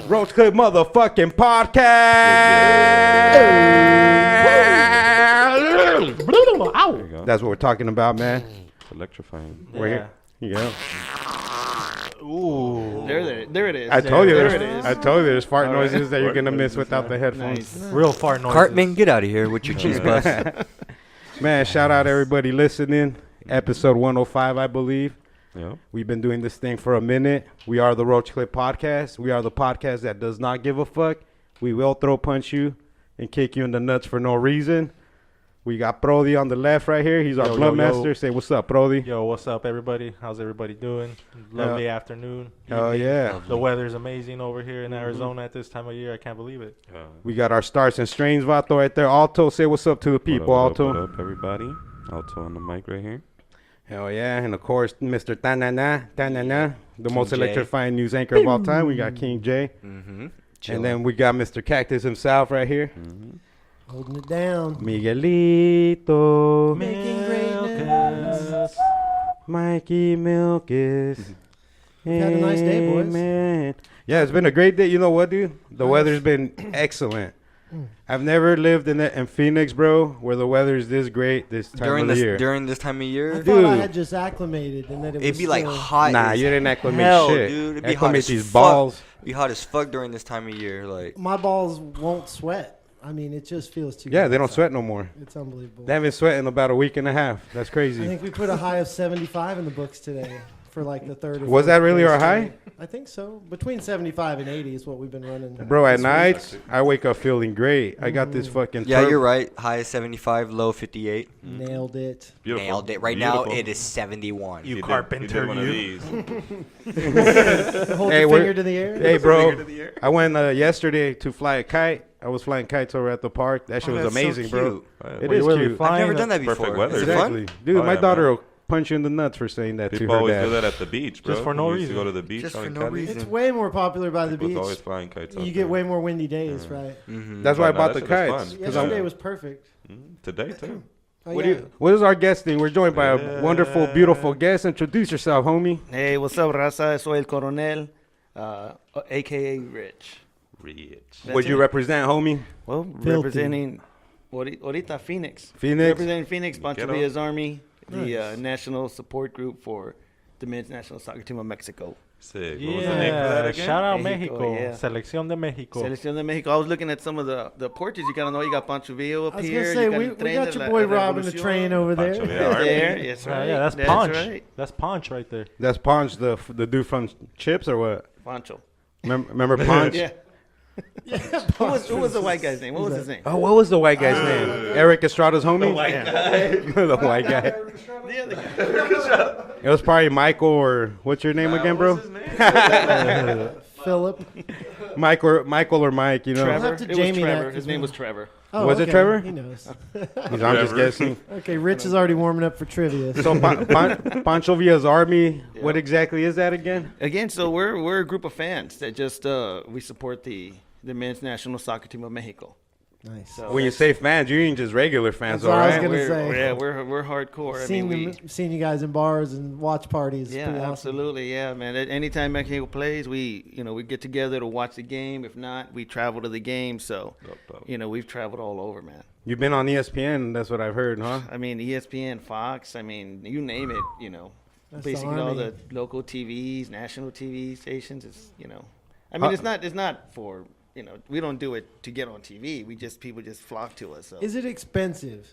Roach Clip motherfucking podcast. That's what we're talking about, man. Electrifying. We're here. Yeah. Ooh. There it is. I told you. There it is. I told you there's fart All right. noises that you're gonna miss without the headphones. Nice. Real fart noises. Cartman, get out of here with your cheese bus. Man, shout out everybody listening. Episode 105, I believe. Yeah. We've been doing this thing for a minute. We are the Roach Clip Podcast. We are the podcast that does not give a fuck. We will throw punch you and kick you in the nuts for no reason. We got Brody on the left right here. He's our Yo, blunt yo, yo. master. Say what's up, Brody. Yo, what's up, everybody? How's everybody doing? Lovely afternoon. Oh, yeah. The weather's amazing over here in Arizona at this time of year. I can't believe it. We got our starts and strains, Vato, right there. Alto, say what's up to the people, What Alto. up, everybody? Alto on the mic right here. Hell yeah. And, of course, Mr. Ta-na-na, the most King J. electrifying news anchor of all time. We got King J. Mm-hmm. And then we got Mr. Cactus himself right here. Mm-hmm. Holding it down. Miguelito. Making greatness. Mikey Milkis. We've had a nice day, boys. Man. Yeah, it's been a great day. You know what, dude? The weather's been excellent. I've never lived in Phoenix, bro, where the weather's this great this time of the year. During this time of I year, thought I Dude. had just acclimated and that it was it'd be like still- hot. Nah, as you didn't acclimate hell, shit. dude. It'd be hot Acclimate as these fuck. balls. It'd be hot as fuck during this time of year. Like, My balls won't sweat. I mean, it just feels too Yeah, good they don't outside. sweat no more. It's unbelievable. They haven't sweat in about a week and a half. That's I crazy. think we put a high of 75 in the books today for like the third or Was fourth that really place our today. high? I think so. Between 75 and 80 is what we've been running. Bro, at this week. nights, I wake up feeling great. I got this fucking yeah, turf- you're right. High is 75, low 58. Nailed it. Beautiful. Nailed it. Right Beautiful. now, it is 71. You He carpenter, did one of you. these. Hold Hey, your we're- finger to the air. Hey, bro, I went yesterday to fly a kite. I was flying kites over at the park. That shit Oh, was that's so amazing, bro. cute. It Were is you really cute. flying? I've never done that before. Perfect weather. Is it Exactly. fun? Dude, Oh, my yeah, daughter man. will punch you in the nuts for saying that People to her always dad. do that at the beach, bro. Just for no We used to reason. go to the beach Just out for in no Cali. reason. It's way more popular by the People's beach. always flying kites out You there. get way more windy days, right? Mm-hmm. That's why I No, bought that the shit is kites. fun. 'Cause Yesterday I'm- was perfect. Today, too. Oh, What, yeah. what is our guest thing? We're joined by a wonderful, beautiful guest. Introduce yourself, homie. Hey, what's up, raza? Soy el coronel, a.k.a. Rich. Rich. That's Would you it. represent, homie? Well, Filthy. representing ahorita Phoenix. Phoenix? Representing Phoenix, Pancho Get up. Villa's Army, the Nice. national support group for the men's national soccer team of Mexico. Sick. What was the name for that Yeah, again? shout out Mexico, Mexico. yeah. Selección de Mexico. Selección de Mexico. I was looking at some of the portraits. You gotta know you got Pancho Villa up I was here. going to say, you got we el tren got de your la boy Robin the Revolución. train over there. Pancho Villa. Right Army. there. Yes, Yeah, right. yeah, that's That's Punch. right. That's Punch right there. That's Ponch, the dude from Chips or what? Pancho. Remember Ponch? Yeah. Who was the white guy's name? What was his name? Oh, what was the white guy's name? Eric Estrada's homie? The white guy. the white guy. The other guy. It was probably Michael or what's your name again, bro? Philip. Michael or Mike, you know. We'll Trevor. have to It was Jamie Trevor. that His as name well. was Trevor. Oh, Was it okay. Trevor? He knows. I'm just guessing. Okay, Rich is already warming up for trivia. So Pancho Villa's Army, what Yeah. exactly is that again? Again, so we're a group of fans that just we support the men's national soccer team of Mexico. Nice. So When you say fans, you ain't just regular fans, That's what I was all right? gonna say. yeah, we're hardcore. I Seen, mean, seen you guys in bars and watch parties. yeah, Pretty awesome. absolutely, yeah, man. Anytime Mexico plays, we get together to watch the game. If not, we travel to the game. So, we've traveled all over, man. You've been on ESPN, that's what I've heard, huh? I mean, ESPN, Fox, I mean, you name it, That's the basically all Army. the local TVs, national TV stations. I mean, it's not for, we don't do it to get on TV. People just flock to us. So. Is it expensive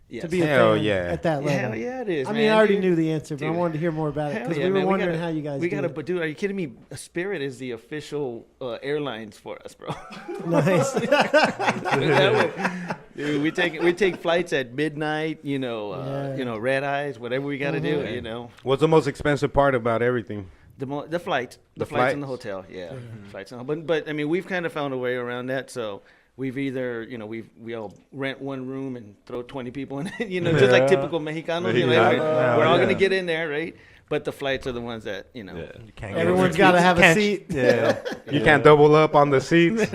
Yes. to be a Hell fan yeah. at that level? Hell yeah, it is. I mean, man, I already dude. knew the answer, but I Dude. wanted to hear more about it Hell because yeah, we were man. wondering how you guys We do gotta, it. but dude, are you kidding me? Spirit is the official airlines for us, bro. Nice. Dude, we take flights at midnight. Red eyes, whatever we gotta do. What's the most expensive part about everything? The flights, The flights in the flights? hotel, yeah, flights. But I mean, we've kind of found a way around that. So we've either we all rent one room and throw 20 people in it, just like typical Mexicanos. We're all gonna get in there, right? But the flights are the ones that You can't Everyone's get- got to have a can't- seat. Yeah. You can't double up on the seats.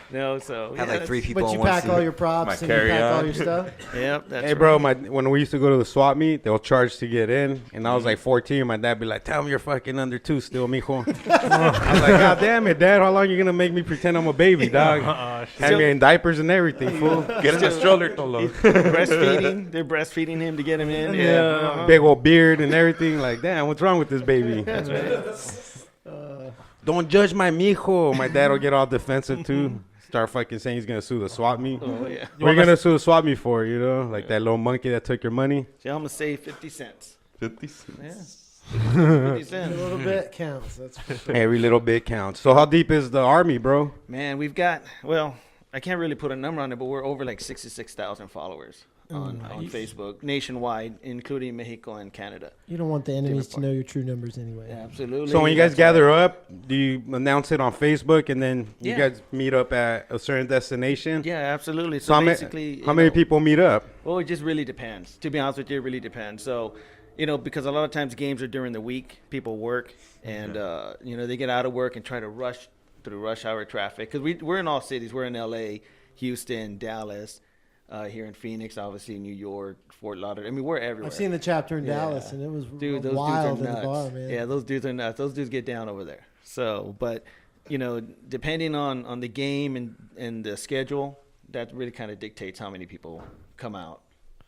No, so Have like 3 people But in you one pack seat. all your props My and you pack carry-on. all your stuff. Yep, that's Hey, bro, when we used to go to the swap meet, they'll charge to get in, and I was like 14. My dad be like, "Tell me you're fucking under 2 still, mijo." I was like, "God damn it, Dad! How long you gonna make me pretend I'm a baby, dog? Had me in diapers and everything, fool. Get in the stroller, Tolo. breastfeeding. They're breastfeeding him to get him in. Yeah. Uh-huh. Big old beard and everything. Like, damn, what's wrong with this baby? Don't judge my mijo." My dad will get all defensive too. Start fucking saying he's gonna sue the swap meet. Oh yeah. What are you gonna sue the swap meet for? You know, like that little monkey that took your money. So I'm gonna say 50 cents. 50 Yeah. cents. 50 A cents. little bit counts. That's for sure. Every little bit counts. So how deep is the army, bro? Man, we've got, well, I can't really put a number on it, but we're over like 66,000 followers on Facebook nationwide, including Mexico and Canada. You don't want the enemies to part. know your true numbers anyway. Absolutely. So when you guys That's gather right. up, do you announce it on Facebook and then you Yeah. guys meet up at a certain destination? Yeah, absolutely. So So how, basically, how many people meet up? Well, it just really depends. To be honest with you, it really depends. So, because a lot of times games are during the week, people work, and they get out of work and try to rush through rush hour traffic. Because we're in all cities. We're in L.A., Houston, Dallas, here in Phoenix, obviously New York, Fort Lauderdale. I mean, we're everywhere. I've seen the chapter in Yeah. Dallas, and it was Dude, those wild dudes in are the nuts. bar, man. Yeah, those dudes are nuts. Those dudes get down over there. So, but depending on the game and the schedule, that really kind of dictates how many people come out.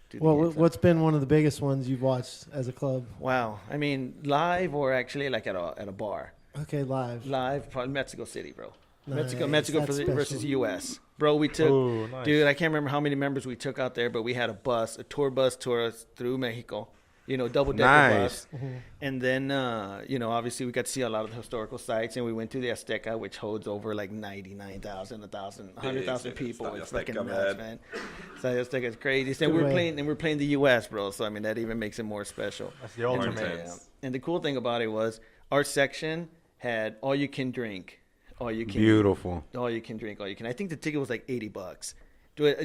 to the Well, games. what's been one of the biggest ones you've watched as a club? Wow, I mean, live or actually like at a bar. Okay, live. Live, probably Mexico City, bro. Nice. Mexico That's versus special. U.S. Bro, we took, Ooh, nice. dude, I can't remember how many members we took out there, but we had a tour bus tour us through Mexico, double decker Nice. bus. And then, obviously we got to see a lot of the historical sites, and we went to the Azteca, which holds over like 99,000, 100,000 people. Estadio It's fucking Azteca, nuts, man. So the Azteca is crazy. So Good way. we're playing the U.S., bro. So I mean, that even makes it more special. That's the ultimate. intense. Yeah. And the cool thing about it was our section had all you can drink, all you can Beautiful. all you can drink, all you can. I think the ticket was like $80,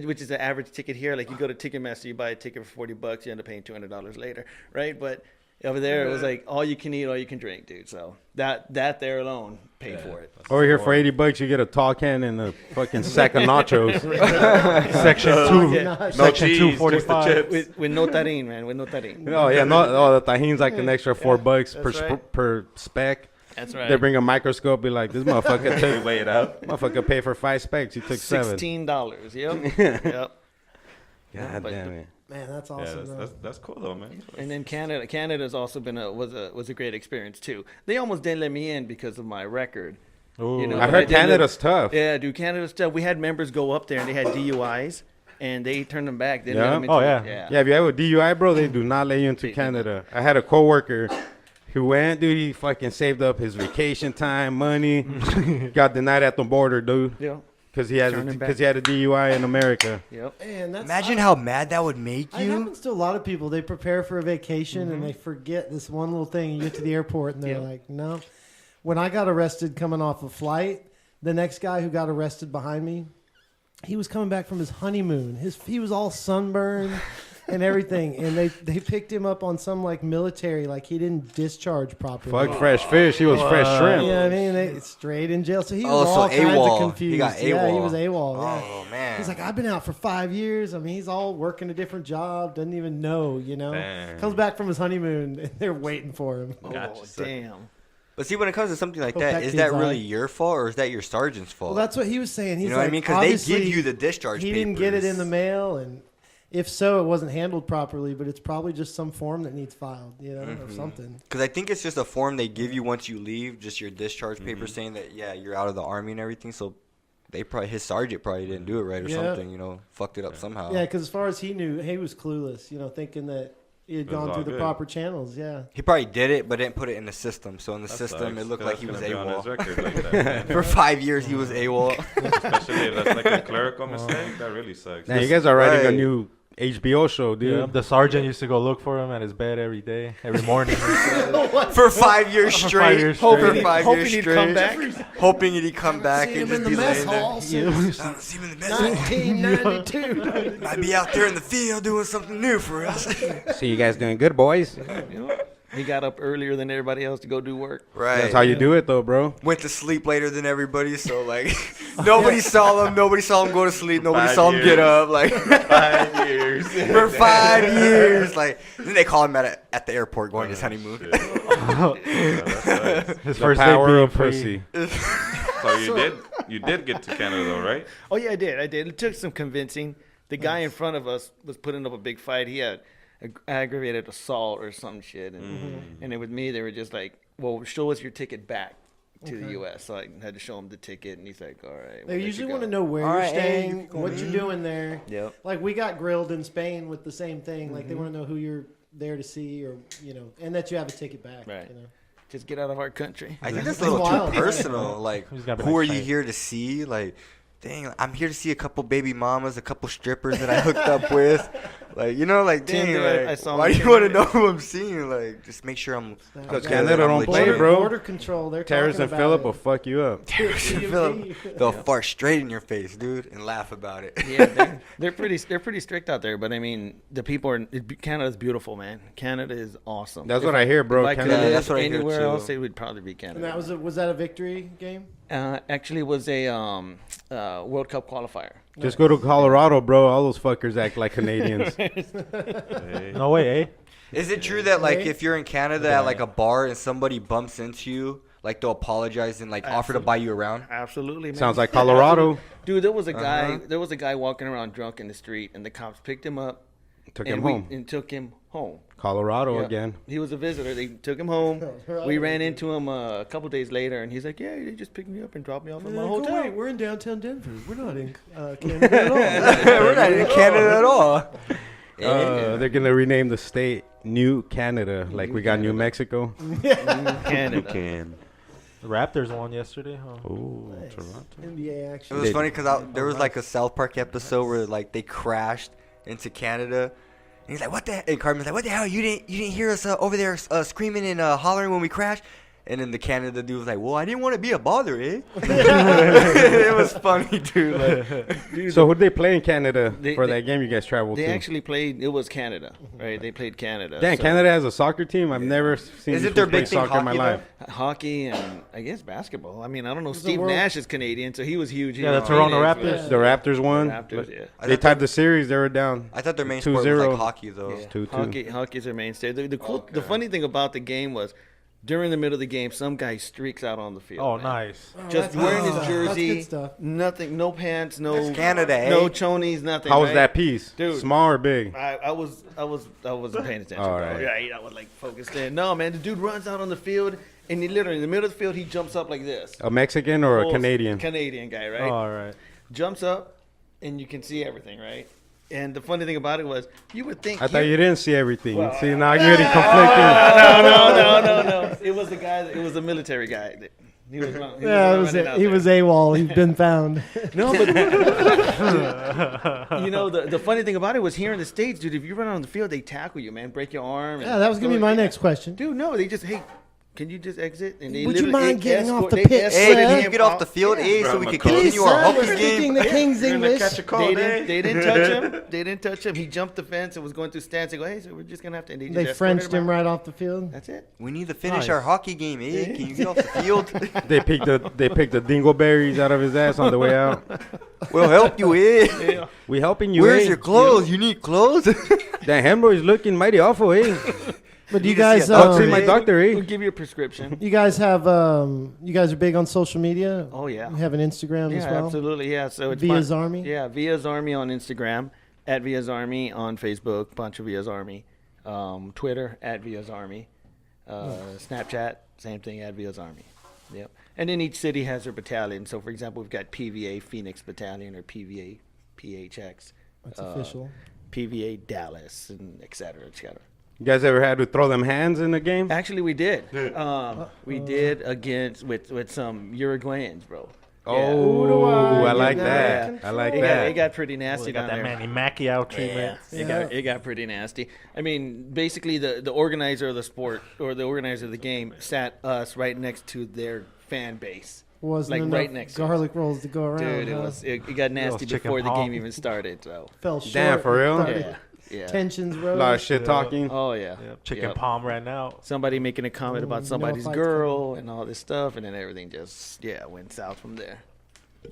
which is the average ticket here. Like you go to Ticketmaster, you buy a ticket for $40, you end up paying $200 later, right? But over there, it was like all you can eat, all you can drink, dude. So that there alone paid for it. Over here for $80, you get a tall can and a fucking sack of nachos. Section 2. Yeah. No Section cheese, just the 245. chips. With no tarin, man, with no tarin. Oh yeah, no, the tahin's like an extra $4 That's right. per spec. That's right. They bring a microscope, be like, this motherfucker We took, weigh it out. motherfucker paid for 5 specs. He took 7. $16. Yep. Yep. God But- damn it. Man, that's Yeah, awesome. though. that's cool though, man. And then Canada's also been was a great experience too. They almost didn't let me in because of my record. Ooh. You know, I but heard did Canada's tough. Yeah, dude, Canada's stuff. We had members go up there and they had DUIs, and they turned them back. They didn't Yeah? let them into Oh, it. yeah. Yeah, if you have a DUI, bro, they do not let you into Canada. I had a coworker who went, dude. He fucking saved up his vacation time, money. Got denied at the border, dude, Yeah. because he had Turning back. because he had a DUI in America. Yep. Man, that's Imagine how mad that would make It you. happens to a lot of people. They prepare for a vacation and they forget this one little thing. You get to the airport and they're Yeah. like, no. When I got arrested coming off a flight, the next guy who got arrested behind me, he was coming back from his honeymoon. He was all sunburned and everything. And they picked him up on some like military, like he didn't discharge properly. Fuck fresh fish. He was fresh You shrimp. know what I mean? They straight in jail. So he was Oh, so all kinds AWOL. of confused. He got Yeah, he AWOL. was AWOL. Yeah. Oh man. He's like, I've been out for 5 years. I mean, he's all working a different job, doesn't even know, Damn. Comes back from his honeymoon, and they're waiting for him. Gotcha, Oh, son. damn. But see, when it comes to something like Hope that, that is kid's that all really right. your fault or is that your sergeant's fault? Well, that's what he was saying. He's you know like, what I mean? Because they give obviously, you the discharge he papers. didn't get it in the mail, and if so, it wasn't handled properly, but it's probably just some form that needs filed, or something. Because I think it's just a form they give you once you leave, just your discharge paper saying that, yeah, you're out of the Army and everything. So his sergeant probably didn't do it right or Yeah. something, fucked it up somehow. Yeah, because as far as he knew, he was clueless, thinking that he had It was gone all through the good. proper channels, yeah. He probably did it, but didn't put it in the system. So in the That system, sucks, it looked 'cause like he that's was gonna be on his AWOL. record like that, man. For 5 years, he was AWOL. Especially if that's like a clerical mistake. That really sucks. Now you guys are writing a Right. new HBO show, dude. Yeah, the sergeant used to go look for him at his bed every day, every morning. For 5 years For straight. 5 years For straight. 5 Hoping years he'd straight. come back. Hoping he'd come back Seen and him just in the be mess laying there. hall I since don't see him in the mess hall. 1992. Might be out there in the field doing something new for us. See you guys doing good, boys. He got up earlier than everybody else to go do work. Right. That's how you do it, though, bro. Went to sleep later than everybody, so like nobody saw him. Nobody saw him go to sleep. Nobody saw him get up. Like 5 years. for 5 years. Like then they call him at the airport going to his honeymoon. His first first day power being of free. pussy. So you did get to Canada though, right? Oh yeah, I did. It took some convincing. The guy in front of us was putting up a big fight. He had aggravated assault or some shit, and then with me, they were just like, "Well, show us your ticket back to the U.S." So I had to show him the ticket, and he's like, "All right." They usually want to know where All you're right, staying, hey, what you're doing there. Yep. Like we got grilled in Spain with the same thing. Like they want to know who you're there to see, or and that you have a ticket back. Right. Just get out of our country. I think that's a That's little wild. too personal. Like, Who's got who been are you excited? here to see? Like, dang, I'm here to see a couple baby mamas, a couple strippers that I hooked up with. Like, like, dang, Tinder, like, I saw why on do you Tinder. want to know who I'm seeing? Like, just make sure I'm. Because I'm Canada good, I'm don't play, legit. bro. Border control. They're Terrorists talking and about Philip it. will fuck you up. Philip, they'll fart straight in your face, dude, and laugh about it. Yeah, they're pretty strict out there. But I mean, the people are. Canada's beautiful, man. Canada is awesome. That's what I hear, bro. If I could Canada- live that's what I hear, anywhere too. else, it would probably be Canada. And that was that a victory game? Actually was a World Cup qualifier. Just go to Colorado, bro. All those fuckers act like Canadians. No way, eh? Is it true that, like, Right? if you're in Canada at, like, a bar and somebody bumps into you, like, they'll apologize and, like, offer to buy you around? Absolutely, man. Sounds like Colorado. Dude, there was a guy. Uh-huh. There was a guy walking around drunk in the street, and the cops picked him up Took and him home. and took him home. Colorado Yeah. again. He was a visitor. They took him home. Right. We ran into him a couple days later, and he's like, "Yeah, they just picked me up and dropped me off at my Like, hotel." oh, wait, we're in downtown Denver. We're not in Canada at all. We're not in Canada at all. They're going to rename the state New Canada. Like we got New Mexico. Canada. The Raptors won yesterday. Huh? Ooh, Nice. Toronto. NBA It action. was funny because there was like a South Park episode where like they crashed into Canada. And he's like, "What the?" And Carmen's like, "What the hell? You didn't hear us over there screaming and hollering when we crashed?" And then the Canada dude was like, "Well, I didn't want to be a bother, eh?" It was funny, dude. Like, So who'd they play in Canada They- for they- that game you guys traveled They to? actually played. It was Canada, right? They played Canada. Damn, so- Canada has a soccer team? I've never seen Is these it their fools play big thing, soccer in my hockey, life. Hockey and I guess basketball. I mean, I don't know. the Steve world- Nash is Canadian, so he was huge. Yeah, the Toronto Raptors. The Raptors won. Raptors, yeah. I They thought tied the series. They were down. I thought their main sport was 2-0. like hockey, though. Yeah. 2-2. Hockey's their mainstay. The funny thing about the game was, during the middle of the game, some guy streaks out on the field. Oh, man. nice. Just that's wearing good his stuff. jersey, That's good stuff. nothing, no pants, no That's Canada, eh? no chonies, nothing. How was right? that piece? Dude. Small or big? I wasn't paying attention. All bro. right. Yeah, I was like focused in. No, man, the dude runs out on the field, and he literally in the middle of the field, he jumps up like this. A Mexican or a Full Canadian? Canadian guy, right? All right. Jumps up, and you can see everything, right? And the funny thing about it was, you would think I thought you didn't see everything. Well, See, now you're getting conflicting. No. It was a guy. It was a military guy. He was wrong. Yeah, it was running out he there. was AWOL. He's been found. No, but the funny thing about it was here in the States, dude. If you run on the field, they tackle you, man, break your arm. And Yeah, that was gonna be my next question. Dude, no, they just can you just exit? And they Would you literally mind getting off the they pitch, Hey, sir? can you get off the field, eh, so we can continue our Please, sir, hockey we're game? speaking the King's English. They didn't touch him. They didn't touch him. He jumped the fence and was going through stands. They go, hey, so we're just gonna have to. And They just escorted Frenched him out. right off the field. That's it. We need to finish Nice. our hockey game, eh? Can you get off the field? They picked the dingleberries out of his ass on the way out. We'll help you, eh? We helping you. Where's eh? your clothes? You need clothes? That hemorrhoid is looking mighty awful, eh? But You you can see guys, a I'll see Um, my doctor, We'll eh? give you a prescription. you guys have, you guys are big on social media. Oh yeah. You have an Instagram as Yeah, well. absolutely. Yeah. So it's Via's Army. Yeah, Via's Army on Instagram, at Via's Army on Facebook, Pancho Villa's Army, Twitter at Via's Army, Snapchat, same thing at Via's Army. Yep. And then each city has their battalion. So for example, we've got PVA Phoenix Battalion or PVA PHX, That's official. PVA Dallas, and et cetera, et cetera. You guys ever had to throw them hands in the game? Actually, we did. We did against with some Uruguayans, bro. Oh, I like Yeah. that. I like It that. got pretty nasty They got down that there. Manny Pacquiao treatment. It got pretty nasty. I mean, basically, the organizer of the sport or the organizer of the game sat us right next to their fan base. Wasn't like enough right next to garlic rolls to go around. Dude, huh? it got nasty chicken before the paw. game even started. So Fell short. Damn, for real? Started- yeah, Yeah. Tensions A rose. lot of shit Yeah. talking. Oh yeah. Yep. Chicken Yep. palm ran out. Somebody making a comment about No somebody's fights girl and all this stuff, and then everything just went south from there.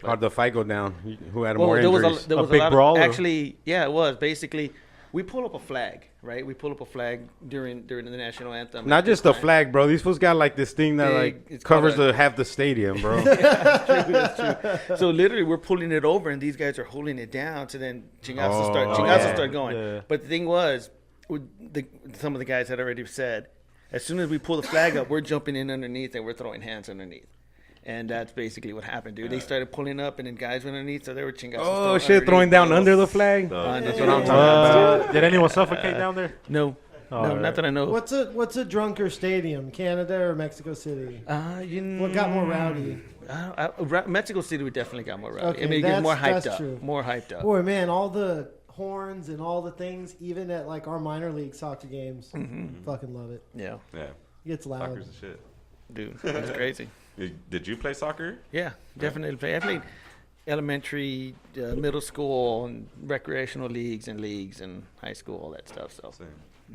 How'd the fight go down? Who had Well, more there was injuries? there was big a lot brawl, of or- actually. Yeah, it was basically. We pull up a flag, right? We pull up a flag during the national anthem. Not at this just the time. flag, bro. These fools got like this thing that Big- like it's called covers a- half the stadium, bro. That's true. So literally, we're pulling it over, and these guys are holding it down. So then chingazos yeah. start going. Yeah. But the thing was, some of the guys had already said, as soon as we pull the flag up, we're jumping in underneath and we're throwing hands underneath. And that's basically what happened, dude. They started pulling up, and then guys went underneath, so they were chingazos. Oh shit, throwing down under the flag. That's what I'm talking about. Did anyone suffocate down there? No, Oh, no, right. not that I know. What's a drunker stadium, Canada or Mexico City? What got more rowdy? Mexico City, we definitely got more rowdy. Okay, I mean, it gets more that's hyped up. true. More hyped up. Boy, man, all the horns and all the things, even at like our minor league soccer games, fucking love it. Yeah, Yeah, It gets loud. soccer's the shit. dude, that's crazy. Did you play soccer? Yeah, definitely play. I played elementary, middle school, and recreational leagues and high school, all that stuff. So Same.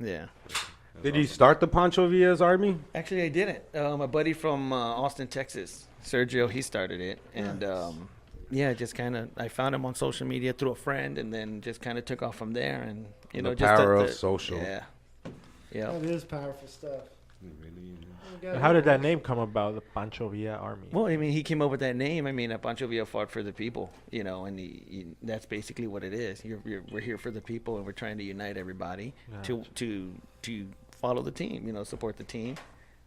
yeah. Did you start the Pancho Villa's army? Actually, I didn't. My buddy from Austin, Texas, Sergio, he started it, and yeah, just kind of I found him on social media through a friend, and then just kind of took off from there, and you know, The just power of social. Yeah, yeah. That is powerful stuff. How did that name come about, the Pancho Villa Army? Well, I mean, he came up with that name. I mean, Pancho Villa fought for the people, you know, and that's basically what it is. We're here for the people, and we're trying to unite everybody to follow the team, you know, support the team,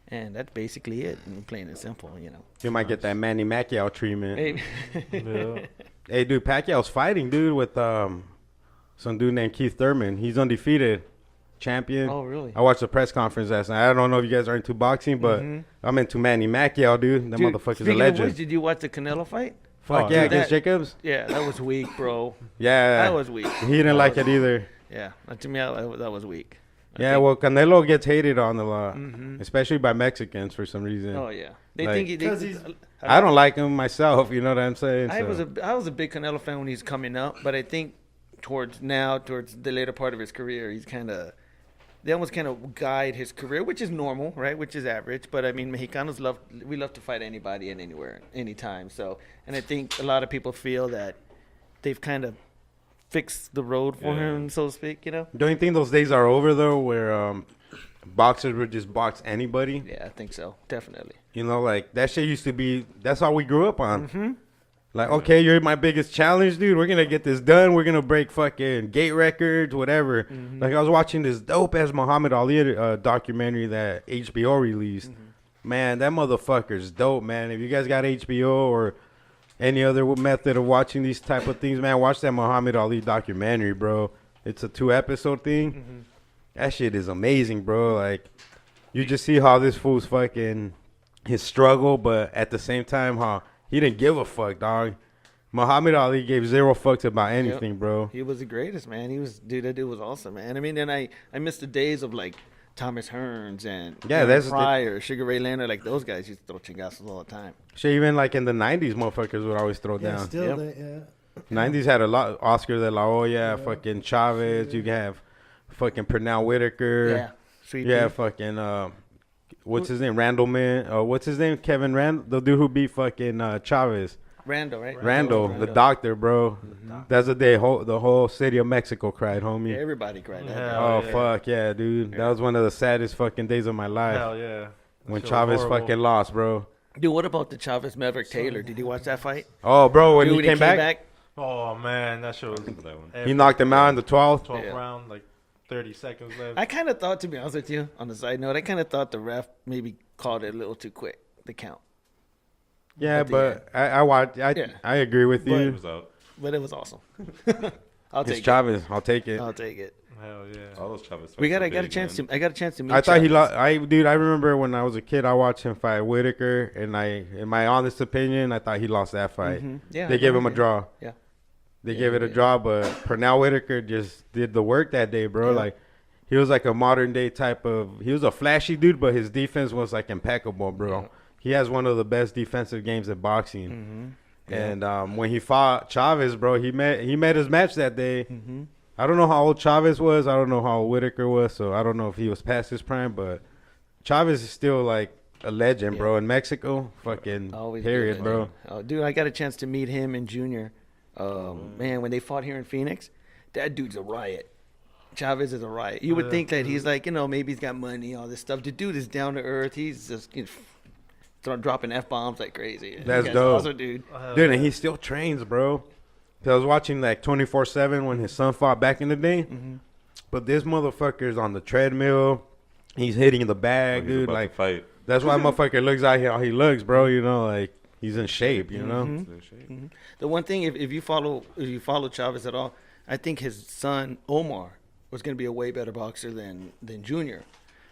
and that's basically it. I mean, plain and simple, you know. You might get that Manny Pacquiao treatment. Hey, Yeah. Hey, dude, Pacquiao's fighting, dude, with some dude named Keith Thurman. He's undefeated, champion. Oh, really? I watched the press conference last night. I don't know if you guys are into boxing, but I'm into Manny Pacquiao, dude. That Dude, motherfucker's a speaking of legend. which, did you watch the Canelo fight? Fuck Oh, yeah, dude, against that- Jacobs. Yeah, that was weak, bro. Yeah, That was weak. he didn't like it either. Yeah, to me, that was weak. I Yeah, think- well, Canelo gets hated on a lot, especially by Mexicans for some reason. Oh yeah, they Like- think he. Because he's- I don't like him myself. You know what I'm saying? I So- was a big Canelo fan when he's coming up, but I think towards the later part of his career, they almost kind of guide his career, which is normal, right? Which is average. But I mean, Mexicanos love to fight anybody and anywhere, anytime. So, and I think a lot of people feel that they've kind of fixed the road for him, so to speak. You know? Don't you think those days are over though, where boxers would just box anybody? Yeah, I think so. Definitely. You know, like that shit used to be. That's all we grew up on. Like, okay, you're my biggest challenge, dude. We're gonna get this done. We're gonna break fucking gate records, whatever. Like, I was watching this dope ass Muhammad Ali documentary that HBO released. Man, that motherfucker's dope, man. If you guys got HBO or any other method of watching these type of things, man, watch that Muhammad Ali documentary, bro. It's a 2-episode thing. That shit is amazing, bro. Like, you just see how this fool's fucking his struggle, but at the same time, how he didn't give a fuck, dog. Muhammad Ali gave zero fucks about anything, bro. He was the greatest, man. That dude was awesome, man. I mean, and I miss the days of like Thomas Hearns and Yeah, that's the- Pryor, Sugar Ray Leonard, like those guys used to throw chingazos all the time. Shit, even like in the 90s, motherfuckers would always throw Yeah, down. still, Yep. yeah. 90s had a lot. Oscar de la Hoya, fucking Chavez. You can have fucking Pernell Whitaker. Yeah, sweet. Yeah, dude. fucking what's his name? Randleman. What's his name? Kevin the dude who beat fucking Chavez. Randall, right? Randall, the doctor, bro. That's the day the whole city of Mexico cried, homie. Yeah, everybody cried that. Yeah. day. Oh yeah. fuck yeah, dude. That was one of the saddest fucking days of my life Hell yeah. That when shit was Chavez horrible. fucking lost, bro. Dude, what about the Chavez Maverick Taylor? Did you watch that fight? Oh, bro, when Dude, he came back, Oh man, that shit was. That one. he knocked him out in the 12th. 12th Yeah. round, like 30 seconds left. I kind of thought, to be honest with you, on the side note, I kind of thought the ref maybe called it a little too quick, the count. Yeah, At the but I watched. Yeah. I agree with It you. was out. But it was awesome. I'll It's take it. Chavez. I'll take it. I'll take it. Hell yeah. All those Chavez. I fights got were a chance big, to. I got a chance to meet. I thought he Chavez. lost. I remember when I was a kid, I watched him fight Whitaker, and in my honest opinion, I thought he lost that fight. Yeah, They gave him a draw. Yeah. They Yeah, gave it a yeah. draw, but Pernell Whitaker just did the work that day, bro. Yeah. Like, he was like a modern day type of. He was a flashy dude, but his defense was like impeccable, bro. Yeah. He has one of the best defensive games in boxing. Mm-hmm. And when he fought Chavez, bro, he met his match that day. Mm-hmm. I don't know how old Chavez was. I don't know how old Whitaker was. So I don't know if he was past his prime. But Chavez is still like a legend, bro. In Mexico, fucking Always period, good, bro. man. Oh, dude, I got a chance to meet him and Junior. Man, when they fought here in Phoenix, that dude's a riot. Chavez is a riot. You would think that he's like, maybe he's got money, all this stuff. The dude is down to earth. He's just dropping F-bombs like crazy. That's That guy's dope. awesome, dude. Dude, and he still trains, bro. 'Cause I was watching like 24/7 when his son fought back in the day. But this motherfucker's on the treadmill. He's hitting the bag, He's dude. about to Like, fight. that's why motherfucker looks out here how he looks, bro. You know, like he's in shape. You know. The one thing, if you follow Chavez at all, I think his son Omar was going to be a way better boxer than Junior,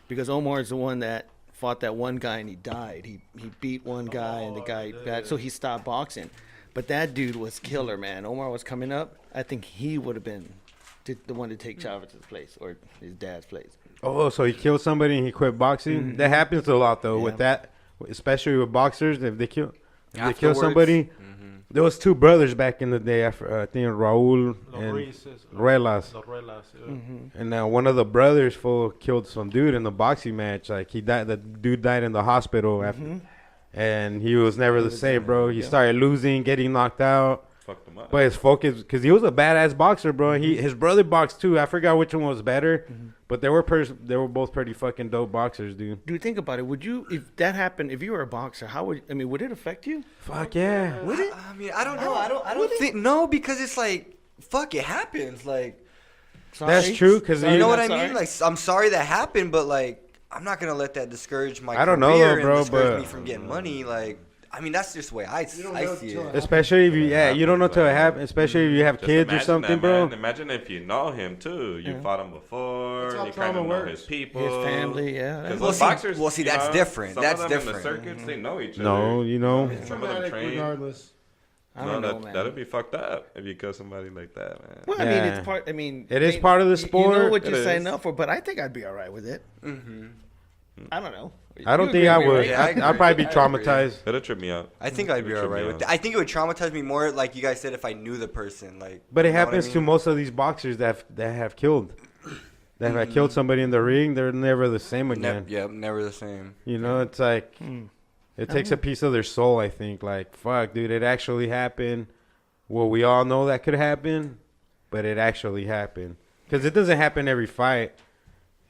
because Omar is the one that fought that one guy and he died. He beat one guy and the guy died, so he stopped boxing. But that dude was killer, man. Omar was coming up. I think he would have been the one to take Chavez's place or his dad's place. Oh, so he killed somebody and he quit boxing. That happens a lot though. Yeah. With that, especially with boxers, if they kill Afterwards. somebody. There was two brothers back in the day. I think Raul and Ruelas. And now one of the brothers killed some dude in the boxing match. Like he died. The dude died in the hospital after, and he was never the same, bro. He started losing, getting knocked out. Fucked him up. But his focus, because he was a badass boxer, bro. His brother boxed too. I forgot which one was better, but they were both pretty fucking dope boxers, dude. Dude, think about it. Would you, if that happened, if you were a boxer, would it affect you? Fuck yeah. Would it? I mean, I don't know. I don't think no, because it's like, fuck, it happens. Like, That's Sorry? true, because Sorry, you know not what I sorry. mean? Like, I'm sorry that happened, but like, I'm not gonna let that discourage my I don't know, career though, bro, and discourage but- me from getting money. Like, I mean, that's just the way I see know it. till it Especially if you don't know till it happens. Especially if you have Just kids or imagine something, that, bro. man. Imagine if you know him too. You fought him before. That's how You kind trauma of know works. his people, His family, yeah. Because Well, those see- boxers, well, see, you that's know, different. Some That's of them different. in the circuits, they know each other. No, you know. It's Some of them traumatic train. regardless. I don't know, man. That'd be fucked up if you kill somebody like that, man. Well, I mean, Yeah. it's part. I mean, It is part of the You know sport. what you It sign is. up for, but I think I'd be all right with it. I don't know. I don't You think agree I with me, would. right? Yeah, I I'd agree. probably be I agree. traumatized. It'll trip me out. I think I'd be It'll trip alright me with out. it. I think it would traumatize me more, like you guys said, if I knew the person. Like, But it you know what I happens to mean? most of these boxers that have killed. That have killed somebody in the ring, they're never the same again. Never the same. You know, it's like it takes a piece of their soul. I think, like, fuck, dude, it actually happened. Well, we all know that could happen, but it actually happened because it doesn't happen every fight.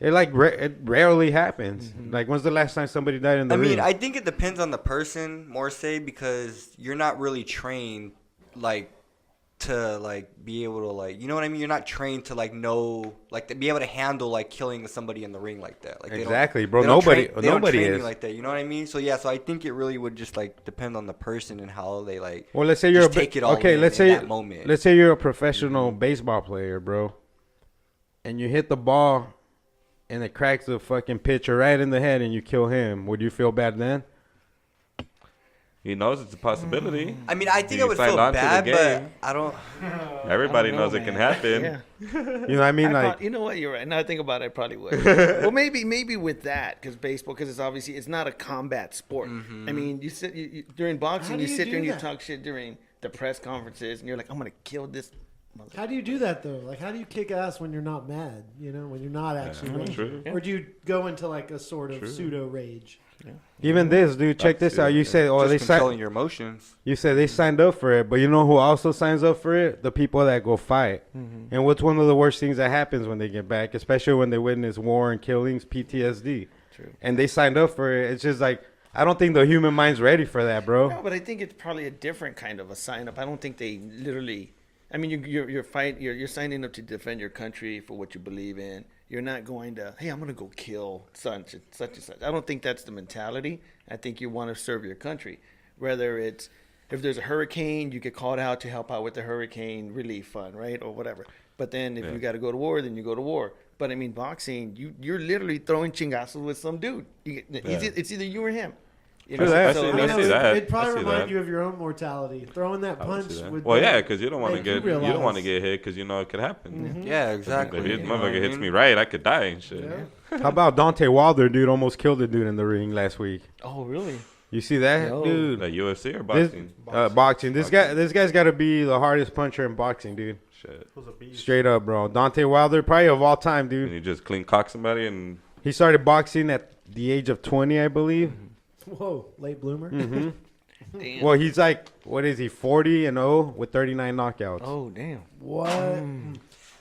It it rarely happens. Like, when's the last time somebody died in the I ring? mean, I think it depends on the person more, say, because you're not really trained, like, to, like, be able to, like, you know what I mean? You're not trained to, like, know, like, to be able to handle, like, killing somebody in the ring like that. Like, they don't- Exactly, bro. they don't Nobody- train- they don't nobody train you is. like that. You know what I mean? So yeah, so I think it really would just, like, depend on the person and how they, like, Well, let's say you're just a take it all okay. in Let's in say that moment. let's say you're a professional baseball player, bro, and you hit the ball, and it cracks the fucking pitcher right in the head, and you kill him. Would you feel bad then? He knows it's a possibility. I mean, I think You I would signed feel on to the bad, but game. I don't. Everybody I don't knows know, it can man. happen. Yeah. You know what I mean? Like, You know what? You're right. Now I think about it, I probably would. Well, maybe with that, because baseball, because it's not a combat sport. I mean, you sit during boxing, How do you you sit do there and you that? talk shit during the press conferences, and you're like, I'm gonna kill this. How do you do that though? Like, how do you kick ass when you're not mad? You know, when you're not actually raging? true. Or do you go into like a sort of pseudo rage? even this, dude. Check this out. You say, oh, Just they controlling signed. your emotions. You said they signed up for it, but you know who also signs up for it? The people that go fight. And what's one of the worst things that happens when they get back, especially when they witness war and killings, PTSD. True. And they signed up for it. It's just like, I don't think the human mind's ready for that, bro. No, but I think it's probably a different kind of a sign up. I don't think they literally. I mean, you're signing up to defend your country for what you believe in. You're not going to, hey, I'm going to go kill such and such. I don't think that's the mentality. I think you want to serve your country. Whether it's, if there's a hurricane, you get called out to help out with the hurricane relief fund, right? Or whatever. But then if you got to go to war, then you go to war. But I mean, boxing, you're literally throwing chingazos with some dude. It's either you or him. You True that. So, I I see don't know, that. It'd probably I see remind that. you of your own mortality. Throwing that I would punch see that. would. Well, yeah, because you don't want to make you get you don't want to realize. get hit because you know it could happen. Yeah, exactly. If this You know what I motherfucker hits mean? me right, I could die and shit. Yeah. How about Dante Wilder, dude? Almost killed a dude in the ring last week. Oh, really? You see that, Yo. dude? Like UFC or This, boxing? boxing. This guy's got to be the hardest puncher in boxing, dude. Shit. Was a beast. Straight up, bro. Deontay Wilder, probably of all time, And dude. you just clean cock somebody and He started boxing at the age of 20, I believe. Whoa, late bloomer. Mm-hmm. Damn. Well, he's like, what is he, 40-0 with 39 knockouts. Oh, damn. What?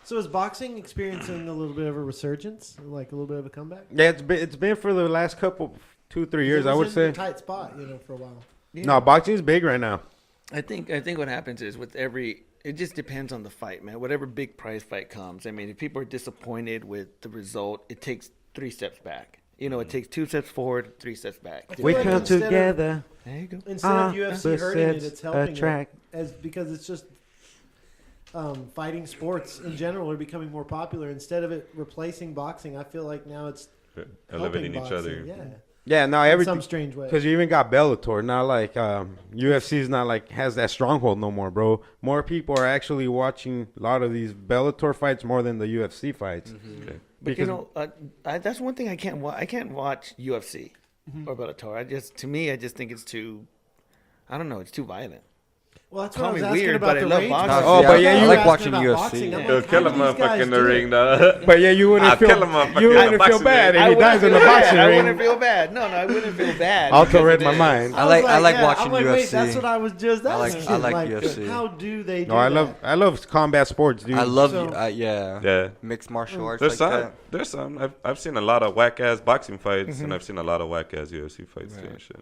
So is boxing experiencing a little bit of a resurgence, like a little bit of a comeback? Yeah, it's been for the last couple, 2-3 years, It I was would in say. a tight spot, for a while. Yeah. No, boxing is big right now. I think what happens is with it just depends on the fight, man. Whatever big prize fight comes, I mean, if people are disappointed with the result, it takes 3 steps back. It takes 2 steps forward, 3 steps back. feel like instead of- together. There you go. Instead of UFC hurting it, opposites it's helping attract. because it's just fighting sports in general are becoming more popular. Instead of it replacing boxing, I feel like now it's elevating helping each boxing. other. Yeah, Yeah, no, in everything. some strange way. Because you even got Bellator. Not like UFC's not like has that stronghold no more, bro. More people are actually watching a lot of these Bellator fights more than the UFC fights. Okay. But Because- that's one thing I can't watch. I can't watch UFC or Bellator. To me, I just think it's too. I don't know. It's too violent. Well, that's Call what I was me asking weird, about but I the love rage. boxing. match. Oh, but yeah, I you was like asking watching about UFC. boxing. I'm He'll like, kill how a do these motherfucker guys in the do ring, it? though. But yeah, you wouldn't I'll feel kill a motherfucker you in a wouldn't feel boxing bad ring. if he dies in the boxing I ring. wouldn't feel bad. No, I wouldn't feel bad. Also because read it my is. mind. I was I like yeah, watching I'm like, Wait, UFC. that's what I was just I like- asking. I like UFC. How do they do No, I that? love combat sports, dude. I love So- Yeah. mixed martial arts There's like some. that. There's some. I've seen a lot of whack ass boxing fights, and I've seen a lot of whack ass UFC fights too and shit.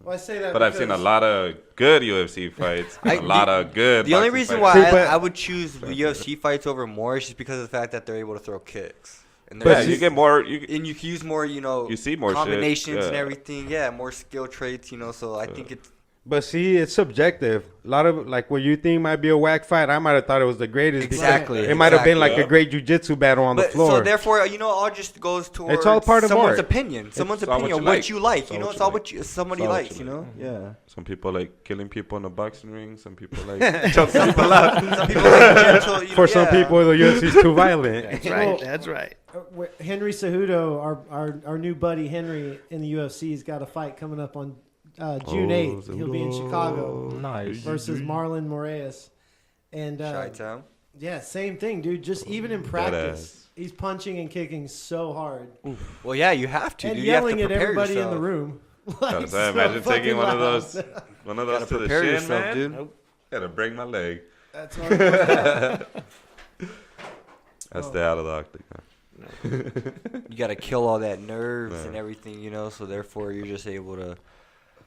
Well, I say that But I've seen a because- lot of good UFC fights, and a lot of good. The only boxing reason fights. why See, but- I would choose the UFC fights over more is just because of the fact that they're able to throw kicks. And Yeah, they're you get more. You and you can use more, You see more shit, combinations and yeah. everything. Yeah, more skill traits, so I think it's But see, it's subjective. A lot of like what you think might be a whack fight, I might have thought it was the greatest. because Exactly, It might have been like exactly. a great jujitsu battle on the but floor. so therefore, all just goes towards It's all part of someone's art. opinion. Someone's all what opinion, you what like. you like. It's all what It's you all like. what somebody It's all what likes, you like. Yeah. Some people like killing people in the boxing ring. Some people like choke people out. Some people like gentle, For some yeah. people, the UFC's too violent. That's right. That's right. Henry Cejudo, our new buddy Henry in the UFC, has got a fight coming up on June 8th. He'll be in Chicago Nice. versus Marlon Moraes. And Chi-town. yeah, same thing, dude. Just even in practice, he's punching and kicking so hard Well, yeah, you have to. and Dude. You have to yelling at prepare everybody yourself. in the room. Gotta say, imagine taking one of those Gotta to the prepare shin, yourself, man. dude. Gotta break my leg. That's hard work. I stay out of the octagon. You got to kill all that nerves Yeah. and everything, so therefore you're just able to.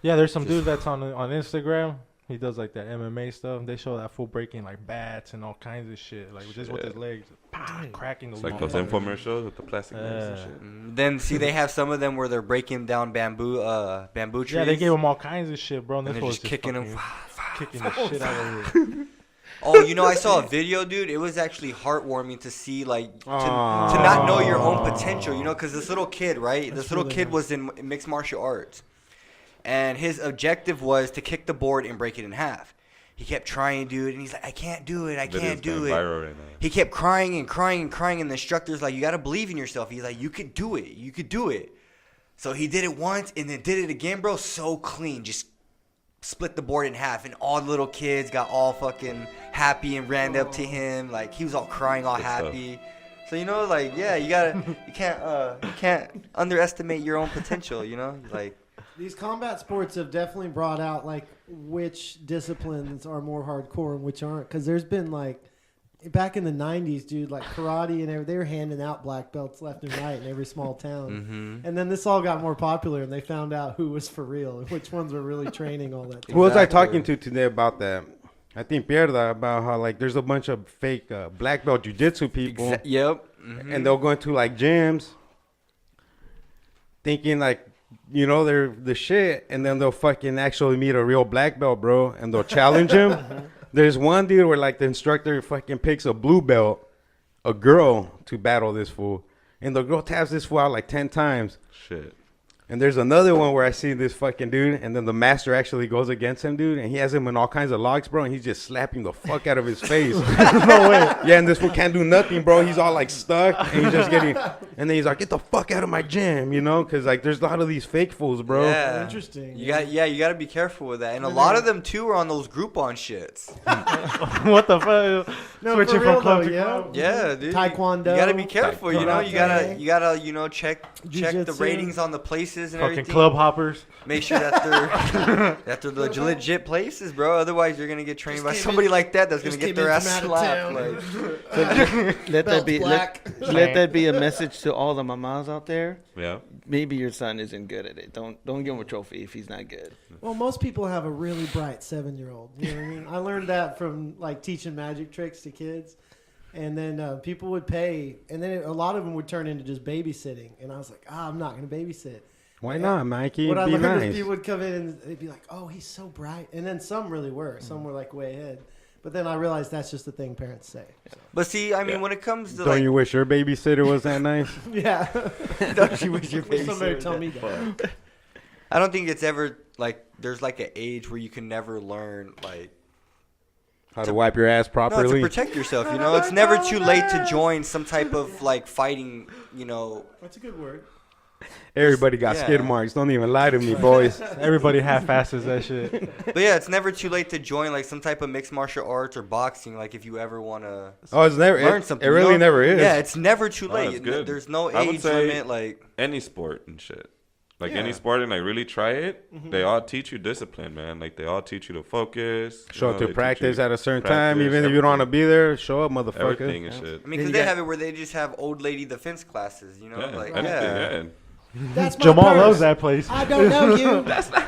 Yeah, there's some dude that's on Instagram. He does like that MMA stuff. They show that fool breaking like bats and all kinds of shit, like just with his legs, cracking those. It's like those motherfuckers. infomercials with the plastic legs and shit. Then see, they have some of them where they're breaking down bamboo trees. Yeah, they gave him all kinds of shit, bro. And and this they're was just kicking them. kicking the shit out of it. Oh, I saw a video, dude. It was actually heartwarming to see, like, to not know your own potential, because this little kid, right? This little really kid nice. was in mixed martial arts. And his objective was to kick the board and break it in half. He kept trying, dude, and he's like, I can't do it. I Video's can't do going it. viral right now. He kept crying and crying and crying, and the instructor's like, you got to believe in yourself. He's like, you could do it. You could do it. So he did it once and then did it again, bro. So clean. Just split the board in half, and all the little kids got all fucking happy and ran up to him. Like, he was all crying, all Good stuff. happy. So, yeah, you can't underestimate your own potential, Like, These combat sports have definitely brought out like which disciplines are more hardcore and which aren't. Because there's been like back in the 90s, dude, like karate and everything, they were handing out black belts left and right in every small town. Mm-hmm. And then this all got more popular and they found out who was for real and which ones were really training all that. Who was I Exactly. talking to today about that? I think Pierda, about how like there's a bunch of fake black belt jujitsu people, Yep. Mm-hmm. and they'll go into like gyms, thinking like they're the shit, and then they'll fucking actually meet a real black belt, bro, and they'll challenge him. There's one dude where like the instructor fucking picks a blue belt, a girl, to battle this fool, and the girl taps this fool out like 10 times. Shit. And there's another one where I see this fucking dude, and then the master actually goes against him, dude, and he has him in all kinds of logs, bro, and he's just slapping the fuck out of his face. No way. Yeah, and this one can't do nothing, bro. He's all like stuck, and he's just getting, and then he's like, get the fuck out of my gym, you know, because like there's a lot of these fake fools, bro. Yeah. Interesting. You got to be careful with that. And a lot of them too are on those Groupon shits. What the fuck? No, Switching for real, from club though, to yeah. club. Yeah, dude. Taekwondo. You got to be careful, you know. You Karate. gotta check the Jiu-jitsu. ratings on the places and Fucking everything. club hoppers. Make sure that they're legit places, bro. Otherwise, you're gonna get trained by somebody like that that's gonna get their ass slapped. Like, Let that be black. let that be a message to all the mamas out there. Yeah. Maybe your son isn't good at it. Don't give him a trophy if he's not good. Well, most people have a really bright 7-year-old. You know what I mean? I learned that from like teaching magic tricks to kids, and then people would pay, and then a lot of them would turn into just babysitting. And I was like, I'm not going to babysit. Why not, Mikey? What I Be learned is nice. people would come in and they'd be like, "Oh, he's so bright," and then some really were. Some were like way ahead. But then I realized that's just the thing parents say. So. but see, I mean, when it comes to Don't like, you wish your babysitter was that nice? Yeah. don't you wish your Wish somebody babysitter would tell was me that- that. I don't think it's ever like there's like an age where you can never learn like How to wipe your ass no, to properly? protect yourself. You know, it's never too late to join some type of like fighting. You know, That's a good word. Everybody got Yeah. skid marks. Don't even lie to me, boys. Everybody half-asses that shit. but yeah, it's never too late to join like some type of mixed martial arts or boxing. Like if you ever want to Oh, it's never. learn It, something, it you really know? never is. Yeah, it's never too Oh, late. that's good. There's no I would age say- limit. Like Any sport and shit. Like Yeah. any sport and like really try it, they all teach you discipline, man. Like they all teach you to focus. Show up they to teach practice you at a certain time, practice, even if you don't want to everything. be there. Show up, motherfucker. Everything and shit. I mean, Then because you they got- have it where they just have old lady defense classes. You know, Yeah, like anything, yeah. yeah. That's my Jamal purse. loves that place. I don't know you.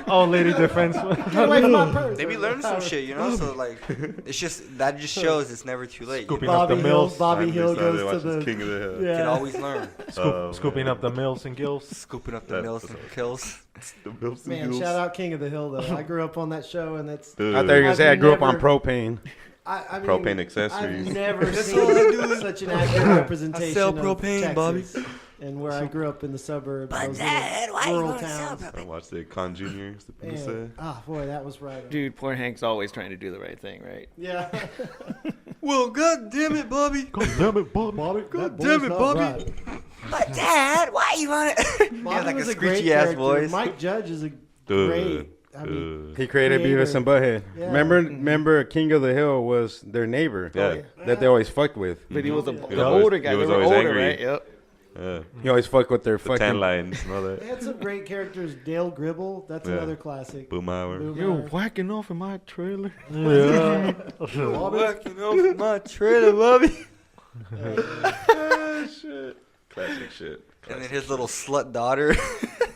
Oh, lady defense. Get away from my purse. They be learning some shit, you know. So like, it's just that just shows it's never too late. You Scooping know? up the Bobby Hill. mills. Bobby Hill Finally goes started to watching the. King of the Hill. You Yeah. can always learn. Scooping up the mills and gills. Scooping up the That- mills and kills. The Bills and Man, Bills. shout out King of the Hill though. I grew up on that show, and that's. Dude. I thought you were gonna say I I've grew up on never- propane. I mean, Propane accessories. I've never That's seen all I do. such an accurate representation I sell of propane, Texas. Bobby. And where I grew up in the suburbs, But those Dad, why little you rural wanna sell towns. I watched the Con Juniors. The people And, said. boy, that was right. Dude, poor Hank's always trying to do the right thing, right? Yeah. Well, god damn it, Bobby. God damn it, Bobby. God damn it, Bobby. But Dad, why you want it? He Bobby has like a was a great screechy ass character. voice. Mike Judge is a Dude. great. I mean, Dude. He created Creator. Beavis and Butthead. Yeah. Remember, King of the Hill was their neighbor Yeah. that they always fucked with. But he was Yeah. the He was older guy. he They was were always older, angry. right? Yep. Yeah. He always fucked with their The tan fucking. lines and all they that. had some great characters. Dale Gribble, that's Yeah. another classic. Boomhauer. Boomhauer. whacking off in my trailer. Yeah. Working off my trailer, Bobby. Shit. Classic shit. And then Classic his little slut daughter.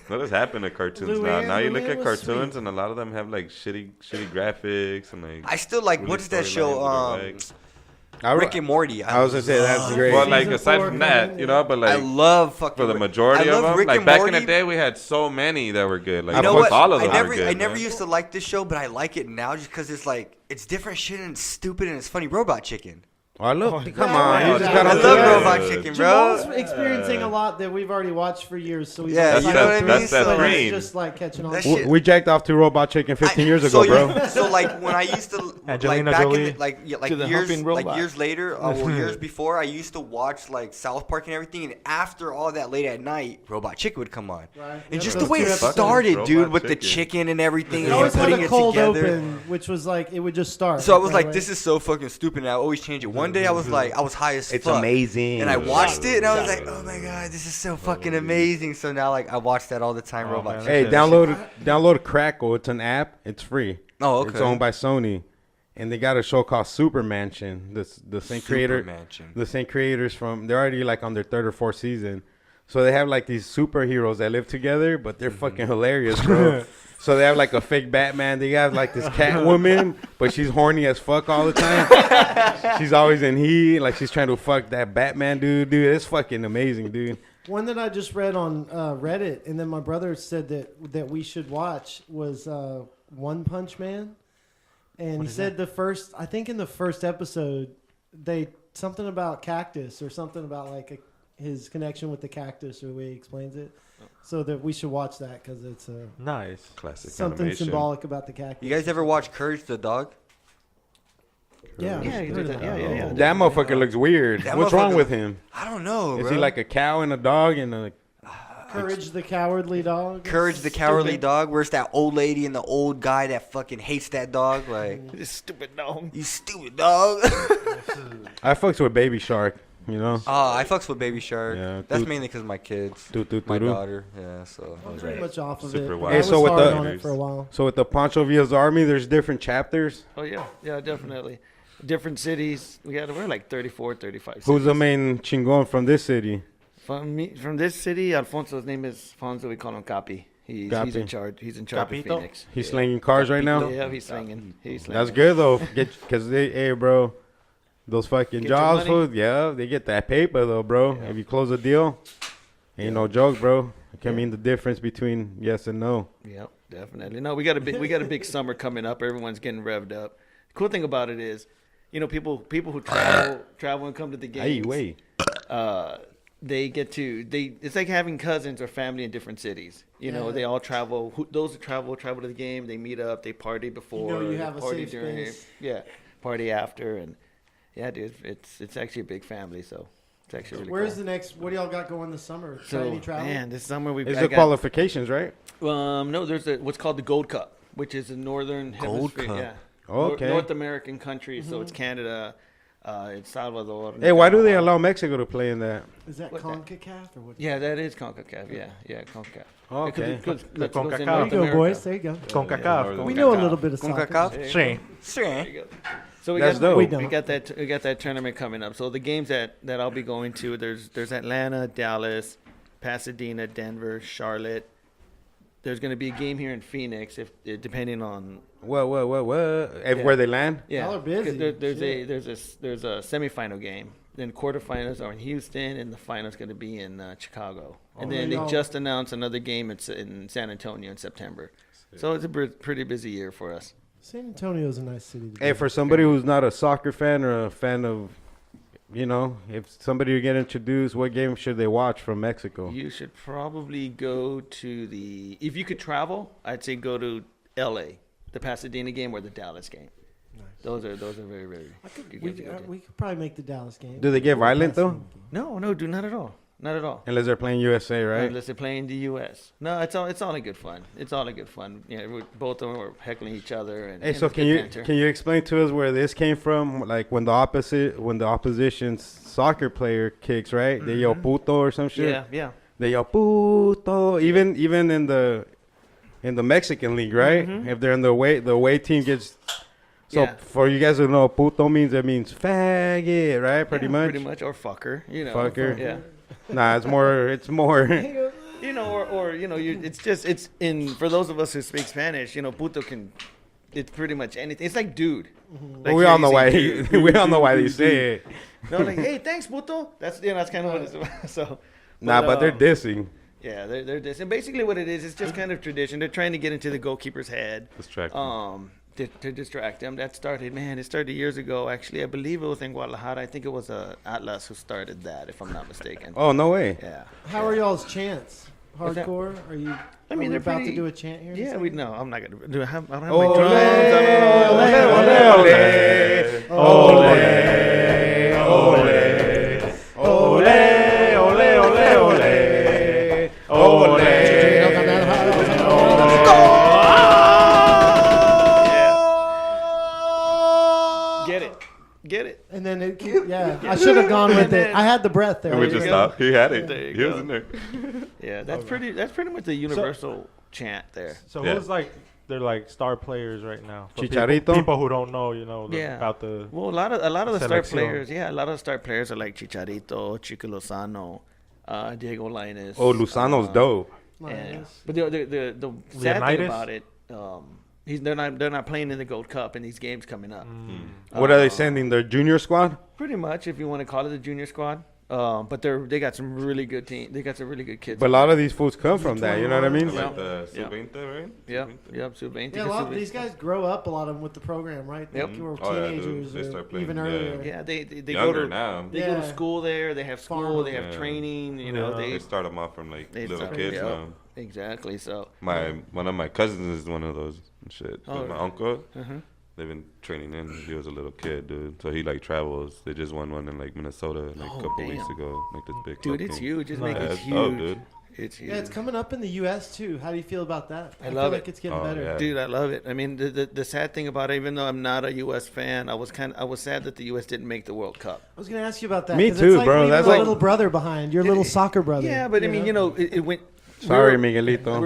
What has happened to cartoons now? Luann- Now you look Luann at was cartoons sweet. and a lot of them have like shitty graphics and like. I still like, really what is that storylines show? that are whack. Rick Rick and Morty. I was gonna say that's love- great. Well, like Season aside 4 from that, coming, you know, but I like love fucking. for the Rick- majority I of love them, Rick like and back in Morty. the day, we had so many that were good. Like You know almost what? all of them I never, were good. I never man. used to like this show, but I like it now just because it's like it's different shit and it's stupid and it's funny. Robot Chicken. Oh, I love. Come yeah, on, yeah, you just yeah. got I on love the- Robot Chicken, bro. Jamal's experiencing a lot that we've already watched for years, so he's Yeah, like, you know what I mean? That's that So- but he's dream. just like catching on. That to it. shit- We jacked off to Robot Chicken 15 years ago, bro. So like when I used to like Angelina back in Jolie. the, like yeah, like To the years humping like robot. years later, well, years before, I used to watch like South Park and everything, and after all that late at night, Robot Chicken would come on, Right. and Yeah, just those the way two it episodes. started, Robot dude, with the Chicken. chicken and everything, It and always had putting a it cold together. open, which was like it would just start. So I was right like, away. this is so fucking stupid, and I always change it. One day I was like, I was high as It's fuck. amazing. And I watched it, and I was like, "Oh my god, this is so fucking amazing!" So now, like, I watch that all the time. Oh, Robot man. Chicken. Hey, Shit. download Crackle. It's an app. It's free. Oh, okay. It's owned by Sony, and they got a show called Super Mansion. The same creator, Mansion. the same creators from. They're already like on their third or fourth season, so they have like these superheroes that live together, but they're fucking hilarious, bro. So they have like a fake Batman. They have like this Catwoman, but she's horny as fuck all the time. She's always in heat, like she's trying to fuck that Batman dude. Dude, it's fucking amazing, dude. One that I just read on Reddit, and then my brother said that we should watch was One Punch Man, and he said I think in the first episode, they something about cactus or something about like his connection with the cactus, or the way he explains it. So that we should watch that because it's Nice. Classic something animation. symbolic about the cactus. You guys ever watch Courage the Dog? Yeah, Yeah, you heard did of that. Yeah. That motherfucker looks weird. That What's wrong motherfucker- with him? I don't know, Is bro. he like a cow and a dog and a? Courage the Cowardly Dog. Courage the Cowardly Dog? Where's that old lady and the old guy that fucking hates that dog? Like, This stupid dog. you stupid dog. I fucks with Baby Shark. You know. Oh, I fucks with Baby Shark. Yeah, That's dude. mainly because my kids, Do. my daughter. Yeah, so. I'm pretty much off of Super it. but wild. I Hey, was so with hard the- on it for a while. So with the Pancho Villa's army, there's different chapters. Oh yeah, definitely. Different cities. We're like 34, 35. Who's the cities. main chingon from this city? From this city? Alfonso's name is Alfonso. We call him Capi. He's Capi. in charge. He's in charge Capito? of Phoenix. He's Yeah. slinging cars right now. Yeah, he's slinging. That's good though, cause hey bro, those fucking Get your jobs, money. food, yeah, they get that paper though, bro. Yeah. If you close a deal, ain't no joke, bro. It can Yeah. mean the difference between yes and no. Yep, definitely. No, we got a big summer coming up. Everyone's getting revved up. The cool thing about it is, people who travel and come to the Hey, games. wait. They get to it's like having cousins or family in different cities. They all travel. Those who travel to the game. They meet up. They party before. You they have a party safe during. space. Yeah, party after, and yeah, dude, it's actually a big family. So it's actually really Where's cool. the next? What do y'all got going this summer? So, Any travel? man, this summer we've It's I the got- qualifications, right? No, there's what's called the Gold Cup, which is a northern Gold hemisphere. Cup. Yeah. Okay. North American country, so it's Canada, it's Salvador. Hey, why do they allow Mexico to play in that? Is that What CONCACAF or what? Yeah, that is CONCACAF. Yeah, CONCACAF. Okay. Because The Mexico's in CONCACAF. There North you go, America. boys. There you go. CONCACAF. We know a little bit of soccer. CONCACAF? There you Sí. go. Sure. There you go. So we That's got dope. We we don't. got that tournament coming up. So the games that I'll be going to, there's Atlanta, Dallas, Pasadena, Denver, Charlotte. There's going to be a game here in Phoenix, depending on What? Yeah. Where they land? Y'all are busy. There's Shit. there's a semifinal game. Then quarterfinals are in Houston, and the final's going to be in Chicago. And then they y'all- just announced another game. It's in San Antonio in September. So it's a pretty busy year for us. San Antonio's a nice city. To Hey, be for somebody who's not a soccer fan or a fan of, if somebody to get introduced, what game should they watch from Mexico? You should probably go to if you could travel, I'd say go to L.A., the Pasadena game or the Dallas game. Nice. Those are very, very good we, games to go to. we could probably make the Dallas game. Do they get violent though? No, dude, not at all. Not at all. Unless they're playing USA, right? Unless they're playing the U.S. No, it's all in good fun. It's all in good fun. Both of them were heckling each other. And, Hey, and so it's can good you banter. can you explain to us where this came from? Like when the opposition's soccer player kicks, right? They yell puto or some shit. Yeah. They yell puto. Even in the Mexican league, right? If they're in the away team gets. So Yeah. for you guys who know, puto means faggot, right? Pretty much. Pretty much, or fucker. Fucker. Yeah. Nah, it's more. It's in for those of us who speak Spanish. Puto can. It's pretty much anything. It's like dude. But we all know why. We all know why they say it. No, like, hey, thanks, puto. That's kind of what it's about. So. Nah, but they're um, dissing. Yeah, they're this, and basically what it is, it's just kind of tradition. They're trying to get into the goalkeeper's head. Distract them. To distract them. It started years ago. Actually, I believe it was in Guadalajara. I think it was Atlas who started that, if I'm not mistaken. Oh no way. Yeah. How are y'all's chants? What's that? Hardcore? Are you? I mean, are we they're about pretty- to do a chant here. in a Yeah, second? no, I'm not gonna do. I don't have Ole, my drums. I don't know. ole, ole, ole, ole, Get it. And then I should have gone with it. I had the breath there. And we There just you go. stopped. He had it. There you He was go. in there. Yeah, that's pretty much the universal chant there. So Yeah. who's like they're like star players right now? For Chicharito? People who don't know, Yeah. about the. Well, a lot of the star Selección. players, a lot of the star players are like Chicharito, Chico Lozano, Diego Lainez. Oh, Luzano's dope. And, Nice. but the sad thing Leonidas? about it, they're not playing in the Gold Cup in these games coming up. What are they sending? Their junior squad? Pretty much, if you want to call it the junior squad. But they got some really good team. They got some really good kids. But a lot of these fools come from that. You know what I mean? Like the sub-20, right? Yep. Sub-20. Yeah, a lot of these guys grow up. A lot of them with the program, right? They were teenagers They start or playing, even earlier. Yeah, they Younger go to now. They go to school there. They have school. Farm. They have training. You know, They start them off from like little kids now. Exactly. So One of my cousins is one of those shit. Oh, My uncle. uh-huh. They've been training him since he was a little kid, dude. So he like travels. They just won one in like Minnesota like a couple weeks ago. Like this big dude, club it's thing. huge. It's Nice. making It's huge. dope, dude. It's huge. Yeah, it's coming up in the U.S. too. How do you feel about that? I feel love like it. it's getting Oh, better. yeah. Dude, I love it. I mean, the sad thing about it, even though I'm not a U.S. fan, I was sad that the U.S. didn't make the World Cup. I was going to ask you about that. Me 'cause too, it's like bro. leaving That's a like- little brother behind. Your little soccer brother. Yeah, but I mean, it went. Sorry, we Miguelito.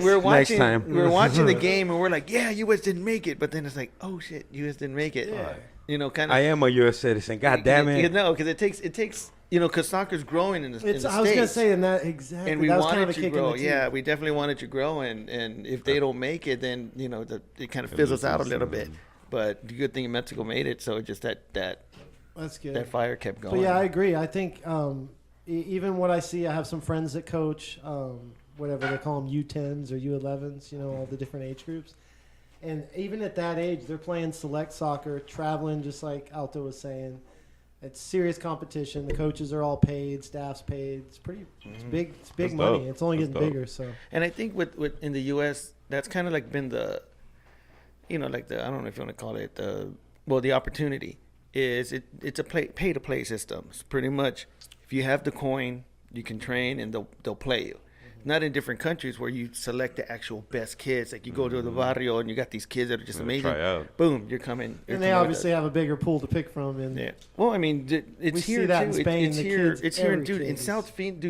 were watching. time. We were watching the game, and we're like, "Yeah, U.S. didn't make it." But then it's like, "Oh shit, U.S. didn't make it." Yeah. You know, kind of. I am a U.S. citizen. God damn You it. know, because it takes. You know, because soccer's growing in the It's. States. I was going to say in that exactly. And we that was wanted kind of a to kick grow. in the teeth. Yeah, we definitely wanted to grow, and if they don't make it, then it kind of fizzles out a little bit. But the good thing Mexico made it, so just that That's good. that fire kept going. But yeah, I agree. I think even what I see, I have some friends that coach, whatever they call them, U10s or U11s, you know, all the different age groups. And even at that age, they're playing select soccer, traveling, just like Alto was saying. It's serious competition. The coaches are all paid, staff's paid. It's pretty, it's big That's money. dope. It's only That's getting dope. bigger. So And I think with in the U.S., that's kind of like been the, like the, I don't know if you want to call it the opportunity is it's a pay to play system. It's pretty much if you have the coin, you can train and they'll play you. Not in different countries where you select the actual best kids. Like you go to the barrio and you got these kids that are just amazing. Try out. Boom, you're coming. and they obviously have a bigger pool to pick from. And Yeah. Well, I mean, it's We here see that too. in Spain, It's the here. kids, It's here, every dude. kid In is-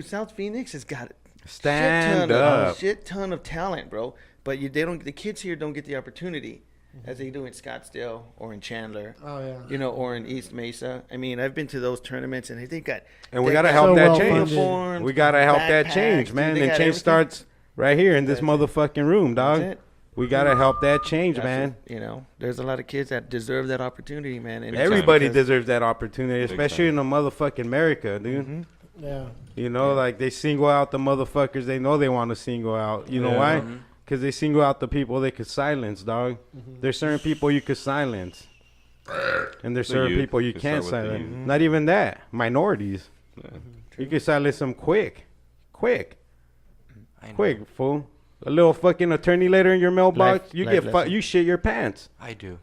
South Phoenix has got Stand up. shit ton of talent, bro. But the kids here don't get the opportunity as they do in Scottsdale or in Chandler, oh yeah, you know, or in East Mesa. I mean, I've been to those tournaments and they got. And we they got to got help So that well change. uniforms, We got to help that backpacks, change, dude. man. They And got change everything. starts right here in this That's it. motherfucking room, dog. That's it. We got to help that change, That's man. it. You know, there's a lot of kids that deserve that opportunity, man. And it's Everybody because- deserves that opportunity, Big especially in time. the motherfucking America, dude. Mhm. yeah. You know, like they single out the motherfuckers they know they want to single out. You know Yeah. why? Because they single out the people they could silence, dog. There's certain people you could silence. And there's The certain youth. people you You can't start with the silence. youth. Not even that. Minorities. Yeah. You can silence them quick. Quick. I know. Quick, fool. A little fucking attorney letter in your mailbox. Life- you life get lesson. you shit your pants. I do.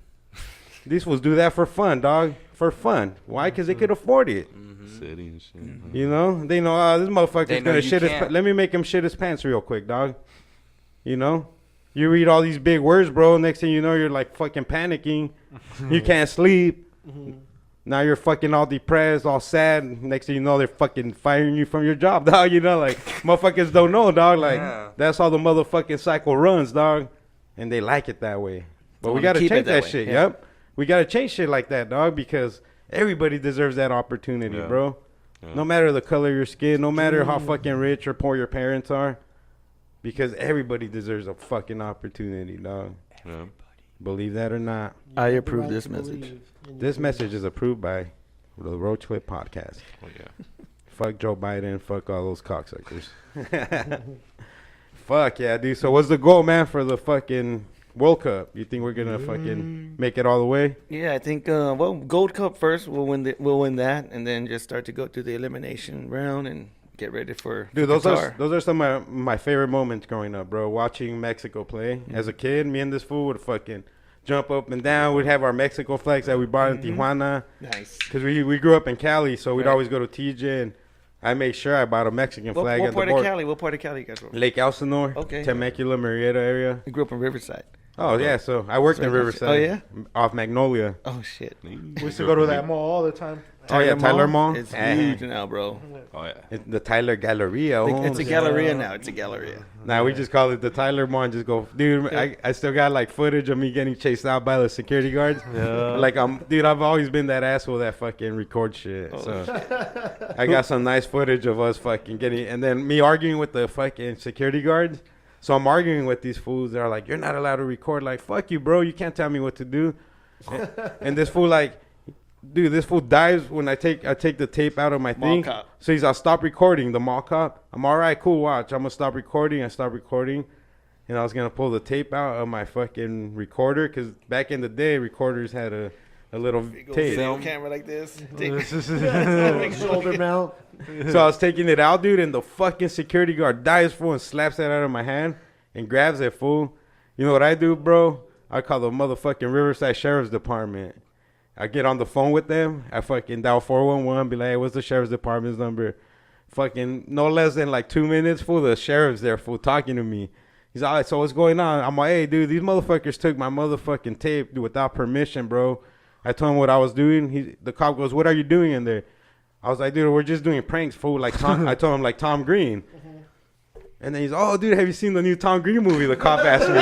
These fools do that for fun, dog. For fun. Why? Because they could afford it. City and shit. You know? They know, this motherfucker's They know gonna you shit his can't. Let me make him shit his pants real quick, dog. You know? You read all these big words, bro. Next thing you know, you're like fucking panicking. You can't sleep. Now you're fucking all depressed, all sad. Next thing you know, they're fucking firing you from your job, dog. You know, like, motherfuckers don't know, dog. Like, Yeah. that's how the motherfucking cycle runs, dog. And they like it that way. But we wanna got to keep it change that that way, shit, yeah. yep. We got to change shit like that, dog, because everybody deserves that opportunity, Yeah. bro. Yeah. No matter the color of your skin, no matter how fucking rich or poor your parents are. Because everybody deserves a fucking opportunity, dog. Yeah. Believe that or not. I You have the approve right this to message. believe in This your message is approved by the Roach Clip Podcast. Oh, yeah. Fuck Joe Biden. Fuck all those cocksuckers. Fuck yeah, dude. So what's the goal, man, for the fucking World Cup? You think we're gonna fucking make it all the way? Yeah, I think well, Gold Cup first. We'll win that, and then just start to go through the elimination round and get ready for Dude, for those are Qatar. those are some of my favorite moments growing up, bro. Watching Mexico play as a kid, me and this fool would fucking jump up and down. We'd have our Mexico flags that we bought in Tijuana Nice. because we grew up in Cali, so we'd Right. always go to TJ, and I made sure I bought a Mexican What, flag what at the part of board. Cali? What part of Cali you guys from? Lake Elsinore, Okay. Temecula, Murrieta area. I grew up in Riverside. Oh yeah, so I worked in So- Riverside. oh, yeah? Off Magnolia. Oh shit. We used to go to that mall all the time. Oh yeah, Tyler Mall. It's Eh. huge now, bro. Oh, yeah. It's the Tyler Galleria. It's a Holmes. Galleria now. It's a Galleria. Nah, we just call it the Tyler Mall and just go, dude. I still got like footage of me getting chased out by the security guards. Yeah. Like dude, I've always been that asshole that fucking record shit. Oh, So I got some nice footage of us fucking getting, and then me arguing with the fucking security guards. So I'm arguing with these fools. They're like, "You're not allowed to record." Like, fuck you, bro. You can't tell me what to do. And this fool like, dude, this fool dies when I take the tape out of my Mall thing. cop. So he's, I'll stop recording, the mall cop. I'm all right, cool, watch. I'm going to stop recording. I stop recording. And I was going to pull the tape out of my fucking recorder. Because back in the day, recorders had a little tape. Video camera like this. Shoulder mount. So I was taking it out, dude, and the fucking security guard dies, fool, and slaps it out of my hand and grabs it, fool. You know what I do, bro? I call the motherfucking Riverside Sheriff's Department. I get on the phone with them. I fucking dial 411, be like, hey, what's the Sheriff's Department's number? Fucking no less than like 2 minutes, fool, the sheriff's there, fool, talking to me. He's all right, so what's going on? I'm like, hey, dude, these motherfuckers took my motherfucking tape without permission, bro. I told him what I was doing. The cop goes, what are you doing in there? I was like, dude, we're just doing pranks, fool. Like I told him, like Tom Green. And then he's, oh, dude, have you seen the new Tom Green movie? The cop asked me.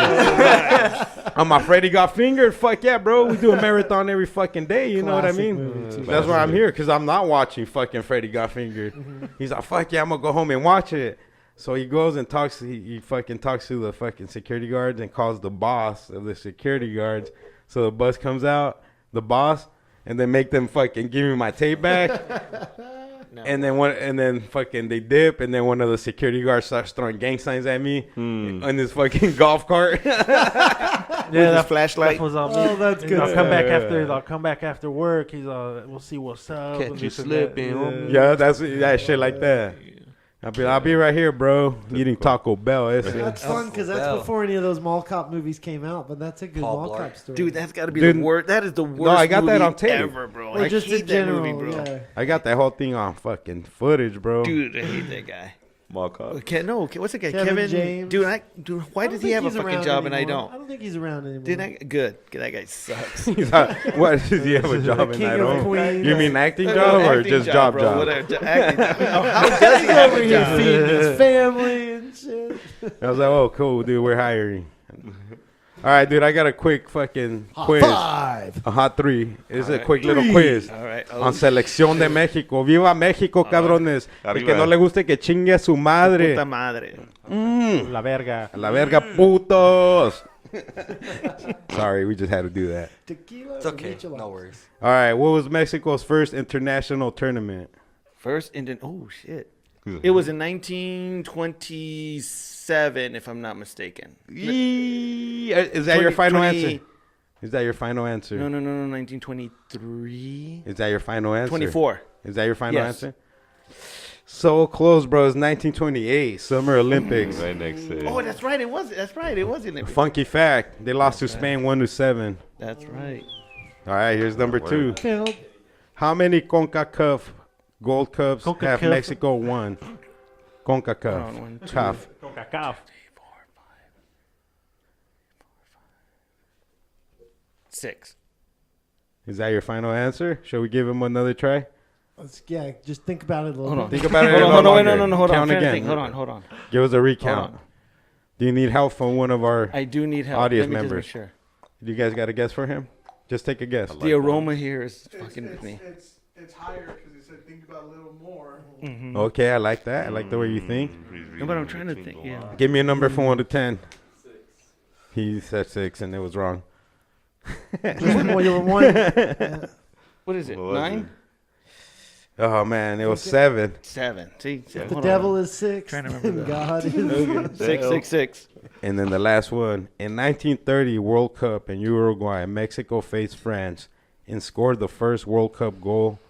I'm my Freddy Got Fingered. Fuck yeah, bro. We do a marathon every fucking day. You know what I Classic mean? movie, too. That's why I'm here, because I'm not watching fucking Freddy Got Fingered. He's like, fuck yeah, I'm going to go home and watch it. So he goes and talks. He fucking talks to the fucking security guards and calls the boss of the security guards. So the bus comes out, the boss, and then make them fucking give me my tape back. No. And then fucking they dip, and then one of the security guards starts throwing gang signs at me on this fucking golf cart. Yeah, that flashlight. That was on me. Oh, that's good. I'll come back after. I'll come back after work. He's we'll see what's up. Catch and you this and slipping, that. homie. Yeah, that's that shit like that. I'll be right here, bro. Eating Taco Bell. That's fun because that's Bell. before any of those mall cop movies came out. But that's a good Paul mall Blart. cop story. Dude, that's got to be Dude, the worst. That is the worst I got that movie on tape. ever, bro. or I just hate in general. that movie, bro. Yeah. I got that whole thing on fucking footage, bro. Dude, I hate that guy. Mall cop. What's the guy? Kevin James. Dude, why I don't does he think have a he's fucking around job and I anymore. don't? I don't think he's around anymore. Good. That guy sucks. He's like, what does he have a job and King I of don't? Queens. You mean acting job or Acting just job? bro. Whatever. Acting job. How does he He's have over a here job? feeding his family and shit. I was like, oh, cool, dude, we're hiring. All right, dude, I got a quick fucking quiz. Five. A hot three. It's a Alright. quick little quiz. All right. On Selección de México. ¡Viva México, cabrones! El que Arriba. no le guste que chingue a su madre. Puta madre. La verga. A la verga, putos! Sorry, we just had to do that. Tequila. It's okay. or No worries. All right, what was Mexico's first international tournament? First Indian. Oh, shit. It was in 1927, if I'm not mistaken. Is that your final 20 answer? Is that your final answer? No, 1923. Is that your final answer? 24. Is that your final Yes. answer? So close, bro. It's 1928 Summer Olympics. Right next to it. Oh, that's right. It was. That's right. It was in it. Funky fact: they lost to Spain 1-7. That's right. All right, here's number two. Killed. How many CONCACAF Gold Cups have CONCACAF. Mexico won? CONCACAF. Hold on, 1, 2, CAF. CONCACAF. 6. Is that your final answer? Shall we give him another try? Yeah, just think about it a little Hold on. bit. Think about it. Hold a on, little hold on, longer. no, hold on. I'm Count trying to again. think. Hold on. Give us a recount. on. Do you need help from one of our? I do need help. Audience Let me members. just make sure. You guys got a guess for him? Just take a guess. The aroma here is fucking with me. It's higher because he said think about a little more. Okay, I like that. I like the way you think. No, but I'm trying to think. Yeah. Give me a number from 1 to 10. He said 6, and it was wrong. Well, you were one. What is it? What was 9? Oh man, it was 7. 7. See? The devil is 6. Trying to remember and that. God is 6. And then the last one. In 1930 World Cup in Uruguay, Mexico faced France and scored the first World Cup goal.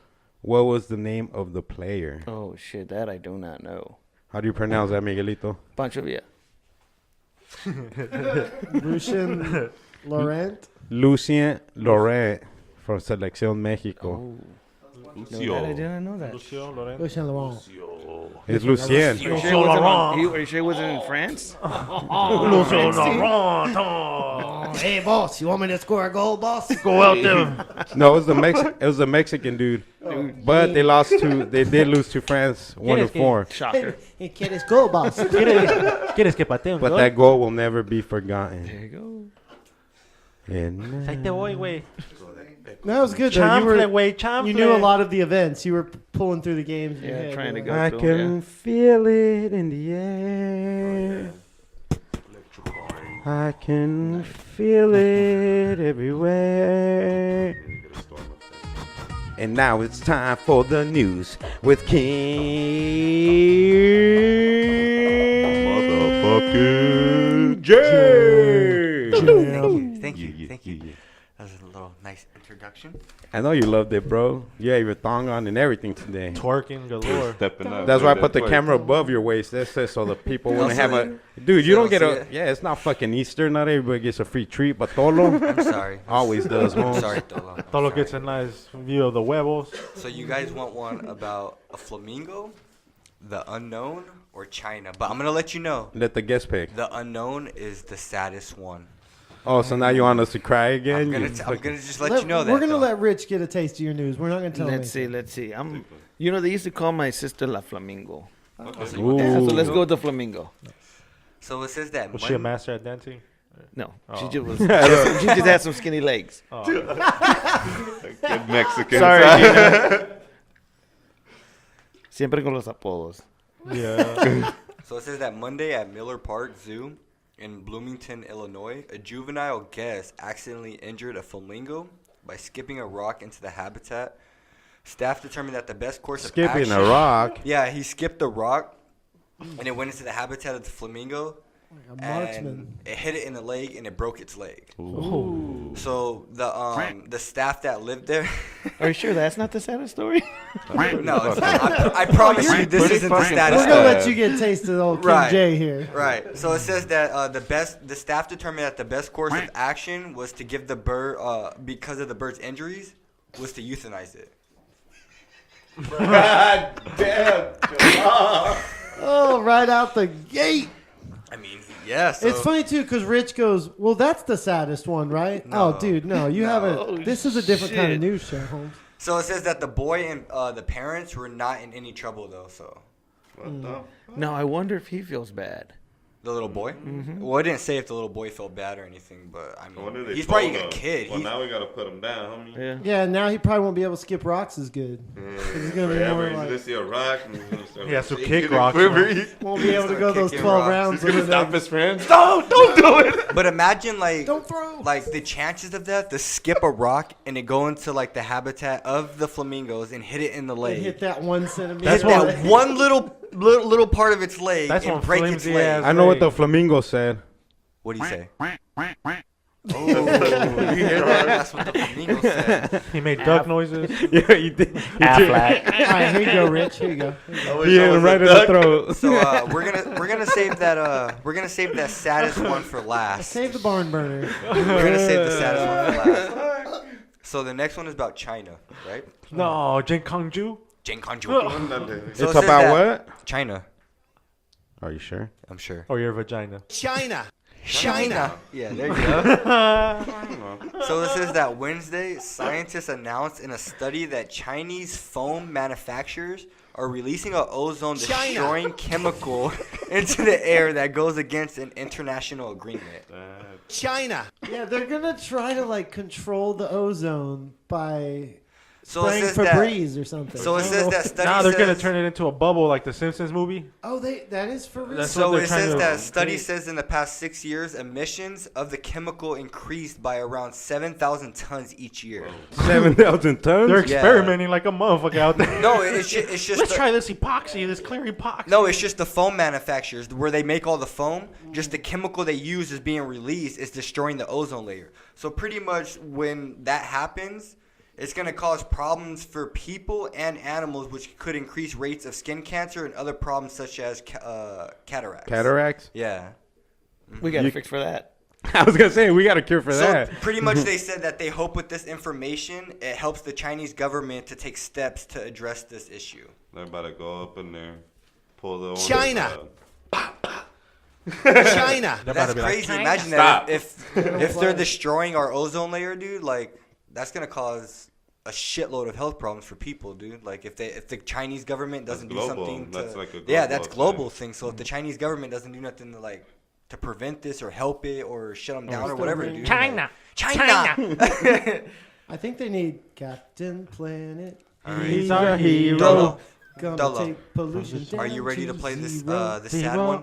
What was the name of the player? Oh shit, that I do not know. How do you pronounce that, Miguelito? Pancho Villa. Lucian Laurent. Lucien Laurent from Selección Mexico. Oh. No, that I didn't know that. Lucio Lorenzo. Lucian Laurent. It's Lucien. Are you sure it wasn't in France? Lucio Lorenzo. Hey, boss, you want me to score a goal, boss? Go out there. No, it was the Mexican dude. But they did lose to France 1-4. Shocker. Hey, ¿quieres goal, boss? ¿Quieres que patee un But gol? that goal will never be forgotten. There you go. And Ahí te voy, güey. That was good, though. Chanfle, güey, chanfle. You knew a lot of the events. You were pulling through the games. in your Yeah, head, trying to though. go. I through, can feel it in the air. I can feel it everywhere. And now it's time for the news with King Motherfucking Jay. Thank you. That was a little nice introduction. I know you loved it, bro. You had your thong on and everything today. Twerking galore. Stepping up. That's why I dude, put the that's camera above your waist. That's it, so the people wouldn't Also, have a. Dude, so you don't they'll get a. see it. Yeah, it's not fucking Easter. Not everybody gets a free treat, but Tolo I'm sorry. always does, I'm Holmes. sorry, Tolo. I'm Tolo sorry. gets a nice view of the huevos. So you guys want one about a flamingo, the unknown, or China? But I'm gonna let you know. Let the guest pick. The unknown is the saddest one. Oh, so now you want us to cry I'm again? gonna, You I'm fucking- gonna just let you know that. We're gonna though. let Rich get a taste of your news. We're not gonna tell him. Let's see. You know, they used to call my sister La Flamingo. Ooh. Yeah, so let's go with the Flamingo. So it says that Was she a master at dancing? No, Oh. she just had some skinny legs. Oh. Good Mexican. Sorry, Gina. Siempre con los apodos. Yeah. So it says that Monday at Miller Park Zoo in Bloomington, Illinois, a juvenile guest accidentally injured a flamingo by skipping a rock into the habitat. Staff determined that the best course of Skipping action... a rock. Yeah, he skipped a rock, and it went into the habitat of the flamingo. Like a marksman. And it hit it in the leg, and it broke its leg. Ooh. So the staff that lived there... Are you sure that's not the saddest story? No, it's not. I promise you this isn't the status. We're gonna quo. let you get a taste of old King Right. J here. Right. So it says that the staff determined that the best course of action was to give the bird, because of the bird's injuries, was to euthanize it. God damn. Oh, right out the gate. I mean, yeah. So It's funny too because Rich goes, "Well, that's the saddest one, right?" No. Oh, dude, no, you No. haven't. This is a different kind of shit. news show, Holmes. So it says that the boy and the parents were not in any trouble though. So What the? No, I wonder if he feels bad. the little boy. Well, I didn't say if the little boy felt bad or anything, but I What did mean, they he's told probably a him? kid. Well, He's, now we gotta put him down, homie. Yeah. Yeah, now he probably won't be able to skip rocks as good. He's gonna be more He's like- gonna see a rock. And he's gonna start He has to shaking kick and rocks, quivering. Won't be able to go those Kicking 12 rocks. rounds. He's gonna with stop it. his friends. Don't do it. but imagine like Don't throw. like the chances of that to skip a rock and it go into like the habitat of the flamingos and hit it in the They leg. hit that 1 centimeter. That's Hit what- that one little part of its leg That's and one break its flimsy leg. ass- I know what the flamingo said. What do you say? Oh, that's what the flamingo said. He made duck noises. Yeah, you did. All right, here you go, Rich. Here you go. He hit him right in the throat. So we're gonna save that saddest one for last. Save the barn burner. We're gonna save the saddest one for last. So the next one is about China, right? No, Jin Kangju. Jing Kanju. It's So it says about that- what? China, Are you sure? I'm sure. Or your vagina. China. Yeah, there you go. So this is that Wednesday, scientists announced in a study that Chinese phone manufacturers are releasing an ozone-destroying chemical into the air that goes against an international agreement. Yeah, they're gonna try to like control the ozone by So it spraying says that. Febreze or something. So it says that study Nah, they're gonna says. turn it into a bubble like the Simpsons movie. Oh, that is for real. That's So what they're it trying says to that study create. says in the past 6 years, emissions of the chemical increased by around 7,000 tons each year. 7,000 tons? They're Yeah. experimenting like a motherfucker out there. No, it's just Let's the- try this epoxy, this clear epoxy. No, it's just the foam manufacturers where they make all the foam. Just the chemical they use is being released is destroying the ozone layer. So pretty much when that happens, it's going to cause problems for people and animals, which could increase rates of skin cancer and other problems such as cataracts. Cataracts? Yeah. We got to fix for that. I was going to say, we got a cure for So that. pretty much they said that they hope with this information, it helps the Chinese government to take steps to address this issue. They're about to go up in there, pull the China. They're about That's to be like, crazy. Imagine that if they're destroying our ozone layer, dude. Like that's gonna cause a shitload of health problems for people, dude. Like if the Chinese government doesn't do global. something to That's like a yeah, global that's global thing. thing. So if the Chinese government doesn't do nothing to like to prevent this or help it or shut them down or whatever, dude. China. I think they need Captain Planet. He's our hero. Gonna Dolo. take pollution Are down you ready to play this zero. the sad one?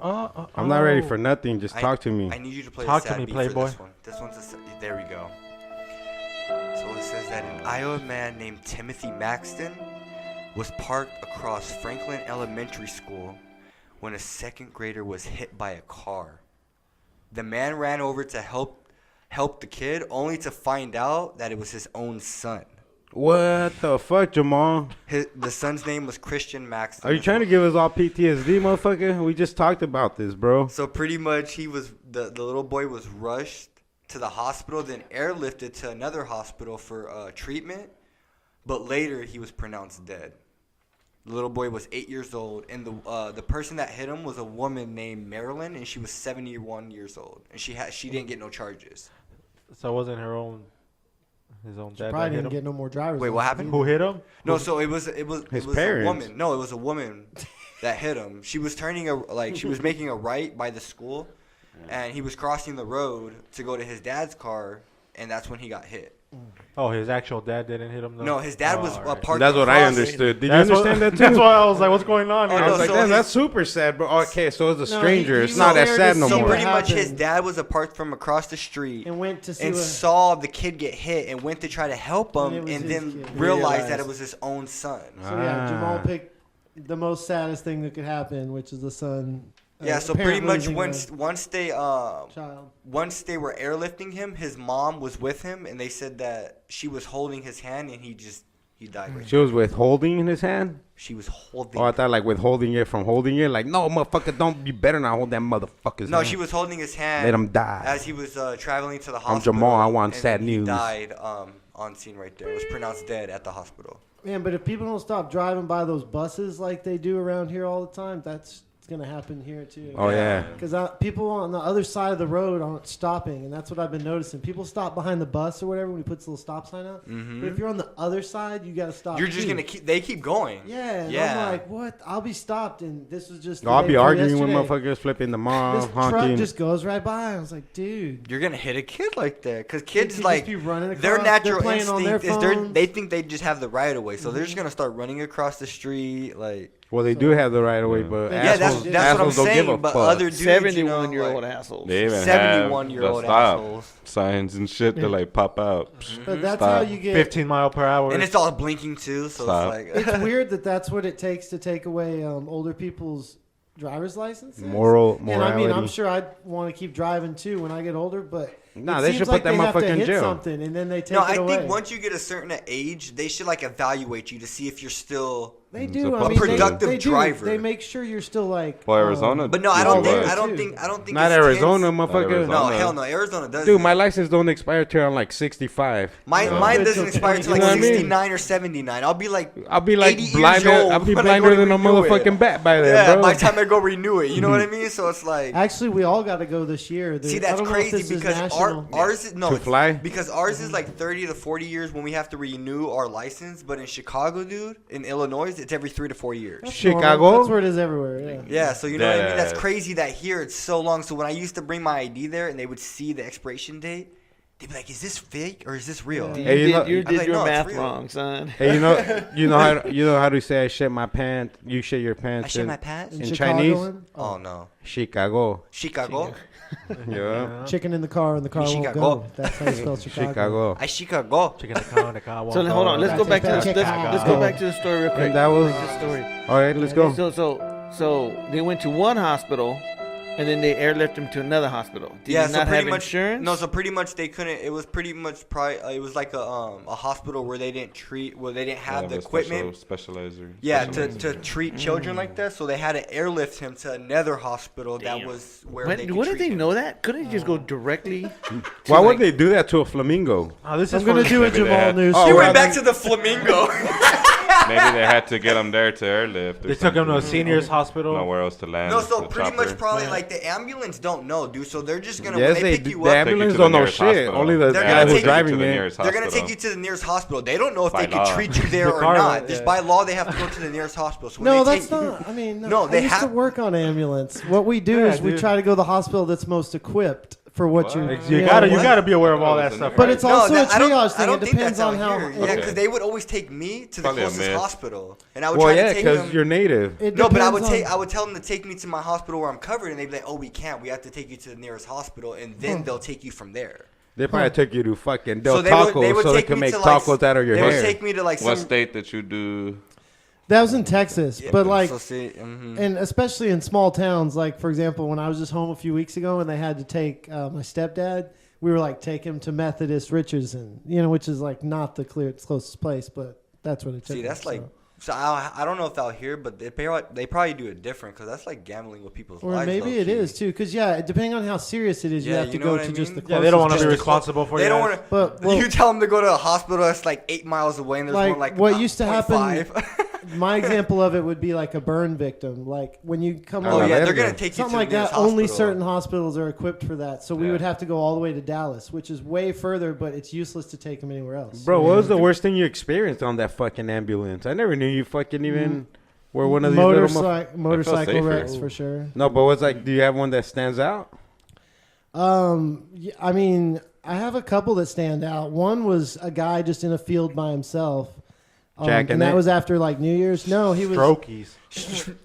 I'm not ready for nothing. Just talk to me. I need you to play Talk the to sad me, beat Playboy. for this one. This one's there we go. So it says that an Iowa man named Timothy Maxton was parked across Franklin Elementary School when a second grader was hit by a car. The man ran over to help the kid, only to find out that it was his own son. What the fuck, Jamal? The son's name was Christian Maxton. Are you trying to give us all PTSD, motherfucker? We just talked about this, bro. So pretty much the little boy was rushed to the hospital, then airlifted to another hospital for treatment, but later he was pronounced dead. The little boy was 8 years old, and the person that hit him was a woman named Marilyn, and she was 71 years old, and she didn't get no charges. So it wasn't his own dad Probably that hit didn't him? get no more drivers. Wait, what happened? Who hit him? No, so it was His a parents. woman. No, it was a woman that hit him. She was she was making a right by the school, and he was crossing the road to go to his dad's car, and that's when he got hit. Oh, his actual dad didn't hit him though? No, his dad was alright. parked. That's what I across- understood. Did you That's understand that too? That's why I was like, what's going on? Oh, I here? was no, like, so damn, his- that's super sad, bro. Okay, so it's a No, stranger. he It's was not there that to sad no see So more. what pretty much his happened. dad was parked from across the street And went to see and what. saw the kid get hit and went to try to help And it him, was and his then kid. realized that it was his own son. So yeah, Jamal Ah. picked the most saddest thing that could happen, which is the son. Yeah, so parent pretty much losing a once they child. once they were airlifting him, his mom was with him, and they said that she was holding his hand, and he died. Right She was withholding in his hand? She was holding. Oh, I thought like withholding it from holding it. Like, no, motherfucker, don't. You better not hold that motherfucker's No, hand. she was holding his hand. Let him die. As he was traveling to the hospital. Jamal, I want and sad then he news. died on scene right there. Was pronounced dead at the hospital. Man, but if people don't stop driving by those buses like they do around here all the time, that's going to happen here too. Oh, yeah. Because people on the other side of the road aren't stopping, and that's what I've been noticing. People stop behind the bus or whatever when he puts a little stop sign out. Mhm. But if you're on the other side, you got to stop. You're just too. gonna they keep going. Yeah, and Yeah. I'm like, what? I'll be stopped, and this was just. the I'll day be before arguing with yesterday. motherfuckers, flipping them off, This truck honking. just goes right by. I was like, dude. You're gonna hit a kid like that because They kids could like just be running their across, they're natural playing on their instinct is phones. they think they just have the right of way, so they're just gonna start running across the street like. Well, they do have the right of way, but Yeah, Yeah, assholes, that's what I'm assholes don't give a saying. But fuck. other dudes, 71-year-old like, assholes. They even have 71-year-old the stop assholes. signs and shit to like pop out. But that's Stop. how you get. 15 mile per hour. And it's all blinking too, so Stop. it's like It's weird that that's what it takes to take away older people's driver's licenses. Moral, And I mean, I'm morality. sure I'd want to keep driving too when I get older, but Nah, it they seems should like put that they have to motherfucker in hit jail. something and then they take no, it I away. think once you get a certain age, they should like evaluate you to see if you're still. They It's do. a I mean, productive they do. driver. They make sure you're still like. Well, Arizona. But no, I Yeah, don't think. but- I don't think. I don't think. Not it's Arizona, 10s. motherfucker. Arizona. No, hell no. Arizona does. Dude, my license don't expire till I'm like 65. Mine No. mine Good doesn't till expire until 20. like You know what I mean? 69 or 79. I'll be like. I'll be like 80 years blinder. old I'll be when I go blinder to than a renew it. motherfucking bat by then, Yeah, bro. by the time I go renew it, you know what I mean. So it's like. Actually, we all got to go this year. See, I that's don't know if crazy this is because national. ours is no To it's- fly? because ours is like 30 to 40 years when we have to renew our license. But in Chicago, dude, in Illinois, it's every 3 to 4 years. That's Chicago? normal. That's where it is everywhere. Yeah. Yeah, so you know what I mean? That's Deadass. crazy that here it's so long. So when I used to bring my ID there and they would see the expiration date, they'd be like, "Is this fake or is this real?" Yeah. You Hey, you did, know- you I'm did like, your no, it's math real. wrong, son. Hey, you know how to say I shit my pants? You shit your pants. I shit in- my pants. In In Chicago, Chinese? Oh no, Chicago. Chicago. Yeah. Chicken in the car and the car won't Chicago. go. That's how you spell Chicago. Chicago. I Chicago. Chicken the car. So hold on, let's go back to the Chicago. let's go back to the story real quick. And that was. This story. All right, let's go. So they went to one hospital, and then they airlifted him to another hospital. Did Yeah, he so not pretty have much insurance? No, so pretty much they couldn't. It was pretty much probably. It was like a hospital where they didn't treat, where they didn't have the equipment. Specializer. Yeah, to treat children like that, so they had to airlift him to another hospital that was where they could Wouldn't treat they him. know that? Couldn't he just go directly? Why would they do that to a flamingo? Oh, this I'm is going to for- do a Maybe they Jamal had- news. Oh, He well, went back to the flamingo. Maybe they had to get him there to airlift. or They took him to a something. seniors hospital. Nowhere else to land. No, so the pretty much chopper. probably like the ambulance don't know, dude. So they're just gonna Yes, when they pick you the up, ambulance to the don't know nearest shit. hospital. Only the They're guy gonna who's take you to driving the it. nearest they're gonna hospital. take you to the nearest hospital. They don't know if By they can law. treat you there The or car, not. yeah. Just by law, they have to go to the nearest hospital. So when No, they that's take not. I mean, No, I they used to have- work on ambulance. What we do Yeah, is we dude. try to go to the hospital that's most equipped for what you. You know, gotta what- you gotta be aware of all that But stuff. But right? it's also a I don't, triage I thing. don't It think depends that's on out how. here. it- Yeah, because they would always take me to the Probably a closest myth. hospital, and I would Well, try yeah, to take because them. you're native. it No, but I depends on- would tell them to take me to my hospital where I'm covered, and they'd be like, "Oh, we can't. We have to take you to the nearest hospital, and then they'll take you from there." They probably took you to fucking Del So Taco they would so they take could me make to, like, tacos out of your They would hair. take me to like What some. state that you do? That was in Texas, but like, So see, mhm. and especially in small towns, like for example, when I was just home a few weeks ago and they had to take my stepdad, we were like take him to Methodist Richardson, which is like not the closest place, but that's what it took. See, me, that's so. like. So I don't know if out here, but they probably do it different because that's like gambling with people's Or lives. maybe it is too, because depending on how serious it is, you Yeah, have to you know go what to I just mean? the Yeah, closest. they don't want to Just be the responsible for They you. don't want to. But well, You tell them to go to a hospital that's like 8 miles away, and there's Like, one like what used to happen- 25. my example of it would be like a burn victim. Like when you come Oh, Oh home, yeah, yeah, they're gonna yeah. take you something to like the nearest that. Only hospital. certain hospitals are equipped for that. So we Yeah. would have to go all the way to Dallas, which is way further, but it's useless to take them anywhere else. Bro, what was the worst thing you experienced on that fucking ambulance? I never knew you fucking even were one of these little motorcycle safer. wrecks for sure. No, but what's like, do you have one that stands out? I mean, I have a couple that stand out. One was a guy just in a field by himself. Jacking and that it? was after like New Year's. No, he was. Strokies.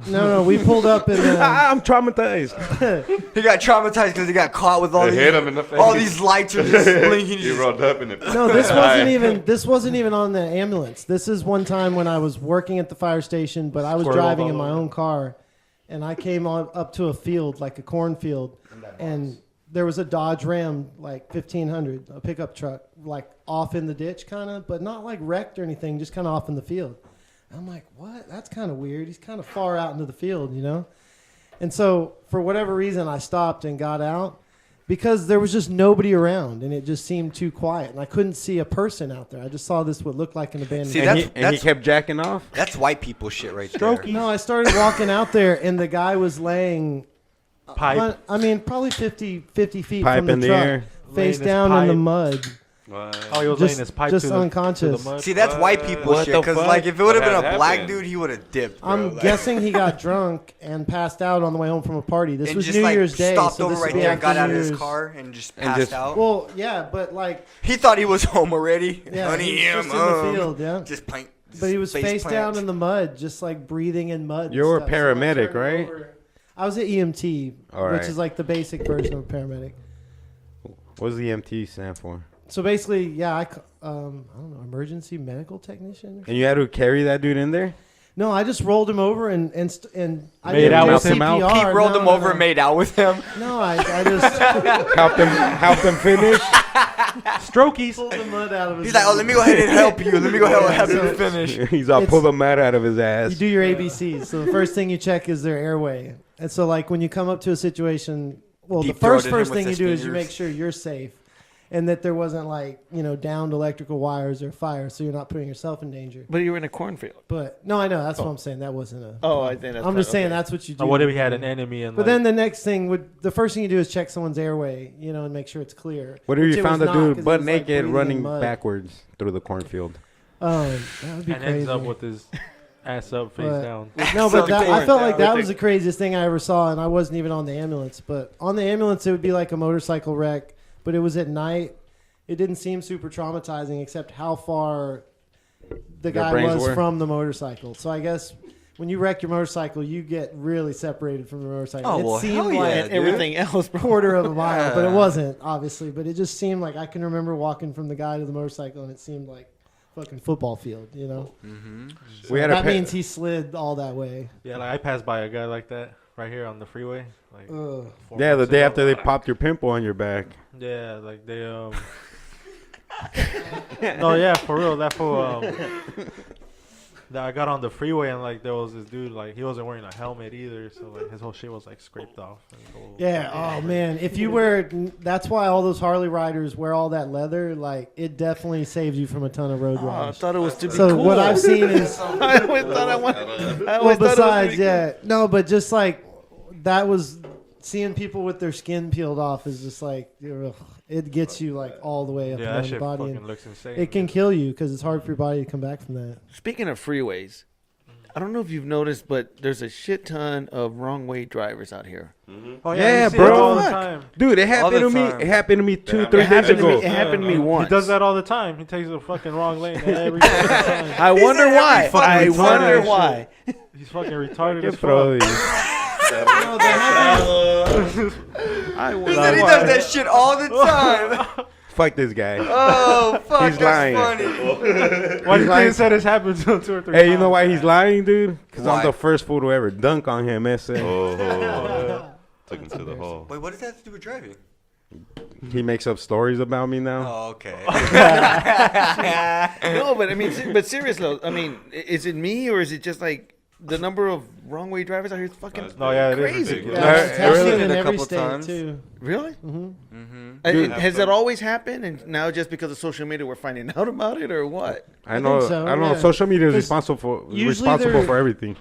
No, we pulled up in. I'm traumatized. He got traumatized because he got caught with all They these. hit him in the face. All these lights are just blinking. He rolled up in it. No, this wasn't even on the ambulance. This is one time when I was working at the fire station, but I was Squirrel driving in all my over. own car, and I came up to a field, like a cornfield, and there was a Dodge Ram, like 1500, a pickup truck, like off in the ditch, kind of, but not like wrecked or anything, just kind of off in the field. I'm like, what? That's kind of weird. He's kind of far out into the field, And so, for whatever reason, I stopped and got out because there was just nobody around, and it just seemed too quiet, and I couldn't see a person out there. I just saw this what looked like an abandoned. See, And, that's- he kept jacking off? That's white people shit right there. No, I started walking out there, and the guy was laying. Pipe. I mean, probably 50 feet Pipe from the in the truck, air. face Laying his down in the pipe. mud. Oh, he was laying his pipe just to unconscious. the mud. See, that's white people What shit. the Because fuck? like, if it would have What been a had black happened? dude, he would have dipped. Bro. I'm Like, guessing he got drunk and passed out on the way home from a party. This and was just New like Year's Day. stopped so over this right would be there, and got after out New of his Year's. car, and just And passed just- out. Well, yeah, but like, He thought he was home already. yeah, Honey, he was I'm just in the home. field, yeah. Just plant. But he was face plant. down in the mud, just like breathing in mud. and You're a stuff. So I paramedic, turned right? over. I was an EMT, All which right. is like the basic version of a paramedic. What does the MT stand for? So basically, yeah, I don't know, emergency medical technician. And you had to carry that dude in there? No, I just rolled him over and I Made didn't out do with him? CPR. He rolled No, him no, over no. and made out with him. No, I just Helped him finish? Strokies. pulled the mud out of his. He's like, oh, let me go ahead and help you. Let me go ahead and help So- you finish. He's all It's- pull the mud out of his You ass. do your ABCs. So the first thing you check is their airway. And so like when you come up to a situation, well, the Deep throated him first with thing you his do is you fingers. make sure you're safe. And that there wasn't like, downed electrical wires or fire, so you're not putting yourself in danger. But you were in a cornfield. But no, I know that's what I'm saying. That wasn't a. Oh, I think that's. I'm just saying okay. that's what you do. Or what if we had an enemy and But then the next thing the first thing you do is check someone's airway, and make sure it's clear. What if Which you it found was a not, 'cause dude he butt was, like, naked breathing in running mud. backwards through the cornfield? That would be and crazy. ends up with his ass up, face But- down. No, but So I felt like that down. was the craziest thing I ever saw, and I wasn't even on the ambulance. But on the ambulance, it would be like a motorcycle wreck, but it was at night. It didn't seem super traumatizing, except how far the Their guy brains was were? from the motorcycle. So I guess when you wreck your motorcycle, you get really separated from the motorcycle. Oh, It well, seemed hell yeah, like And everything else, a bro. quarter of a mile, but it Yeah. wasn't, obviously. But it just seemed like I can remember walking from the guy to the motorcycle, and it seemed like fucking football field, Mm-hmm. We had a that pa- means he slid all that way. Yeah, like I passed by a guy like that right here on the freeway. Like Ugh. 4 Yeah, the months day ago. after they popped your pimple on your back. Yeah, like they No, yeah, for real. That fool. That I got on the freeway and like there was this dude like he wasn't wearing a helmet either, so like his whole shit was like scraped off. And his whole- Yeah. Oh man, if you wear, that's why all those Harley riders wear all that leather. Like it definitely saves you from a ton of road Oh, I rash. thought it was to be So cool. what I've seen is, I always thought I wanted. I well, always thought it was besides, to be yeah, no, but just like that was seeing people with their skin peeled off is just like ugh, it gets you like all the way up Yeah, and that down shit the body. fucking And looks insane. it can kill you because it's hard for your body to come back from that. Speaking of freeways, I don't know if you've noticed, but there's a shit ton of wrong way drivers out here. Oh Yeah, you see it bro. all the Fuck. time. Dude, it All happened the to me. time. It happened to me 2-3 It days happened to me- ago. it happened to me once. He does that all the time. He takes the fucking wrong lane every fucking time. I wonder why. fucking I retarded wonder shit. why. He's fucking retarded as Get throw fuck. No, they have I He wonder said he why. does that shit all the time. fuck this guy. Oh, fuck. He's lying. That's funny. Why do you lying. think said this happened to him 2 or 3 Hey, times? you know why he's lying, dude? Because I'm Why? the first fool to ever dunk on him, ese. Oh, took him to the hall. Wait, what does that have to do with driving? He makes up stories about me now. Oh, okay. No, but I mean, but seriously, I mean, is it me or is it just like the number of wrong way drivers out here is fucking No, yeah, it is crazy? ridiculous. Yeah, it's Really? happening in A every couple state times. too. Really? Mm-hmm. Has that always happened, and now just because of social media we're finding out about it, or what? I I know. think so, I know. yeah. Social media is 'Cause responsible usually they're- for everything.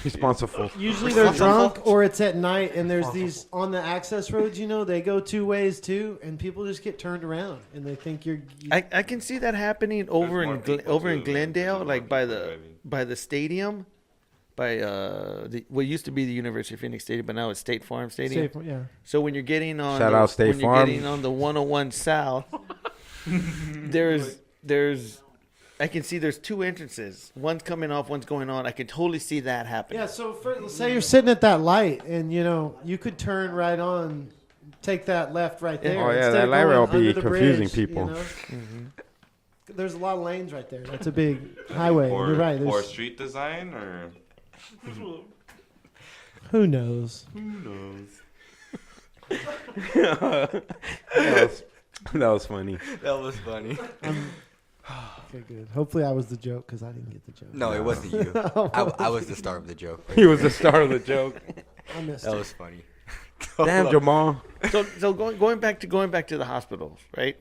Responsible. Usually they're drunk or it's at night and there's these on the access roads, they go 2 ways too, and people just get turned around and they think you're. I can see that happening over more in people over in too, Glendale, there's like more by people the driving. stadium, by what used to be the University of Phoenix Stadium, but now it's State Farm Stadium. Safe, yeah. So when you're getting on Shout out State when Farm. you're getting on the 101 South, there's I can see there's 2 entrances. One's coming off, one's going on. I can totally see that happening. Yeah, so let's say you're sitting at that light and you could turn right on, take that left right there. Oh, yeah, instead that of light going rail be under the confusing bridge, people. There's a lot of lanes right there. That's a big highway. Or, You're right. or There's, street design, or who knows? That was funny. That was funny. Okay, good. Hopefully I was the joke because I didn't get the joke. No, it wasn't you. I was the star of the joke. He was the star of the joke. I missed That it. was funny. Damn, Jamal. So going back to the hospitals, right?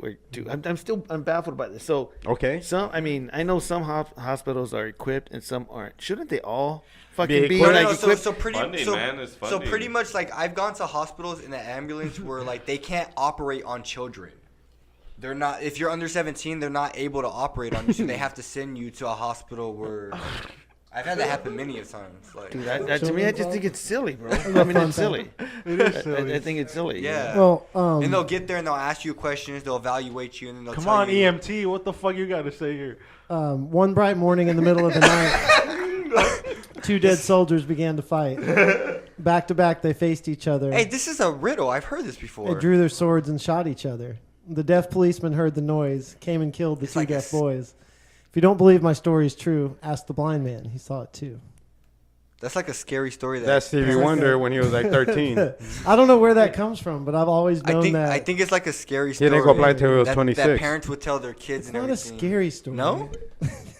I'm baffled by this. So Okay. I know some hospitals are equipped and some aren't. Shouldn't they all fucking be equipped? like No, equipped? so pretty, Funding, so, man, it's so funding. pretty much like I've gone to hospitals in the ambulance where like they can't operate on children. They're not. If you're under 17, they're not able to operate on you, so they have to send you to a hospital where. I've had that happen many a times. Like, Dude, to me, I just think it's silly, bro. I a mean, fun it's silly. It is silly. I think it's silly. yeah. Well, And they'll get there and they'll ask you questions. They'll evaluate you and then they'll Come tell on, you. EMT. What the fuck you got to say here? one bright morning in the middle of the night, 2 dead soldiers began to fight. Back to back, they faced each other. Hey, this is a riddle. I've heard this before. They drew their swords and shot each other. The deaf policeman heard the noise, came and killed the It's 2 like a deaf s- boys. If you don't believe my story is true, ask the blind man. He saw it too. That's like a scary story. That's Stevie like Wonder that. when he was like 13. I don't know where that comes from, but I've always known that. I think it's like a scary He story. didn't go blind till he was that 26. parents would tell their kids it's and not everything. a scary story. No?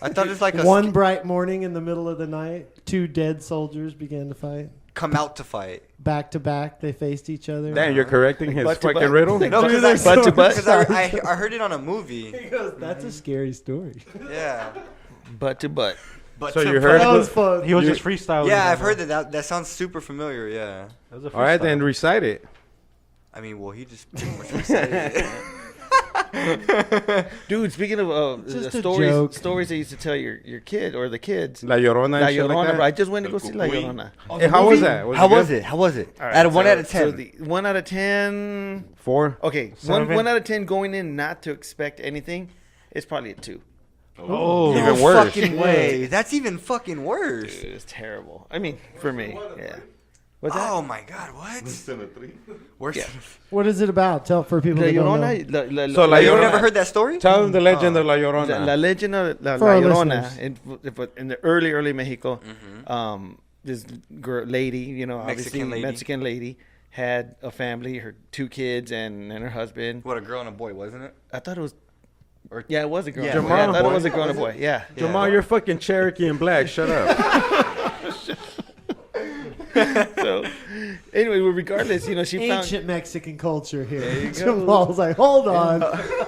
I thought it's like a One bright morning in the middle of the night, 2 dead soldiers began to fight. come out to fight. Back to back, they faced each other. Damn, you're correcting his butt to fucking butt. riddle? No, Drew because their butt to butt. swords. I heard it on a movie. He goes, that's a scary story. Yeah. Butt to butt. But So to you heard- That was fun. He was You- just freestyling. Yeah, I've heard that sounds super familiar. Yeah. That was a All right, freestyle. then recite it. I mean, well, he just pretty much recited it. Dude, speaking of Just the a joke. stories that you used to tell your kid or the kids. La Llorona La and shit Llorona, like bro. I that. just went to go see La Cucuy. Llorona. Hey, how was that? How was good? it? How was it? All right, Out of 1 so- out of 10. So the 1 out of 10. 4? Okay, Seven. one out of 10 going in not to expect anything. It's probably a 2. Oh, Even No worse. fucking way. That's even fucking worse. Dude, it's terrible. I mean, for me, yeah. What's that? Oh my god, what? Instead of 3. Worse. Yeah. What is it about? Tell for people La that don't know. Llorona. So La You Llorona- never heard that story? Tell them the legend of La Llorona. La legend of La For our Llorona listeners. in the early Mexico, this lady, obviously Mexican lady. Mexican lady, had a family, her 2 kids and her husband. What, a girl and a boy, wasn't it? I thought it was, Or yeah, it was a girl. Yeah, and a boy. Jamal. I thought it was a girl and a boy. Yeah. Jamal, you're fucking Cherokee and black. Shut up. So, anyway, well, regardless, she found Ancient Mexican culture here. you go. Jamal's like, hold on.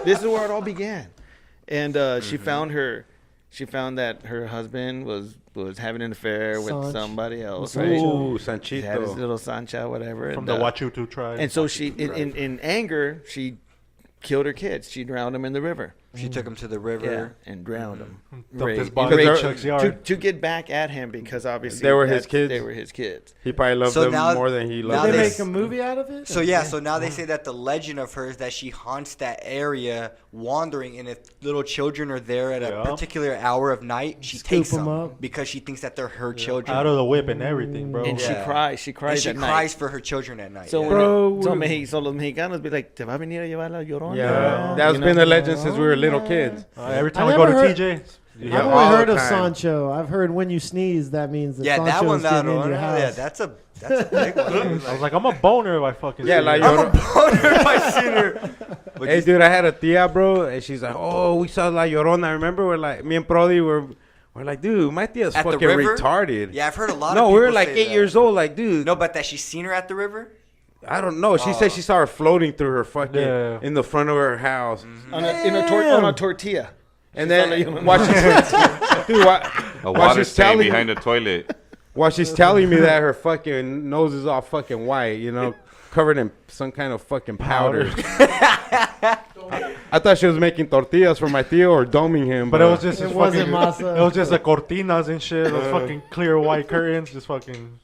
this is where it all began, and she found that her husband was having an affair with Sanch. somebody else, Sancho. right? Ooh, He had his Sanchito. little Sancha, whatever. from and, the Wachutu tribe. And so she, in anger, she killed her kids. She drowned them in the river. She took him to the river. Yeah, and drowned him. Dumped his Ray- body Ray- in Chuck's yard. to get back at him because obviously They were his kids? They were his kids. He probably loved So them now- more than he now Did loved they they them. make a movie out of it? So yeah, so now they say that the legend of her is that she haunts that area, wandering, and if little children are there at a Yeah. particular hour of night, she Scoop takes 'em them up. because she thinks that they're her children. Out of the whip and everything, bro. And Yeah. she cries and she at cries night. for her children at night. So, yeah. when Bro, so, we- so los mexicanos be like, "Te va a venir a llevar la llorona." Yeah, that's You been know? the legend since we were little kids. Every time I we go to never heard- TJ, Yeah, I've all only the heard of time. Sancho. I've heard when you sneeze, that means that Yeah, Sancho's that one, getting into your house. yeah, that's a big one. I was like, I'm a boner if I fucking Yeah, see like it. I'm a boner if I seen her. But Hey, you- dude, I had a tia, bro, and she's like, "Oh, we saw La Llorona." I remember we're like, me and Prodi we're like, dude, my tia's At the fucking river? retarded. Yeah, I've heard a lot of No, people we were like say 8 that. years old. Like, dude, No, but that she's seen her at the river? I don't know. She said she saw her floating through her fucking Yeah. in the front of her house, On a tortilla. and She's then on the- while she's dude, A while water she's stain telling behind the toilet. while she's telling me that her fucking nose is all fucking white, you know, covered in some kind of fucking powder. I thought she was making tortillas for my tío or doming him, But it was just It his wasn't fucking, masa. it was just the cortinas and shit. Those fucking clear white curtains, just fucking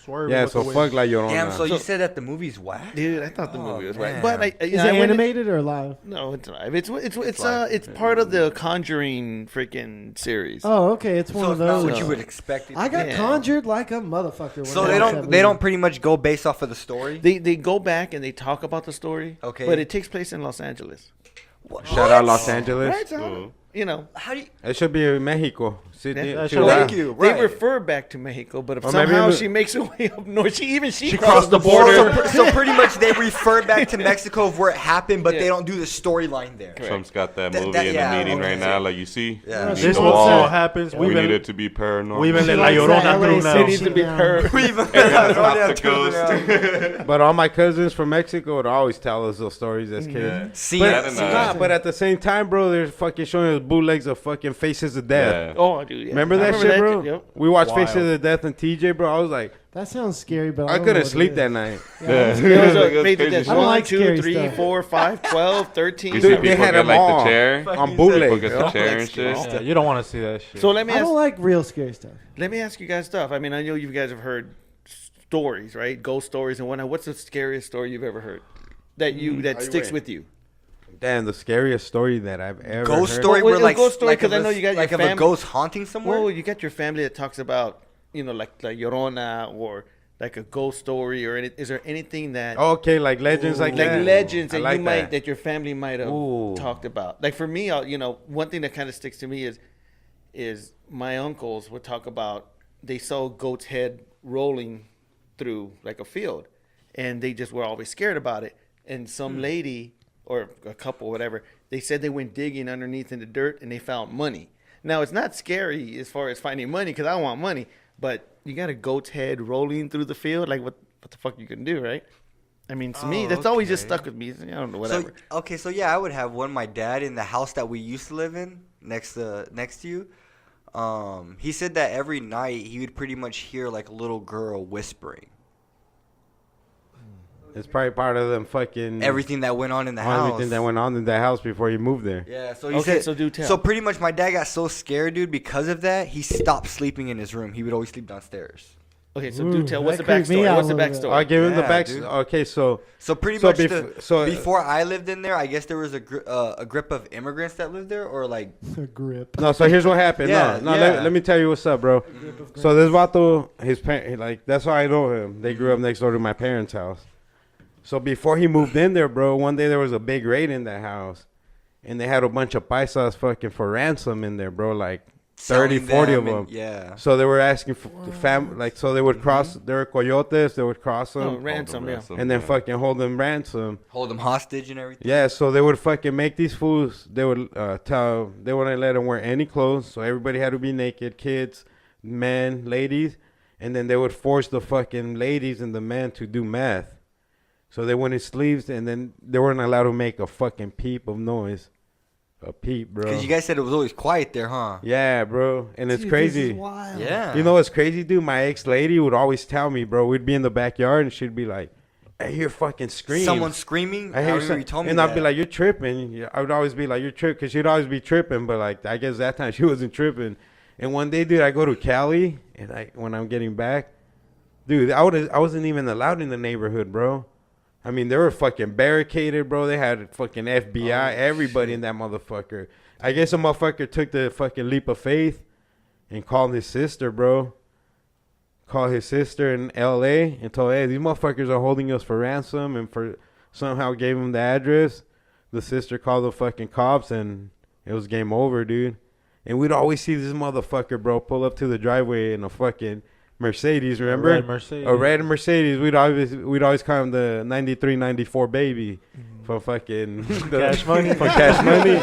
swerving. yeah. with So the fuck wind. La Llorona. Damn, so you said that the movie's whack? Dude, I thought the Oh, movie was man. right, but Is it animated or live? No, it's live. It's part of the Conjuring freaking series. Oh, okay. It's one So of it's not those. what you would expect. it I to got be. Yeah. conjured like a motherfucker. When So I they watched don't that they don't movie. pretty much go based off of the story? They go back and they talk about the story. Okay. But it takes place in Los Angeles. Shout out Los Angeles. Right? So, you know, How do you It should be in Mexico. Sydney. Yeah, sure. Ciudad. Thank you. they Right. refer back to Mexico, but if Or maybe somehow in the- she makes her way up north, she She crossed crossed the the border. border. So pretty much they refer back to Mexico of where it happened, but Yeah. they don't do the storyline there. Trump's got that That- movie that- in yeah, the meeting okay. right now. Like, you see? Yeah. We need This the what wall. so happens. We We need even it to be paranormal. we even She let La likes Llorona that through LA now. city needs to be now. heard. We even Stop the ghost. But all my cousins from Mexico would always tell us those stories as kids. See, But, That and, nah, but at the same time, bro, they're fucking showing us bootlegs of fucking Faces of Death. Yeah. Oh, dude. Yeah. Remember I that shit, bro? Yep. We watched Wild. Faces of Death and TJ, bro. I was like, That sounds scary, but I don't know couldn't what it sleep is. that night. Yeah. It was That's a made crazy that shit. I don't 1, like 2, scary 3, stuff. 4, 5, 12, 13. You see Dude, they people had get them like all the chair. on People bootleg. get the chair and shit. Yeah, you don't want to see that shit. So let me I don't ask, like real scary stuff. let me ask you guys stuff. I mean, I know you guys have heard stories, right? Ghost stories and whatnot. What's the scariest story you've ever heard that sticks with you? Damn, the scariest story that I've ever ghost heard. story Well, where a like ghost story, like 'cause of I know a- you got your like of a fam- ghost haunting somewhere. Well, you got your family that talks about, like Llorona or like a ghost story or is there anything that Okay, like legends like like that. legends I that like you might that your family might have Ooh. talked about? Like for me, one thing that kind of sticks to me is my uncles would talk about they saw a goat's head rolling through like a field, and they just were always scared about it. And some lady or a couple, whatever, they said they went digging underneath in the dirt and they found money. Now it's not scary as far as finding money because I want money, but you got a goat's head rolling through the field. Like what the fuck you can do, right? I mean, to me, that's always just okay. stuck with me. I don't know, whatever. So yeah, I would have one. My dad in the house that we used to live in next to you. He said that every night he would pretty much hear like a little girl whispering It's probably part of them fucking everything that went on in the house. everything that went on in that house before you moved there. Yeah, so he Okay, said. so do tell. So pretty much, my dad got so scared, dude, because of that. He stopped sleeping in his room. He would always sleep downstairs. Okay, so do tell. What's the that creeped me backstory? out What's a the little bit. backstory? I give him the Yeah, back. dude. Okay, so So pretty So much, so- before I lived in there, I guess there was a grip of immigrants that lived there, or like. A grip. no, so here's what happened. Yeah, no, yeah. let me tell you what's up, bro. So this vato, his parent, like that's how I know him. They grew up next door to my parents' house. So before he moved in there, bro, one day there was a big raid in that house, and they had a bunch of paisas fucking for ransom in there, bro. Like 30, selling 40 of them them. and- yeah. So they were asking for the like, so they would cross. There were coyotes. They would cross them, Oh, ransom, yeah. and then fucking hold them ransom. Hold them hostage and everything. Yeah, so they would fucking make these fools. They would they wouldn't let them wear any clothes, so everybody had to be naked, kids, men, ladies, and then they would force the fucking ladies and the men to do meth. So they went in sleeves, and then they weren't allowed to make a fucking peep of noise, a peep, bro. Because you guys said it was always quiet there, huh? Yeah, bro, and it's Dude, crazy. This is wild. Yeah. You know what's crazy, dude? My ex lady would always tell me, bro. We'd be in the backyard, and she'd be like, I hear fucking screams. Someone screaming. I hear you told me and that. I'd be like, "You're tripping." I would always be like, "You're tripping," because she'd always be tripping. But like, I guess that time she wasn't tripping. And one day, dude, I go to Cali, and when I'm getting back, dude, I wasn't even allowed in the neighborhood, bro. I mean, they were fucking barricaded, bro. They had fucking FBI, everybody in that motherfucker. I guess a motherfucker took the fucking leap of faith and called his sister, bro. Called his sister in L.A. and told, hey, these motherfuckers are holding us for ransom, and for somehow gave him the address. The sister called the fucking cops, and it was game over, dude. And we'd always see this motherfucker, bro, pull up to the driveway in a fucking Mercedes, remember? A red Mercedes. A red Mercedes. We'd always call him the 93, 94 baby for fucking Cash money. For cash money.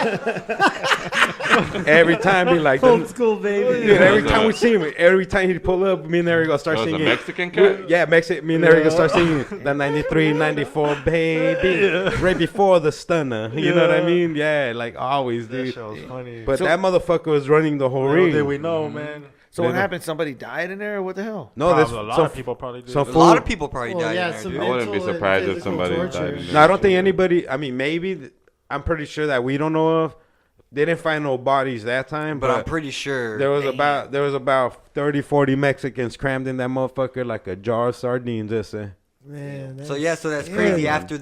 Every time be like, Old school baby. dude, every time we see him, every time he'd pull up, me and Eric go start That was a singing. Mexican cat? Yeah, me and Eric go start singing the 93, 94 baby. Right before the stunner. You know what I mean? Yeah, like always, That dude. shit was funny. But that motherfucker was running the whole Little ring. did we know, man. So what happened? Somebody died in there, or what the hell? No, Probably this a lot some of people probably did. some A fool- lot of people probably Well, died yeah, in there, some dude. I wouldn't be mental and surprised if physical somebody torture. died in there. No, I don't think anybody. I mean, maybe. I'm pretty sure that we don't know of. They didn't find no bodies that time, But I'm pretty sure there was about 30, 40 Mexicans crammed in that motherfucker like a jar of sardines. Man, So that's Yeah. crazy. After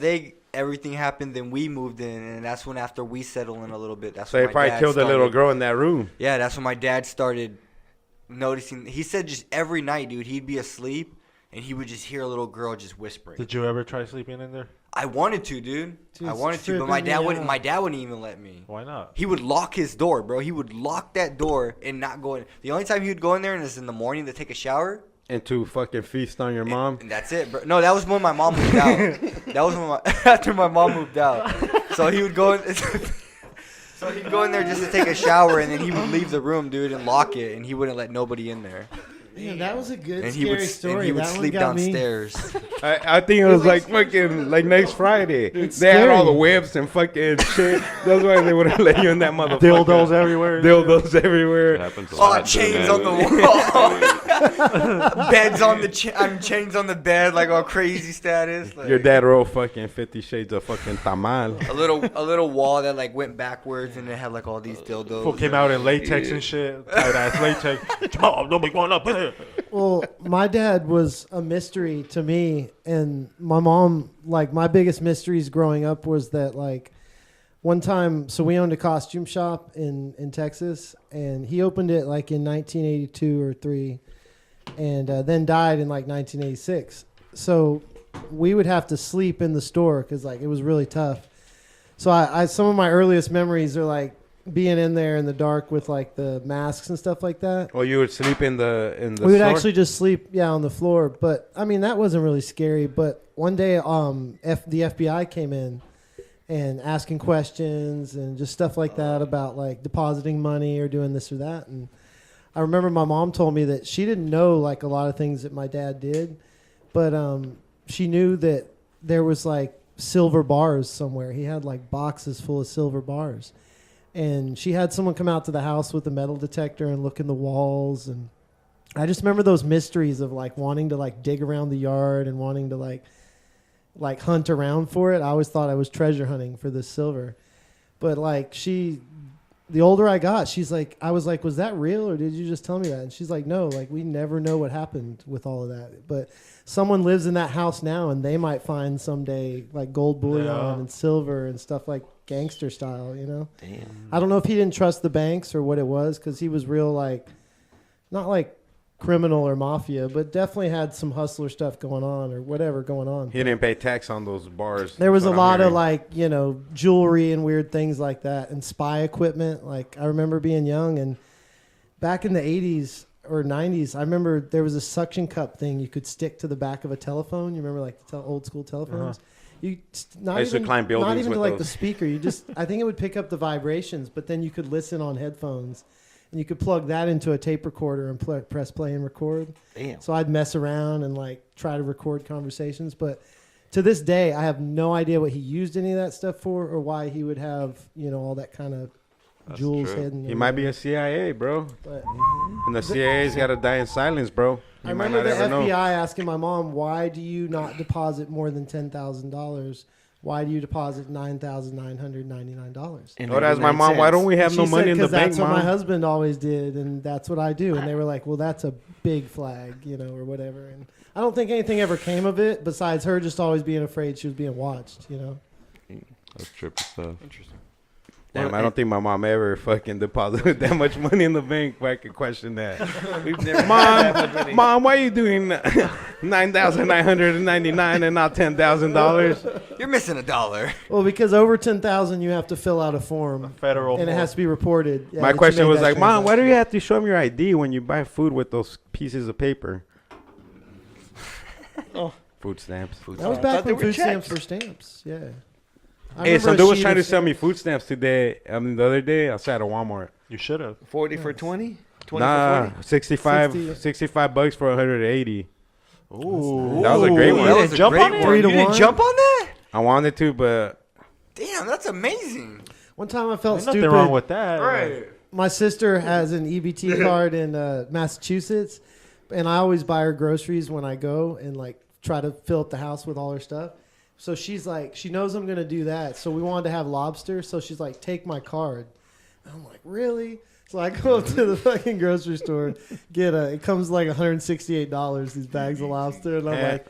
everything happened, then we moved in, and that's when after we settled in a little bit. That's So when they my probably dad killed a little started- girl in that room. Yeah, that's when my dad started noticing. He said just every night, dude, he'd be asleep and he would just hear a little girl just whispering. Did you ever try sleeping in there? I wanted to, dude. Dude, I it's wanted to, but my tripping dad me wouldn't. out. My dad wouldn't even let me. Why not? He would lock his door, bro. He would lock that door and not go in. The only time he would go in there is in the morning to take a shower. And to fucking feast on your mom. And that's it, bro. No, that was when my mom moved out. That was when after my mom moved out. So he would go in. So he'd go in there just to take a shower, and then he would leave the room, dude, and lock it, and he wouldn't let nobody in there. Man, that was a good And scary story. and he would that sleep one got downstairs. I think it was like fucking like next Friday. It's They had all scary. the whips and fucking shit. That's why they wouldn't let you in that motherfucker. Dildos everywhere. Dildos It everywhere. happens a Oh, lot, chains dude, on the man. wall. Beds on the chains on the bed, like all crazy status. Like, Your dad wrote fucking 50 Shades of fucking tamal. a little wall that like went backwards, and it had like all these dildos. Fool came out in latex and shit. Tight ass latex. Come on, don't be going up there. Well, my dad was a mystery to me, and my mom, like, my biggest mysteries growing up was that, like, one time, so we owned a costume shop in Texas, and he opened it, like, in 1982 or 3, and then died in, like, 1986. So we would have to sleep in the store because, like, it was really tough. So I some of my earliest memories are, like, being in there in the dark with like the masks and stuff like that. Well, you would sleep in the We would store? actually just sleep, on the floor. But I mean, that wasn't really scary. But one day, the FBI came in and asking questions and just stuff like that about like depositing money or doing this or that. And I remember my mom told me that she didn't know like a lot of things that my dad did, but she knew that there was like silver bars somewhere. He had like boxes full of silver bars. And she had someone come out to the house with a metal detector and look in the walls. And I just remember those mysteries of like wanting to like dig around the yard and wanting to like hunt around for it. I always thought I was treasure hunting for this silver. But like the older I got, she's like, I was like, was that real or did you just tell me that? And she's like, no, like we never know what happened with all of that. But someone lives in that house now and they might find someday like gold bullion and silver and stuff like gangster style, you know? Damn. I don't know if he didn't trust the banks or what it was because he was real like, not like criminal or mafia, but definitely had some hustler stuff going on or whatever going on. He didn't pay tax on those bars. There was That's a what I'm lot of hearing. like, jewelry and weird things like that and spy equipment. Like I remember being young and back in the 80s or 90s, I remember there was a suction cup thing you could stick to the back of a telephone. You remember like the old school telephones? You not I used to even, climb buildings not even with to like those. the speaker. You just I think it would pick up the vibrations, but then you could listen on headphones. And you could plug that into a tape recorder and press play and record. Damn. So I'd mess around and like try to record conversations. But to this day, I have no idea what he used any of that stuff for or why he would have, all that kind of Jules true. hidden. He might be a CIA, bro. But And the CIA's got to die in silence, bro. I You might remember not the ever FBI know. asking my mom, "Why do you not deposit more than $10,000? Why do you deposit $9,999?" Oh, that's my mom. Why don't we have no money in the bank, That's what my mom? husband always did, and that's what I do. And they were like, "Well, that's a big flag, or whatever." And I don't think anything ever came of it, besides her just always being afraid she was being watched. That's trippy stuff. Interesting. Damn, I don't think my mom ever fucking deposited that much money in the bank. If I could question that. We've never had that much money. Mom, why are you doing $9,999 and not $10,000? You're missing $1. Well, because over 10,000, you have to fill out a form, Federal. and it has to be reported. Yeah, My that you question made was that like, Mom, why do you transaction. have to show me your ID when you buy food with those pieces of paper? Oh. Food stamps. That was I back thought they when were food stamps checks. were stamps. Yeah. I Hey, remember some a dude was sheet trying of to sell me stamps. food stamps today. The other day outside of Walmart. You should have. 40 for 20? 20 Nah, for 40? 65 60. $65 for 180. Ooh. That was a great one. You That didn't was a jump great on it? one. 3 to You didn't 1? jump on that? I wanted to, but Damn, that's amazing. One time I felt There's nothing stupid. wrong with that. My sister has an EBT card in Massachusetts, and I always buy her groceries when I go and try to fill up the house with all her stuff. So she's like, she knows I'm gonna do that. So we wanted to have lobster. So she's like, take my card. And I'm like, really? So I go up to the fucking grocery store, it comes like $168, these bags of lobster, and I'm Yeah. like,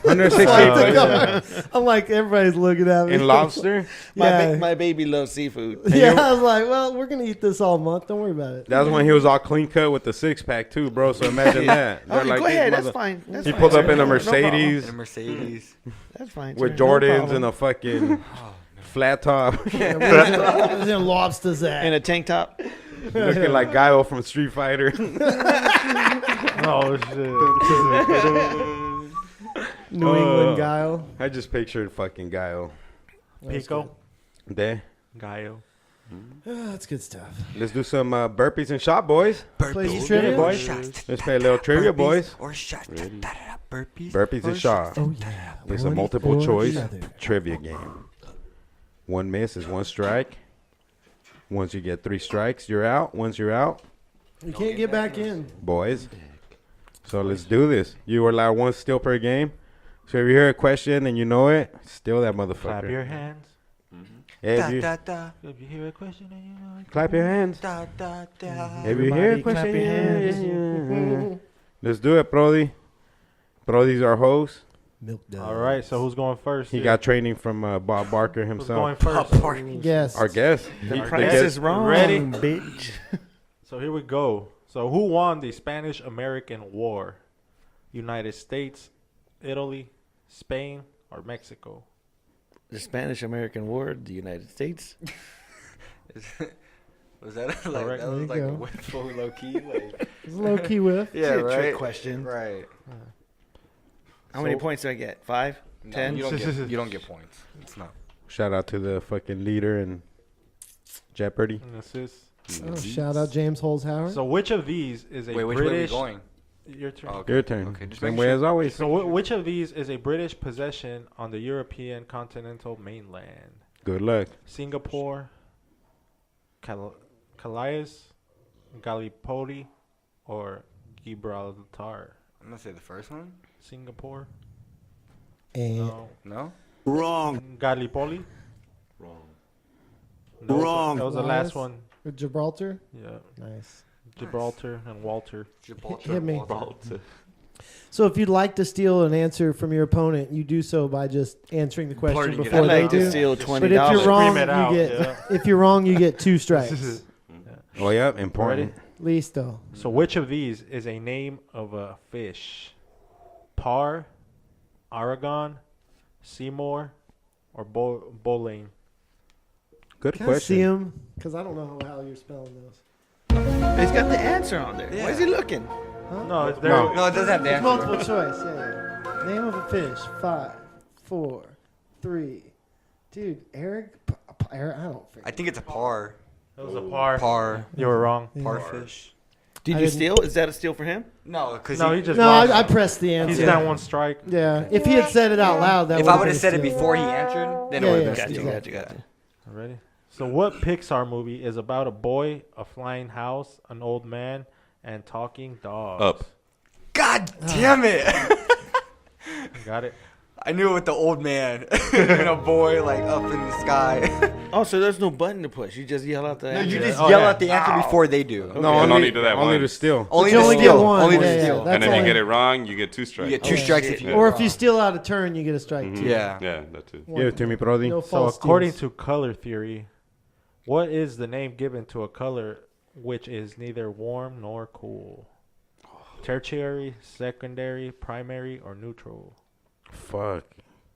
160 I'm like, everybody's looking at me. in lobster. Yeah. My baby loves seafood. Yeah, I was like, well, we're gonna eat this all month. Don't worry about it. That was when he was all clean cut with the 6-pack too, bro. So imagine that. Oh, They're go like, ahead. these That's mother- fine. That's He fine, pulled up sir. in a No problem. Mercedes In a Mercedes. That's fine. with sir. No Jordans problem. and a fucking flat top, Where's the lobsters at? And a tank top. looking like Guile from Street Fighter. Oh shit. New England Guile. I just pictured fucking Guile. Pico. There. Gallo. That's good stuff. Let's do some burpees and shot, boys. Plays trivia? boys. Let's play a little trivia, boys. Or shot. Burpees. Burpees and shot. Oh yeah. It's a multiple choice trivia game. One miss is one strike. Once you get 3 strikes, you're out. Once you're out, You can't get back in. boys. So let's do this. You are allowed 1 steal per game. So if you hear a question and you know it, steal that Clap motherfucker. your hands. If you, If you hear a question, then you know. clap your hands. If you hear a Everybody clap question, your hands. let's do it, Brody. Brody's our host. Milk does. All right. So who's going first? He here? got training from Bob Barker Who's going himself. first? Yes. Our guest. Our The Price guest- is wrong, Ready? bitch. So here we go. So who won the Spanish-American War? United States, Italy, Spain, or Mexico? The Spanish-American War, the United States. Was that like Correct. that was There you like go. a full low key? Like, It's a low key whiff. yeah, It's a trick right. question. Right. How many So- points do I get? 5? No, 10? you don't get points. It's not. Shout out to the fucking leader in Jeopardy. And assist. Oh, shout out James Holes Howard. So which of these is a Wait, which way are we British? going? Your turn. Oh, okay. Your turn. Okay, just Same making way sure. as always. So which of these is a British possession on the European continental mainland? Good luck. Singapore, Calais, Gallipoli, or Gibraltar? I'm gonna say the first one. Singapore? And No. No. Gallipoli? Wrong. No, That was the last Lies. one. Gibraltar. Yeah. Nice. Gibraltar and Walter. Gibraltar. Hit me. Gibraltar. So if you'd like to steal an answer from your opponent, you do so by just answering the question Blurting it before out. they I'd like to do. steal But But $20. if you're wrong, Scream it out, you get. yeah. If you're wrong, you get 2 strikes. Oh, yeah. Important. Listo. So which of these is a name of a fish? Par, Aragon, Seymour, or Bowling? Good Can I see question. him? Because I don't know how you're spelling those. He's got the answer on there. Why is he looking? No, it's there. No. No, it doesn't have the It's answer. multiple choice. Yeah. Name of a fish. 5, 4, 3. Dude, Eric. Eric. I don't. I think it's a par. It was a par. Par. You were wrong. Par fish. Did I you didn't- steal? Is that a steal for him? No, because No, he just No, lost. I pressed the answer. He's down 1 strike. Yeah. If he had said it out loud, that if would I would have said it been a steal. before he answered, then Yeah, it would yeah. have been Gotcha, steal. gotcha, gotcha. Ready? So what Pixar movie is about a boy, a flying house, an old man, and talking dogs? Up. God damn it! Got it? I knew it with the old man and a boy like up in the sky. Oh, so there's no button to push. You just yell out the No, answer. you just Oh, yell yeah. out the answer before they do. No, Okay. only, Only to that only one. to steal. Only you to only steal. get one. Only to Yeah, steal. yeah, And if that's you get only- it wrong, you get 2 strikes. You get 2 strikes if you. Or if you steal out a turn, you get a strike too. Yeah. Yeah, that too. Give it to me, Brody. No So false according steals. to color theory, what is the name given to a color which is neither warm nor cool? Tertiary, secondary, primary, or neutral? Fuck.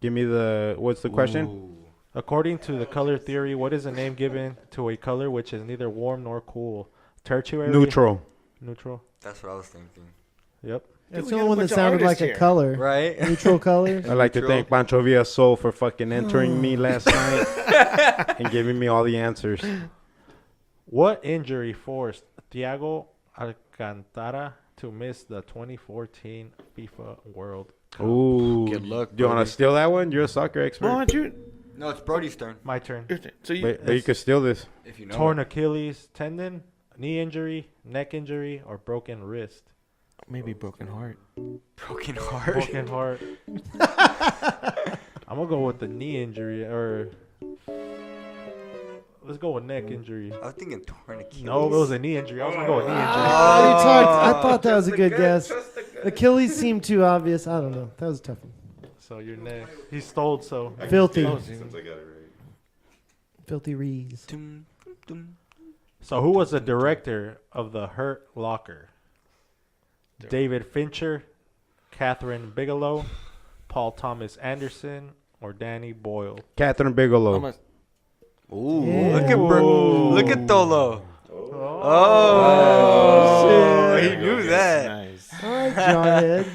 Give me the. What's the question? Ooh. According to the color theory, what is the name given to a color which is neither warm nor cool? Tertiary, Neutral. neutral. That's what I was thinking. Yep. That's We the got only a one that bunch of sounded like artists a here. color. Right? Neutral colors. I'd like to Neutral. thank Pancho Villa Soul for fucking entering me last night and giving me all the answers. What injury forced Thiago Alcantara to miss the 2014 FIFA World Cup? Ooh. Good luck, Do you want Brody. to steal that one? You're a soccer expert. Why don't you? No, it's Brody's turn. My turn. So you. But you could steal this. If you know. Torn Achilles tendon, knee injury, neck injury, or broken wrist? Maybe broken heart. Broken heart. Broken heart. I'm gonna go with the knee injury, or let's go with neck injury. I was thinking torn Achilles. No, it was a knee injury. I was gonna go with knee injury. I thought that was a good guess. Achilles seemed too obvious. I don't know. That was a tough one. So your neck. He stole. So Filthy. Since I got it right. Filthy Rees. Dum, dum. So who was the director of The Hurt Locker? David Fincher, Catherine Bigelow, Paul Thomas Anderson, or Danny Boyle? Catherine Bigelow. I'm a- Ooh, Yeah. look at look at Tolo. Oh. Oh, shit. he knew that. Nice. All right, Jarhead.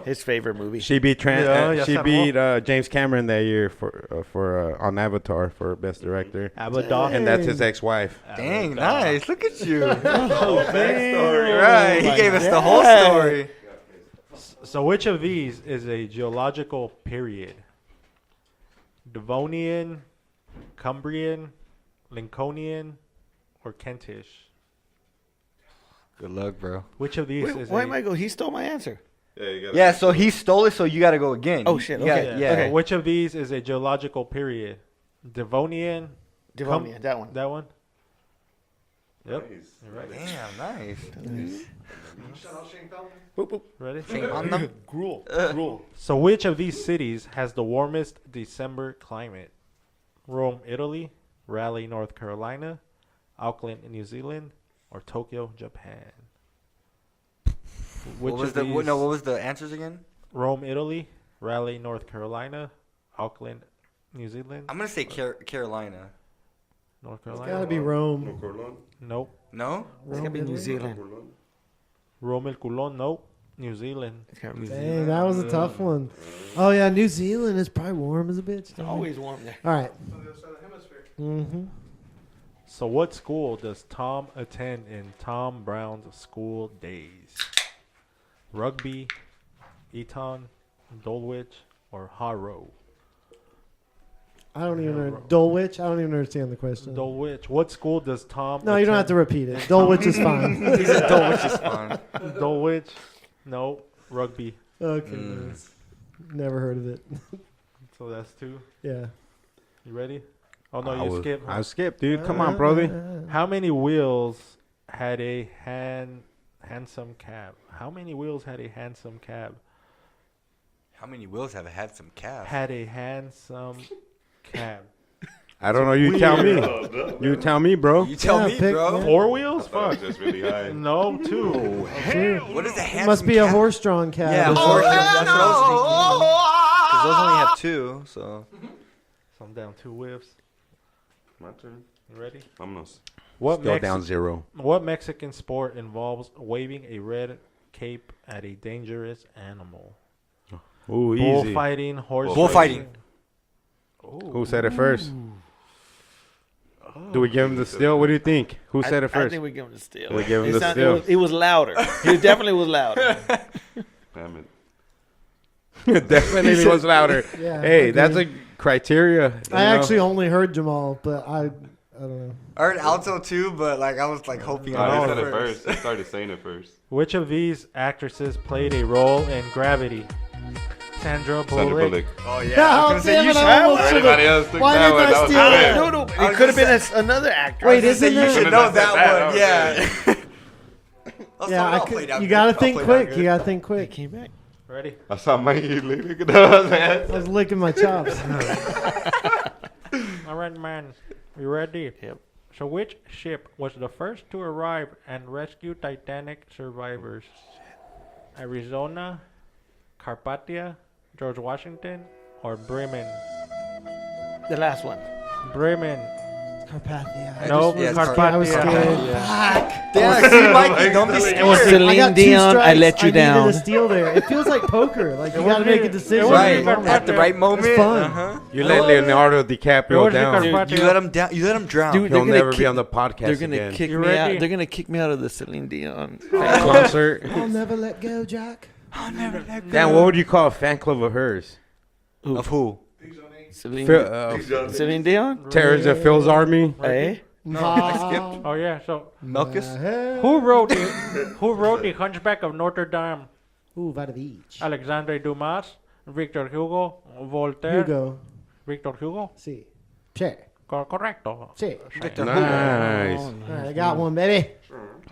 His favorite movie. She beat Yeah, she yes, beat James Cameron that year for on Avatar for best director, Abaddon. and that's his ex-wife. Dang, nice. Look at you. Backstory. Right, he gave us the whole story. So which of these is a geological period? Devonian, Cumbrian, Lincolnian, or Kentish? Good luck, bro. Which of these Wait, is why a... am I go? He stole my answer. Yeah, you got Yeah, so he stole it, so you got to go again. Oh, shit, You gotta- okay. Yeah. Okay. Which of these is a geological period? Devonian, Devonia, that one. that one? Yep. Nice. You're right. Damn, nice. Shout out Shane Feldman. Boop, boop. Ready? On them. Gruel. Gruel. So which of these cities has the warmest December climate? Rome, Italy, Raleigh, North Carolina, Auckland, New Zealand, or Tokyo, Japan? Which What was of the these? no? What was the answers again? Rome, Italy, Raleigh, North Carolina, Auckland, New Zealand, I'm gonna say Carolina. North It's Carolina. gotta be Rome. Nope. No. It's gotta be New Zealand. Rome el culón. Nope. New Zealand. It's gotta be New Dang, Zealand. that was a tough one. Oh yeah, New Zealand is probably warm as a bitch. It's always warm there. All right. On the other side of the hemisphere. Mm-hmm. So what school does Tom attend in Tom Brown's School Days? Rugby, Eton, Dulwich, or Harrow? I don't even know. Dulwich? I don't even understand the question. Dulwich. What school does Tom No, you don't have to repeat it. Dulwich is fine. He said Dulwich is fun. Dulwich. No. Rugby. Okay. Mm. nice. Never heard of it. So that's 2. Yeah. You ready? Oh, no, you skipped. I skipped, dude. Come on, brother. How many wheels had a handsome cab? How many wheels had a handsome cab? How many wheels have had some calf? Had a handsome cab. I don't know. You tell me. You tell me, bro. You tell Yeah, me, pick bro. one. 4 wheels? Fuck. Fuck. Just really high. No, 2. What is a It handsome must be a calf? horse-drawn cab. Yeah, or horse. something. That's what I was thinking. Because those only have 2, so. So I'm down 2 whiffs. My turn. You ready? Vámonos. What Still down 0. What Mexican sport involves waving a red cape at a dangerous animal? Ooh, easy. Bullfighting, horse Bullfighting. racing. Who said it first? Do we give him the steal? What do you think? Who said it I first? think we give him the steal. We give him It the sound- steal. It was louder. It definitely was louder. Damn it. Definitely was louder. Yeah, Hey, okay. that's a criteria. I actually only heard Jamal, but I don't know. I heard alto too, but like I was like hoping. I I said it first. first. I started saying it first. Which of these actresses played a role in Gravity? Sandra Sandra Bullock. Bullock. Oh yeah. Yeah, I was oh, gonna say damn you it, should. I almost should've- Everybody else took Why that didn't one. I That was steal good. that? No, I it was could have gonna been another actor. Wait, You isn't there? should Could've know not said that that. one. That Yeah. Yeah, I could, you gotta think quick. You gotta think quick. Came back. Ready? I saw Mikey look at those, man. I was licking my chops. All right, man. You ready? Yep. So which ship was the first to arrive and rescue Titanic survivors? Arizona, Carpathia, George Washington, or Bremen? The last one. Bremen. Carpathia. No, yeah, it's Carpathia. I was scared. Yeah. Damn, see, Mikey, don't be It was scared. I Celine got 2 Dion. strikes. I let you down. needed a steal there. It feels like poker. Like you It gotta wasn't make a even- decision. it wasn't Right, even at the right moment. fun. Uh-huh. You let Leonardo DiCaprio was down. Carpathia. You let him down. You let him drown. Dude, He'll never be on the podcast They're gonna again. kick You me ready? out. They're gonna kick me out of the Celine Dion. Concert. I'll never let go, Jack. I'll never let go. Damn, what would you call a fan club of hers? Of who? Celine, Celine Celine Dion. Terrence and Phil's Army. Hey, I skipped. Oh yeah. So Milkus. who wrote it? Who wrote the Hunchback of Notre Dame? Ooh, Vada Beach. Alexandre Dumas, Victor Hugo, Voltaire. Hugo. Victor Hugo. See. Che. Correcto. Che. Nice. All right, I got one, baby.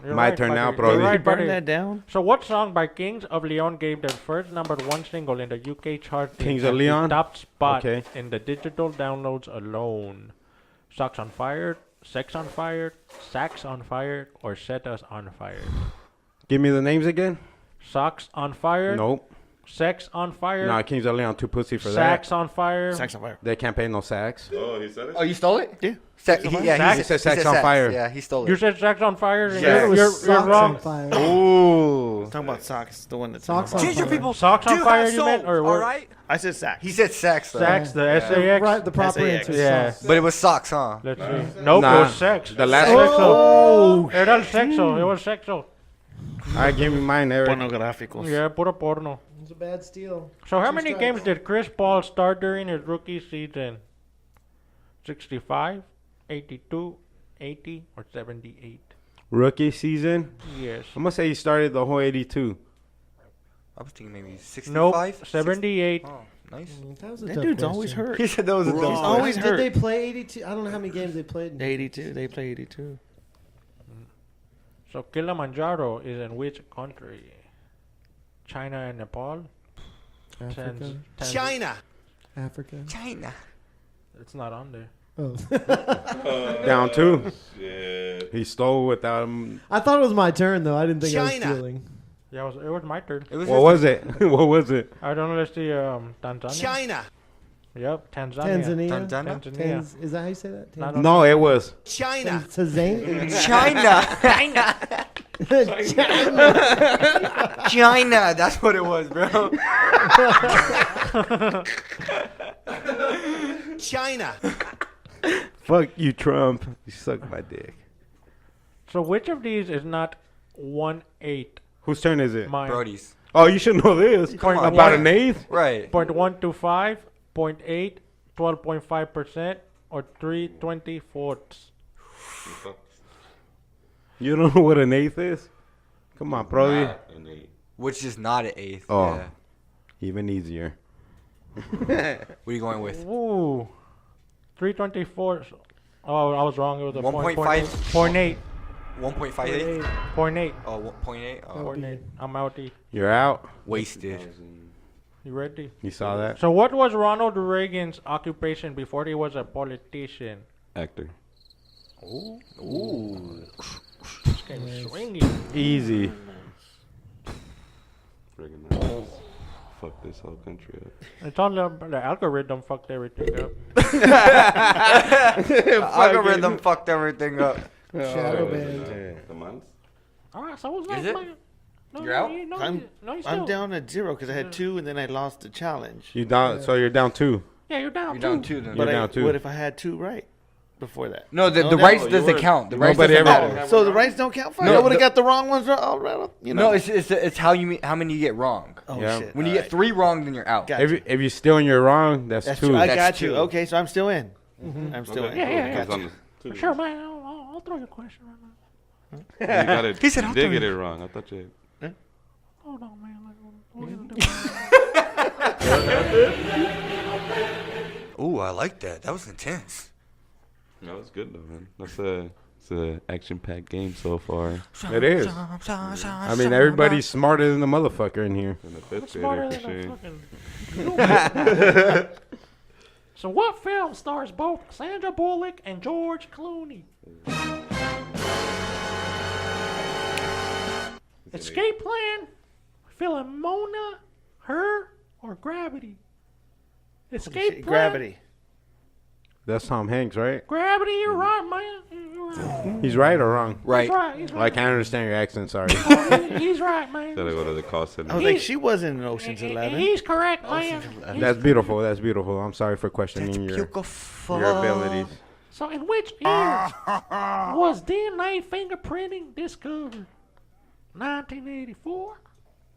You're My right, turn now, buddy. Brody. You're you right, burn buddy. that down. So what song by Kings of Leon gave their first #1 single in the UK chart? Kings of and the Leon? top spot Okay. in the digital downloads alone. Socks on Fire, Sex on Fire, Sax on Fire, or Set Us on Fire? Give me the names again. Socks on Fire, Nope. Sex on Fire, Nah, Kings of Leon too pussy for Sax on Fire. Sax on fire. that. They can't pay no sax. Oh, he said it? Oh, you stole it? Yeah. Yeah, He said Sex on Fire. Yeah, he stole You it. said Sex on Fire? and Yeah. It was You're Socks wrong. on fire. Ooh. Talking about socks, the one that's Socks on fire. Socks on Fire, you meant? Or what? I said sax. He said sex though. Sax, the S-A-X? Right, the proper SAX. answer is Yeah. socks. But it was socks, huh? Let's see. Nope, Nah. it was Sex. The last Oh, Era el sexo. It was sexo. Alright, give me mine, Eric. Pornográficos. Yeah, puro porno. it's a bad steal. So how 2 many strikes. games did Chris Paul start during his rookie season? 65, 82, 80, or 78? Rookie season. Yes. I'm gonna say he started the whole 82. I was thinking maybe 65. Nope, 78. Oh, nice. That was a That tough dude's question. always hurt. He said that was a He's dumb always Did hurt. they play 82? I don't know how many games they played. 82. They play 82. So Kilimanjaro is in which country? China and Nepal? Africa. China. Africa. China. It's not on there. Oh. Down 2. Yeah. He stole without him. I thought it was my turn though. I didn't think I was stealing. Yeah, it was my turn. It was What was it? What was it? I don't know. Let's see. Tanzania. China. Yep, Tanzania. Tanzania. Tanzania? Tanzania. Is that how you say that? Not Tanz- on- No, it was. China. Tanzania. China. China. That's what it was, bro. China. Fuck you, Trump. You suck my dick. So which of these is not 1/8? Whose turn is it? Mine. Brody's. Oh, you should know this. Come on. About an eighth? Right. 0.125, 0.8, 12.5%, or 3/24. You don't know what an eighth is? Come on, Brody. Which is not an eighth. Oh. Yeah. Even easier. What are you going with? Ooh, 3/24. Oh, I was wrong. It was a 1.5. 0.8. 1.58? 0.8. Oh, 0.8? Oh. 0.8. I'm outie. You're out. Wasted. You ready? You saw that? So what was Ronald Reagan's occupation before he was a politician? Actor. Ooh. This game is swinging. Easy. Friggin' nice. Fuck this whole country up. It's all the algorithm fucked everything up. Algorithm fucked everything up. Shadow band. The months? Alright, so what's Is that? it? No, You're out? No, I'm- no, you I'm still. down at 0 because I had 2 and then I lost the challenge. You down? So you're down 2. Yeah, you're down. You're down 2 then. You're But down 2. what if I had 2 right? before that? No, the that- rights you doesn't were- count. The rights Nobody doesn't ever- matter. So the rights don't count. Fuck, No, I would have the- got the wrong ones. You know. No, it's how many you get wrong. Oh Yeah. shit! When you All get 3 wrong, then you're out. Got If you steal and you're wrong, that's That's 2. true. I That's got you. 2. Okay, so I'm still in. I'm still in. Yeah. Got you. Sure, man. I'll throw you a question right now. You got it. He said, you "I'll did tell get you." it wrong. I thought you. Hold on, man. What are you gonna do? Ooh, I like that. That was intense. No, it's good though, man. It's a action-packed game so far. It is. I mean, everybody's smarter than the motherfucker in here. In the fifth Smarter grader for than sure. a fucking. So, what film stars both Sandra Bullock and George Clooney? Escape Plan, Philomena, Her, or Gravity? Escape Plan. Gravity. That's Tom Hanks, right? Gravity, you're right, man. You're right. He's right or wrong? Right. He's right. He's Well, I right. can't understand your accent. Sorry. He's right, man. Gotta go to the call center. I was like, she wasn't in Ocean's 11. He's correct, man. That's beautiful. That's beautiful. I'm sorry for questioning your abilities. So, in which year was DNA fingerprinting discovered? 1984,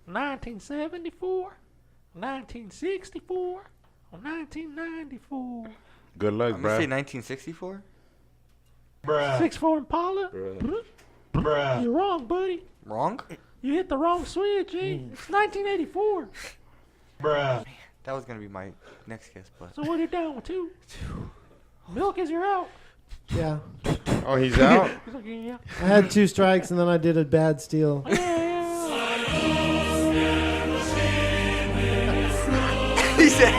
1974, 1964, or 1994? Good luck, I'm bro. gonna say 1964. 64 Impala? Bruh. You're wrong, buddy. Wrong? You hit the wrong switch, eh? It's 1984. That was gonna be my next guess, but So, what are you down with 2? Milk is you're out. Yeah. Oh, he's out. He's like, yeah. I had 2 strikes and then I did a bad steal. Yeah. he said,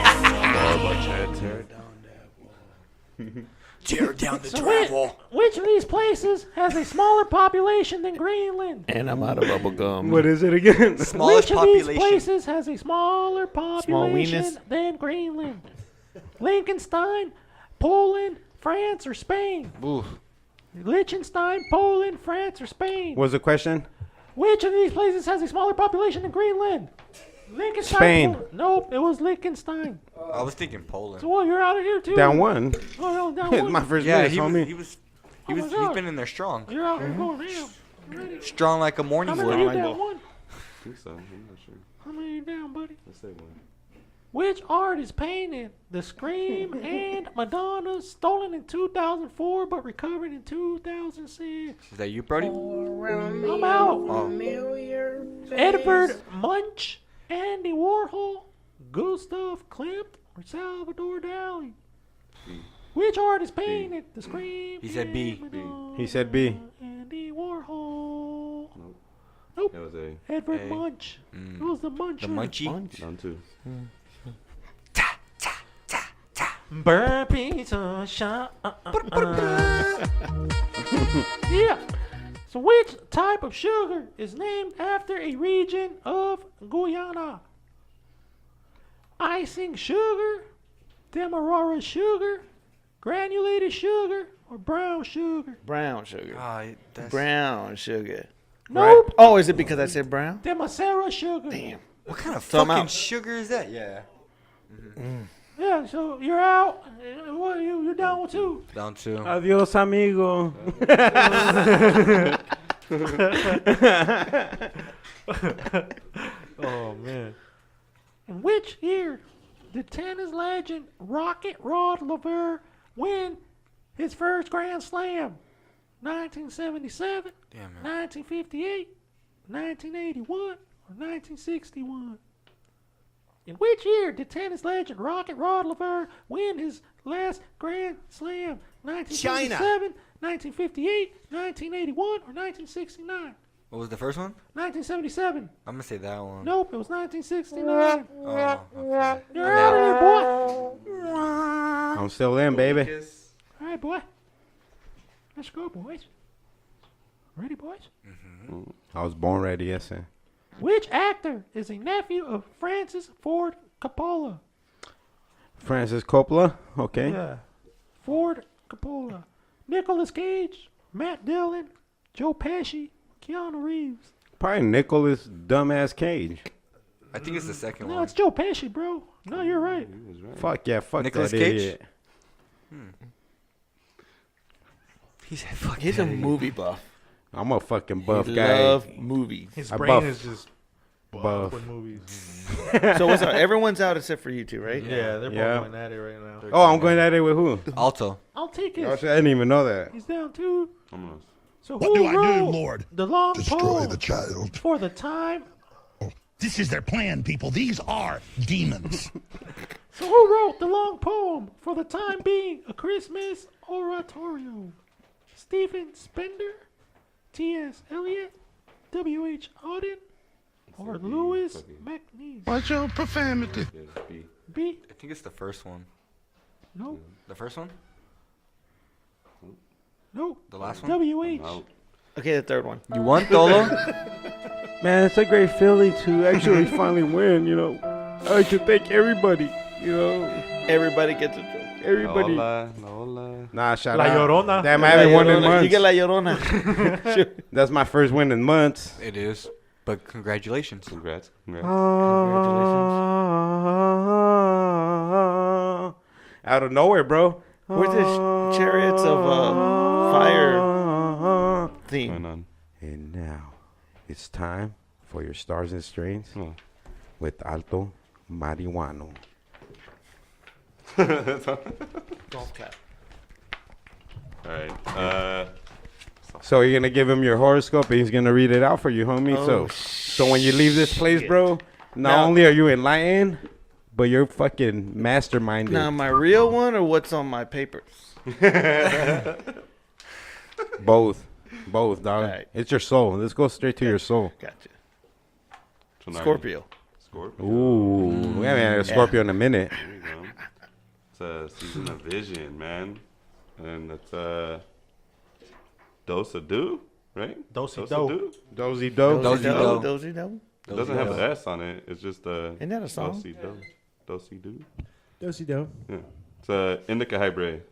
Tear down "Tear down the that So travel." which of these places has a smaller population than Greenland? And I'm out of bubble gum. What is it again? Smallest Which of these population. places has a smaller population weenus? than Greenland? Liechtenstein, Poland, France, or Spain? Ooh. Liechtenstein, Poland, France, or Spain? What's the question? Which of these places has a smaller population than Greenland? Liechtenstein. Spain. Nope, it was Liechtenstein. I was thinking Poland. So what? You're out of here too. Down 1. Oh, no, down It's one. my first Yeah, miss, he homie. was Oh my he's God. been in there strong. You're out. You're going down. You ready? Strong like a How morning many wood. you Strong down? like One. I think so. I'm not sure. How many you down, buddy? Let's say one. Which artist painted The Scream and Madonna, stolen in 2004 but recovered in 2006? Is that you, Brody? I'm out. Oh. Edvard Munch, Andy Warhol, Gustav Klimt, or Salvador Dali? Which artist painted The Scream? He said B. and Madonna, He said B. Andy Warhol. It was a Edvard A. Munch. Mm. It was the Muncher. The munchie. down 2. Burn pizza shot. Yeah. So which type of sugar is named after a region of Guyana? Icing sugar, demerara sugar, granulated sugar, or brown sugar? Brown sugar. Ah, that's Brown sugar. Nope. Oh, is it because I said brown? Demerara sugar. Damn. What kind of So I'm fucking out. sugar is that? Yeah. Yeah, so you're out. What, you're down with 2. Down 2. Adios, amigo. Oh, man. In which year did tennis legend Rocket Rod Laver win his first Grand Slam? 1977, Damn, man. 1958, 1981, or 1961? In which year did tennis legend Rocket Rod Laver win his last Grand Slam? 1977, 1958, 1981, or 1969? What was the first one? 1977. I'm gonna say that one. Nope, it was 1969. Oh, okay. You're out of here, boy. I'm still in, baby. All right, boy. Let's go, boys. Ready, boys? I was born ready, yes, sir. Which actor is a nephew of Francis Ford Coppola? Francis Coppola. Okay. Yeah. Ford Coppola. Nicolas Cage, Matt Dillon, Joe Pesci, Keanu Reeves. Probably Nicholas Dumbass Cage. I think it's the second No, one. it's Joe Pesci, bro. No, you're right. Fuck yeah, fuck Nicolas that Cage? idiot. He said, "Fuck." He's a movie buff. I'm a fucking buff He guy. love movies. His I brain buff. is just Buff. buff with movies. So what's up? Everyone's out except for you two, right? Yeah, they're both Yeah. going at it right now. Oh, I'm going at it with who? Alto. I'll take Oh, it. shit, I didn't even know that. He's down too. Almost. So What who do I do, wrote Lord? the long Destroy poem the child. for the time? This is their plan, people. These are demons. So who wrote the long poem for the time being a Christmas oratorio? Stephen Spender, T.S. Eliot, W.H. Auden, or Louis MacNeice? Watch your profanity. B. I think it's the first one. No. The first one? No. The last one? W.H. Okay, the third one. You won, Tolo? Man, it's a great feeling to actually finally win, you know. I like to thank everybody, you know. Everybody gets a joke. Everybody. Hola, hola. Nah, shout La out. Llorona. Damn, I haven't won in Llorona. You months. get La Llorona. Sure. That's my first win in months. It is. But congratulations. Congrats. Out of nowhere, bro. Where's the Chariots of Fire What's theme? going on? And now, it's time for your stars and strains Oh. with Alto Marihuano. Don't clap. All right. So you're gonna give him your horoscope, and he's gonna read it out for you, homie. Oh, So when you leave this place, shit. bro, not Now- only are you enlightened, but you're fucking masterminded. Now, my real one or what's on my papers? Both, dog. Alright. It's your soul. Let's go straight to your soul. Gotcha. So now Scorpio. Scorpio. Ooh, we haven't had a Scorpio in a minute. There you go. It's a season of vision, man. And it's Dose-a-do, right? Dose-a-do. Dozy dope. Dozy-do. Dozy-do. It doesn't have the S on it. It's just Isn't that a song? Dose-a-do. Dose-a-do. Do-si-do. Yeah. It's a indica hybrid.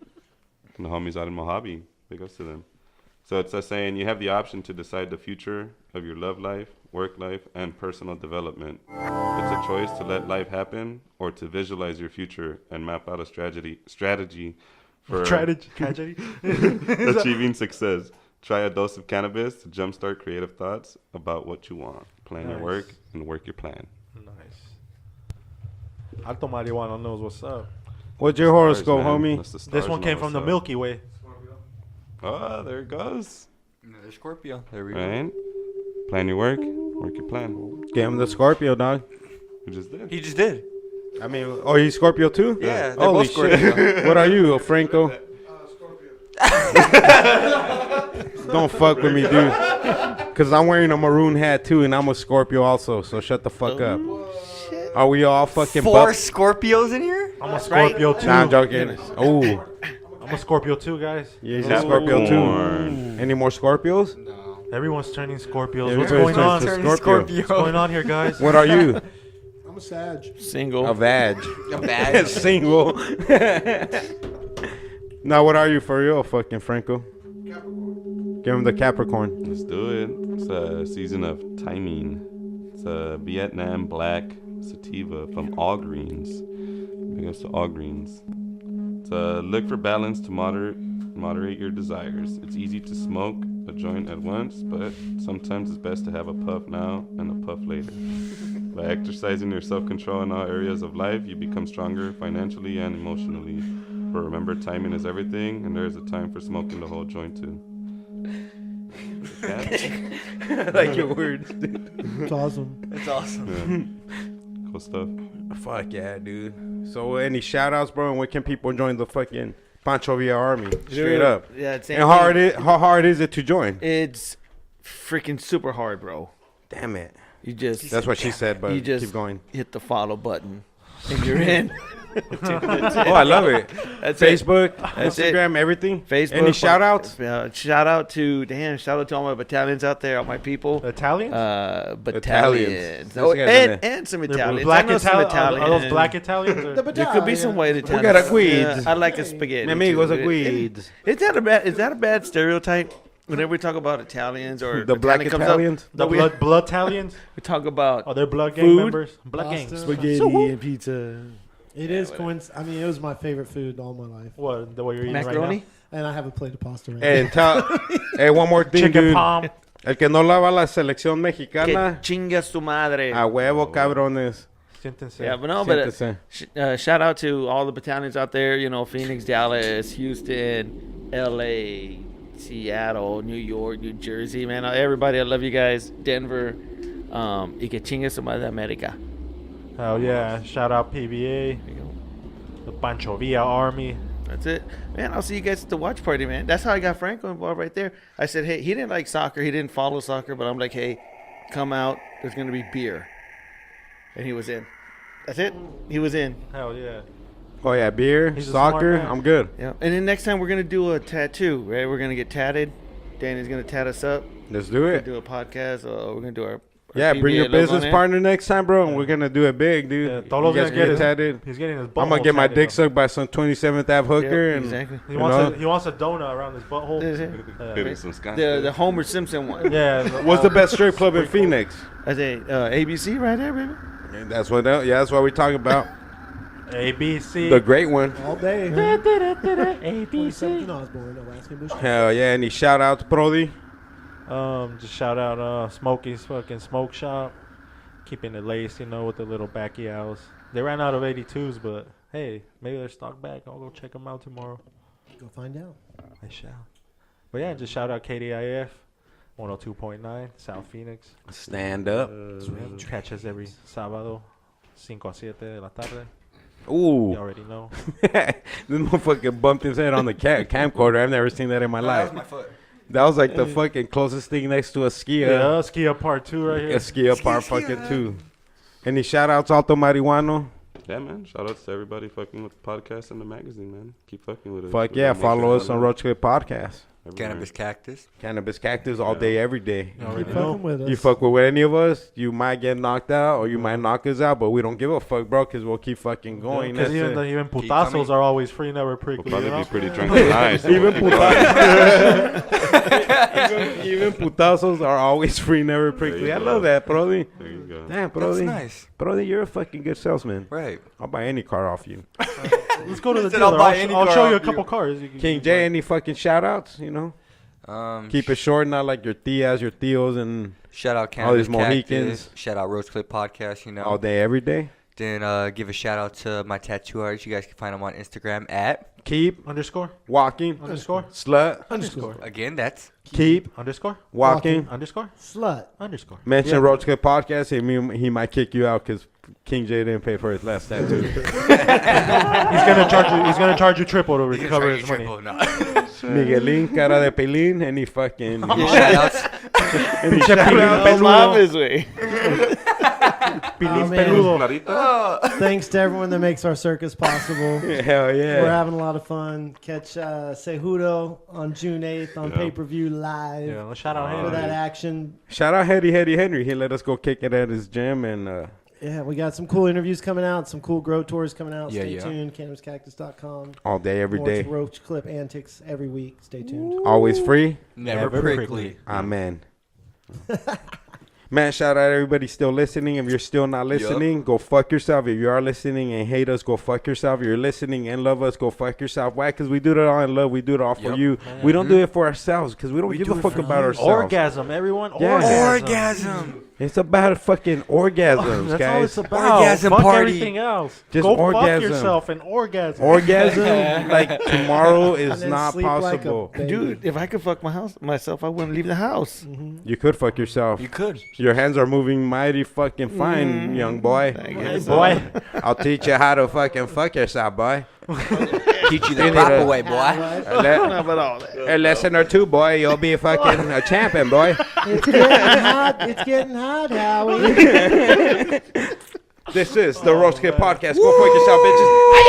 And the homies out in Mojave. Big ups to them. So it's saying you have the option to decide the future of your love life, work life, and personal development. It's a choice to let life happen or to visualize your future and map out a strategy for Tragedy. achieving success. Try a dose of cannabis to jumpstart creative thoughts about what you want. Plan your Nice. work and work your plan. Nice. Alto Marihuana knows what's up. What's your horoscope, Stars, man. homie? That's the This stars one know came from what's the up. Milky Way. Oh, there it goes. Another Scorpio. There we go. Right? Plan your work, work your plan. Give him the Scorpio, dog. You just did. He just did. I mean, oh, he's Scorpio too? Yeah, they're Holy both Scorpio. shit. What are you, Franco? Don't fuck with me, dude. Because I'm wearing a maroon hat too, and I'm a Scorpio also, so shut the fuck up. Are we all fucking 4 buff? Scorpios in here? I'm a Scorpio too. Nah, I'm joking. Oh, I'm a Scorpio too, guys. yeah, he's a Scorpio too. Capricorn. Any more Scorpios? Everyone's turning Scorpios. Yeah, What's everybody's going on? turning What's Scorpio. going on here, guys? What are you? I'm a Sag. Single. A vag. A bad. Single. Now, what are you for real, fucking Franco? Give him the Capricorn. Let's do it. It's a season of timing. It's a Vietnam black sativa from All Greens. Big ups to All Greens. It's a look for balance to moderate your desires. It's easy to smoke a joint at once, but sometimes it's best to have a puff now and a puff later. By exercising your self-control in all areas of life, you become stronger financially and emotionally. But remember, timing is everything, and there is a time for smoking the whole joint too. I like your words, dude. It's awesome. That's awesome. Yeah. Cool stuff. Fuck yeah, dude. So, any shout outs, bro? And where can people join the fucking Pancho Villa army? Straight up. Yeah, it's And how hard is it to join? It's freaking super hard, bro. Damn it. You just That's what she said, but you just keep going. hit the follow button and you're in. Oh, I love it. That's it. Facebook, That's it. Instagram, everything. Facebook. Any shout outs? Shout out to all my battalions out there, all my people. Italians? Battalions. Italians. Oh, This guy's in it. and some They're Italians. black I know some Italians. Are those Italians. black Italians? Or? There could be some white Italians. got a guides. I like a spaghetti. Mi amigos too. are guides. Is that a bad stereotype? Whenever we talk about Italians or The black Italian comes up, Italians? The we blood Italians? we talk about Oh, they're blood gang Food? members? Blood Pasta. gangs. spaghetti So who- and pizza. It is I mean, it was my favorite food all my life. What, the way you're eating right Macaroni? now? And I have a plate of pasta right And hey, one more thing, Chicken dude. palm. El que no lava la selección Que mexicana, chinga su madre. a huevo, cabrones. Siéntense. Yeah, but no, but Siéntese. shout out to all the battalions out there. You know, Phoenix, Dallas, Houston, L.A., Seattle, New York, New Jersey. Man, everybody, I love you guys. Denver, y que chinga su madre America. Hell yeah. Shout out PBA. There you go. The Pancho Villa Army. That's it. Man, I'll see you guys at the watch party, man. That's how I got Franco involved right there. I said, hey, he didn't like soccer. He didn't follow soccer. But I'm like, hey, come out. There's going to be beer. And he was in. That's it. He was in. Hell yeah. Oh, yeah, beer, He's a smart soccer. man. I'm good. Yeah. And then next time we're going to do a tattoo, right? We're going to get tatted. Danny's going to tat us up. Let's do We're it. going to do a podcast. We're going to do our Yeah, bring your PBA logo on business there. partner next time, bro, and we're going to do it big, dude. Yeah, You Tolo's guys gonna get his, tatted. he's getting his butthole I'm going to get my tatted dick up. sucked by some 27th Ave hooker. Yep, and exactly. He you wants, know? he wants a donut around his butthole. That's it. Hitting some scotch. The Homer Simpson one. Yeah. What's the best strip club in Phoenix? I say ABC right there, baby. That's what we're talking about. ABC. The great one. now. All day. ABC. 27th Osborne, Alaskan Bush. Hell yeah, any shout outs, Brody? Just shout out Smokey's fucking smoke shop. Keeping it laced, you know, with the little backy owls. They ran out of 82s, but hey, maybe they're stocked back. I'll go check them out tomorrow. Go find out. I shall. But yeah, just shout out KDIF 102.9 South Phoenix. Stand up. Catch us every sábado 5 a 7 de la tarde. You Ooh. already know. This motherfucker bumped his head on the camcorder. I've never seen that in my life. foot. That was like the fucking closest thing next to a skier. Yeah, Skia Part 2 right A here. skier part fucking too. Any shout outs, Alto Marihuano? Yeah, man. Shout outs to everybody fucking with the podcast and the magazine, man. Keep fucking with us. Fuck We're yeah, gonna make follow it us on out Roach Clip Podcast. everywhere. Cannabis cactus. Cannabis Cactus all day, every day. You already Keep know. fucking with us. You fuck with any of us, you might get knocked out or you might knock us out, but we don't give a fuck, bro, because we'll keep fucking going. Because That's it. even coming. putazos are always free, never We'll prickly. probably You know? be pretty drunk tonight. so Even we'll keep going. even putazos are always free, never prickly. I love that, Brody. There you go. Damn, That's Brody. nice. Brody, you're a fucking good salesman. Right. I'll buy any car off you. Let's go to the Said dealer. I'll buy any I'll car show you a off couple you. cars. You can King J, any fucking shout outs, you know? Keep it short, not like your tias, your tios, and Shout out all Cannabis these Mohicans. Cactus. Shout out Roach Clip Podcast, you know. all day, every day. Then give a shout out to my tattoo artist. You guys can find them on Instagram at, Keep underscore, walking, underscore, slut, underscore, again, that's keep underscore, walking. underscore, Slut. underscore. Mention Roach Clip Podcast, and he might kick you out because King J didn't pay for his last tattoo. He's gonna charge you triple to recover his money. Miguelín, cara de pelín, any fucking Shout outs. any shout outs. No mames, güey. Pilín Oh, man. peludo. Clarita? Thanks to everyone that makes our circus possible. Hell We're yeah. having a lot of fun. Catch Cejudo on June 8th on Yeah. pay-per-view live Yeah, let's shout out for him. that action. Shout out Hetty Henry. He let us go kick it at his gym, and Yeah, we got some cool interviews coming out, some cool grow tours coming out. Yeah, Stay yeah. tuned. CannabisCactus.com. all day, every More day. Roach Clip antics every week. Stay tuned. Always free. Never prickly. Amen. Man, shout out everybody still listening. If you're still not listening, go fuck yourself. If you are listening and hate us, go fuck yourself. If you're listening and love us, go fuck yourself. Why? Because we do it all in love. We do it all for Yep. you. We don't do it for ourselves because we don't give do a it fuck for about you. ourselves. Orgasm, everyone. Yeah. Orgasm. It's about fucking orgasms, That's all guys. it's about. Orgasm Fuck party. everything else. Just Go orgasm. fuck yourself and orgasm. Orgasm like tomorrow is And then not sleep like a possible. baby. Dude, if I could fuck myself, I wouldn't leave the house. You could fuck yourself. You could. Your hands are moving mighty fucking fine, young boy. I guess. Boy, I'll teach you how to fucking fuck yourself, boy. Teach you the You need proper a- way, boy. A, le- Not about all that. a lesson or two, boy. You'll be fucking a champion, boy. It's getting hot. It's getting hot, Howie. This is the Roast Kid Podcast. Go fuck yourself, bitches.